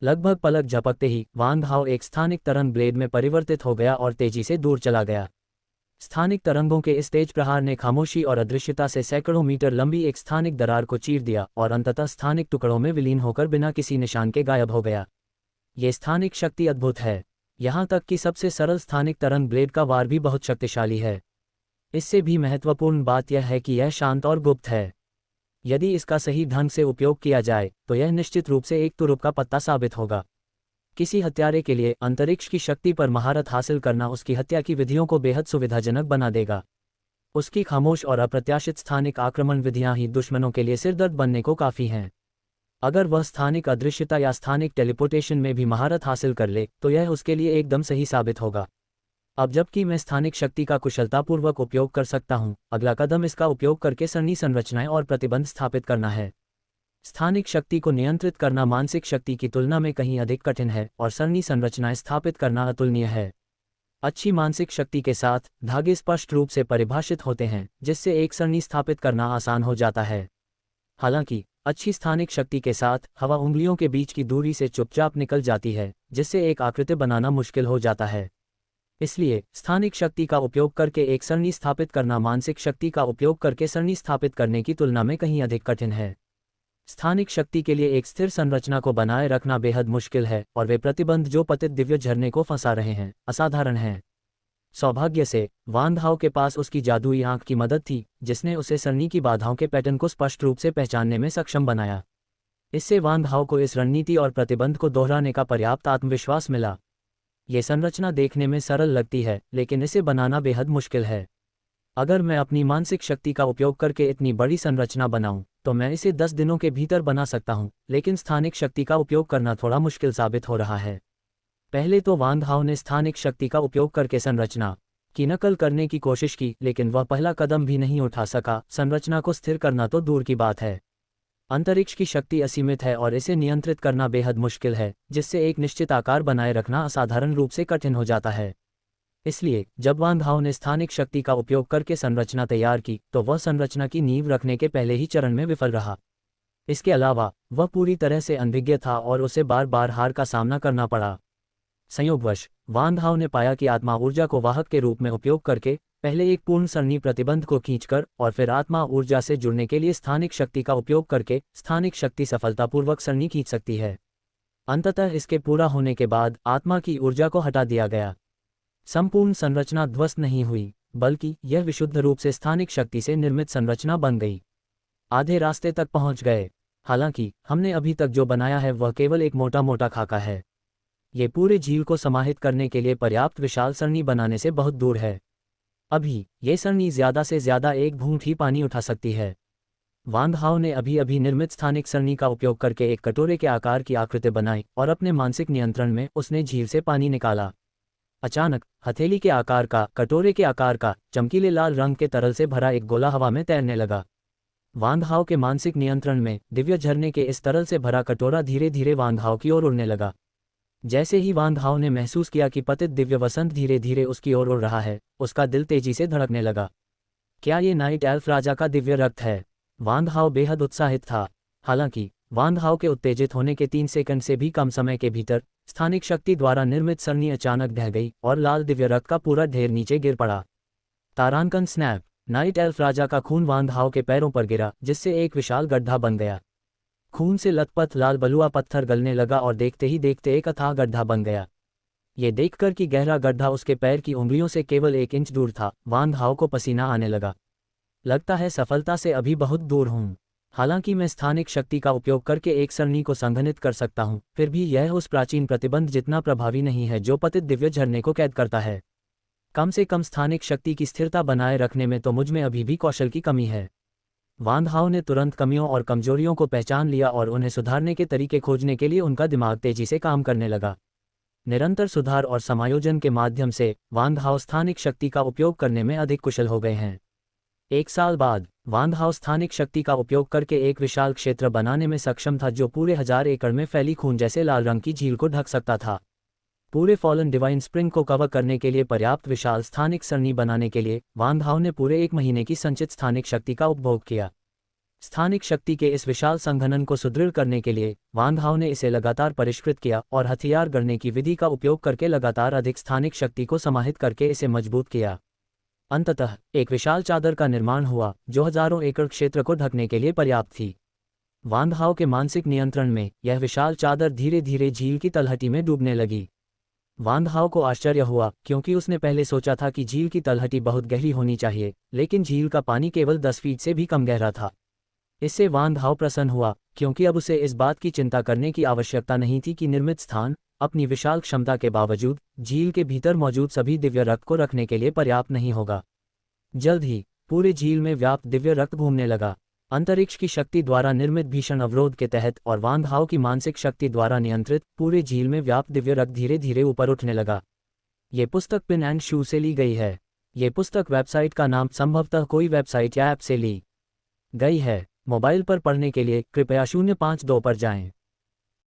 लगभग पलक झपकते ही वान हाओ एक स्थानिक तरंग ब्लेड में परिवर्तित हो गया और तेजी से दूर चला गया। स्थानिक तरंगों के इस तेज प्रहार ने खामोशी और अदृश्यता से सैकड़ों मीटर लंबी एक स्थानिक दरार को चीर दिया और अंततः स्थानिक टुकड़ों में विलीन होकर बिना किसी निशान के गायब हो गया। ये स्थानिक शक्ति अद्भुत है। यहाँ तक कि सबसे सरल स्थानिक तरंग ब्लेड का वार भी बहुत शक्तिशाली है। इससे भी महत्वपूर्ण बात यह है कि यह शांत और गुप्त है। यदि इसका सही ढंग से उपयोग किया जाए तो यह निश्चित रूप से एक तुरुप का पत्ता साबित होगा। किसी हत्यारे के लिए अंतरिक्ष की शक्ति पर महारत हासिल करना उसकी हत्या की विधियों को बेहद सुविधाजनक बना देगा। उसकी खामोश और अप्रत्याशित स्थानिक आक्रमण विधियां ही दुश्मनों के लिए सिरदर्द बनने को काफ़ी हैं। अगर वह स्थानिक अदृश्यता या स्थानिक टेलीपोर्टेशन में भी महारत हासिल कर ले तो यह उसके लिए एकदम सही साबित होगा। अब जबकि मैं स्थानिक शक्ति का कुशलतापूर्वक उपयोग कर सकता हूं, अगला कदम इसका उपयोग करके सरणी संरचनाएं और प्रतिबंध स्थापित करना है। स्थानिक शक्ति को नियंत्रित करना मानसिक शक्ति की तुलना में कहीं अधिक कठिन है और सरणी संरचनाएं स्थापित करना अतुलनीय है। अच्छी मानसिक शक्ति के साथ धागे स्पष्ट रूप से परिभाषित होते हैं, जिससे एक सरणी स्थापित करना आसान हो जाता है। हालांकि अच्छी स्थानिक शक्ति के साथ हवा उंगलियों के बीच की दूरी से चुपचाप निकल जाती है, जिससे एक आकृति बनाना मुश्किल हो जाता है। इसलिए स्थानिक शक्ति का उपयोग करके एक सरणी स्थापित करना मानसिक शक्ति का उपयोग करके सरणी स्थापित करने की तुलना में कहीं अधिक कठिन है। स्थानिक शक्ति के लिए एक स्थिर संरचना को बनाए रखना बेहद मुश्किल है और वे प्रतिबंध जो पतित दिव्य झरने को फंसा रहे हैं असाधारण हैं। सौभाग्य से वान हाओ के पास उसकी जादुई आंख की मदद थी, जिसने उसे सरणी की बाधाओं के पैटर्न को स्पष्ट रूप से पहचानने में सक्षम बनाया। इससे वान हाओ को इस रणनीति और प्रतिबंध को दोहराने का पर्याप्त आत्मविश्वास मिला। ये संरचना देखने में सरल लगती है, लेकिन इसे बनाना बेहद मुश्किल है। अगर मैं अपनी मानसिक शक्ति का उपयोग करके इतनी बड़ी संरचना बनाऊं, तो मैं इसे 10 दिनों के भीतर बना सकता हूं, लेकिन स्थानिक शक्ति का उपयोग करना थोड़ा मुश्किल साबित हो रहा है। पहले तो वान हाओ ने स्थानिक शक्ति का उपयोग करके संरचना की नकल करने की कोशिश की, लेकिन वह पहला कदम भी नहीं उठा सका। संरचना को स्थिर करना तो दूर की बात है। अंतरिक्ष की शक्ति असीमित है और इसे नियंत्रित करना बेहद मुश्किल है, जिससे एक निश्चित आकार बनाए रखना असाधारण रूप से कठिन हो जाता है। इसलिए जब वान हाओ ने स्थानिक शक्ति का उपयोग करके संरचना तैयार की, तो वह संरचना की नींव रखने के पहले ही चरण में विफल रहा। इसके अलावा वह पूरी तरह से अनभिज्ञ था और उसे बार बार हार का सामना करना पड़ा। संयोगवश वान हाओ ने पाया कि आत्मा ऊर्जा को वाहक के रूप में उपयोग करके पहले एक पूर्ण सरणी प्रतिबंध को खींचकर और फिर आत्मा ऊर्जा से जुड़ने के लिए स्थानिक शक्ति का उपयोग करके स्थानिक शक्ति सफलतापूर्वक सरणी खींच सकती है। अंततः इसके पूरा होने के बाद आत्मा की ऊर्जा को हटा दिया गया। संपूर्ण संरचना ध्वस्त नहीं हुई, बल्कि यह विशुद्ध रूप से स्थानिक शक्ति से निर्मित संरचना बन गई। आधे रास्ते तक पहुंच गए। हालांकि हमने अभी तक जो बनाया है वह केवल एक मोटा मोटा खाका है। ये पूरे झील को समाहित करने के लिए पर्याप्त विशाल सरणी बनाने से बहुत दूर है। अभी ये सरणी ज्यादा से ज्यादा एक घूंट ही पानी उठा सकती है। वान हाओ ने अभी अभी निर्मित स्थानिक सरणी का उपयोग करके एक कटोरे के आकार की आकृति बनाई और अपने मानसिक नियंत्रण में उसने झील से पानी निकाला। अचानक हथेली के आकार का, कटोरे के आकार का, चमकीले लाल रंग के तरल से भरा एक गोला हवा में तैरने लगा। वान हाओ के मानसिक नियंत्रण में दिव्य झरने के इस तरल से भरा कटोरा धीरे धीरे वान हाओ की ओर उड़ने लगा। जैसे ही वान हाओ ने महसूस किया कि पतित दिव्य वसंत धीरे धीरे उसकी ओर उड़ रहा है, उसका दिल तेजी से धड़कने लगा। क्या ये नाइट एल्फ राजा का दिव्य रक्त है? वान हाओ बेहद उत्साहित था। हालांकि वान हाओ के उत्तेजित होने के 3 सेकंड से भी कम समय के भीतर स्थानिक शक्ति द्वारा निर्मित सरणी अचानक ढह गई और लाल दिव्य रक्त का पूरा ढेर नीचे गिर पड़ा। तारांकन स्नैप! नाइट एल्फ राजा का खून वान हाओ के पैरों पर गिरा, जिससे एक विशाल गड्ढा बन गया। खून से लथपथ लाल बलुआ पत्थर गलने लगा और देखते ही देखते एक अथाह गड्ढा बन गया। ये देखकर कि गहरा गड्ढा उसके पैर की उंगलियों से केवल 1 इंच दूर था, वान हाओ को पसीना आने लगा। लगता है सफलता से अभी बहुत दूर हूँ। हालांकि मैं स्थानिक शक्ति का उपयोग करके एक सरणी को संघनित कर सकता हूं, फिर भी यह उस प्राचीन प्रतिबंध जितना प्रभावी नहीं है जो पतित दिव्य झरने को कैद करता है। कम से कम स्थानिक शक्ति की स्थिरता बनाए रखने में तो मुझ में अभी भी कौशल की कमी है। वान हाओ ने तुरंत कमियों और कमजोरियों को पहचान लिया और उन्हें सुधारने के तरीके खोजने के लिए उनका दिमाग तेजी से काम करने लगा। निरंतर सुधार और समायोजन के माध्यम से वान हाओ स्थानिक शक्ति का उपयोग करने में अधिक कुशल हो गए हैं। 1 साल बाद वान हाओ स्थानिक शक्ति का उपयोग करके एक विशाल क्षेत्र बनाने में सक्षम था जो पूरे 1000 एकड़ में फैली खून जैसे लाल रंग की झील को ढक सकता था। पूरे फॉलन डिवाइन स्प्रिंग को कवर करने के लिए पर्याप्त विशाल स्थानिक सरणी बनाने के लिए वान हाओ ने पूरे 1 महीने की संचित स्थानिक शक्ति का उपभोग किया। स्थानिक शक्ति के इस विशाल संघनन को सुदृढ़ करने के लिए वान हाओ ने इसे लगातार परिष्कृत किया और हथियार गढ़ने की विधि का उपयोग करके लगातार अधिक स्थानिक शक्ति को समाहित करके इसे मजबूत किया। अंततः एक विशाल चादर का निर्माण हुआ जो हजारों एकड़ क्षेत्र को ढकने के लिए पर्याप्त थी। वान हाओ के मानसिक नियंत्रण में यह विशाल चादर धीरे धीरे झील की तलहटी में डूबने लगी। वान हाओ को आश्चर्य हुआ क्योंकि उसने पहले सोचा था कि झील की तलहटी बहुत गहरी होनी चाहिए, लेकिन झील का पानी केवल 10 फीट से भी कम गहरा था। इससे वान हाओ प्रसन्न हुआ क्योंकि अब उसे इस बात की चिंता करने की आवश्यकता नहीं थी कि निर्मित स्थान अपनी विशाल क्षमता के बावजूद झील के भीतर मौजूद सभी दिव्य रक्त को रखने के लिए पर्याप्त नहीं होगा। जल्द ही पूरे झील में व्याप्त दिव्य रक्त घूमने लगा। अंतरिक्ष की शक्ति द्वारा निर्मित भीषण अवरोध के तहत और वान हाओ की मानसिक शक्ति द्वारा नियंत्रित पूरे झील में व्याप्त दिव्य रक्त धीरे धीरे ऊपर उठने लगा। ये पुस्तक पिन एंड शू से ली गई है। ये पुस्तक वेबसाइट का नाम संभवतः कोई वेबसाइट या ऐप से ली गई है। मोबाइल पर पढ़ने के लिए कृपया 052 पर जाएं।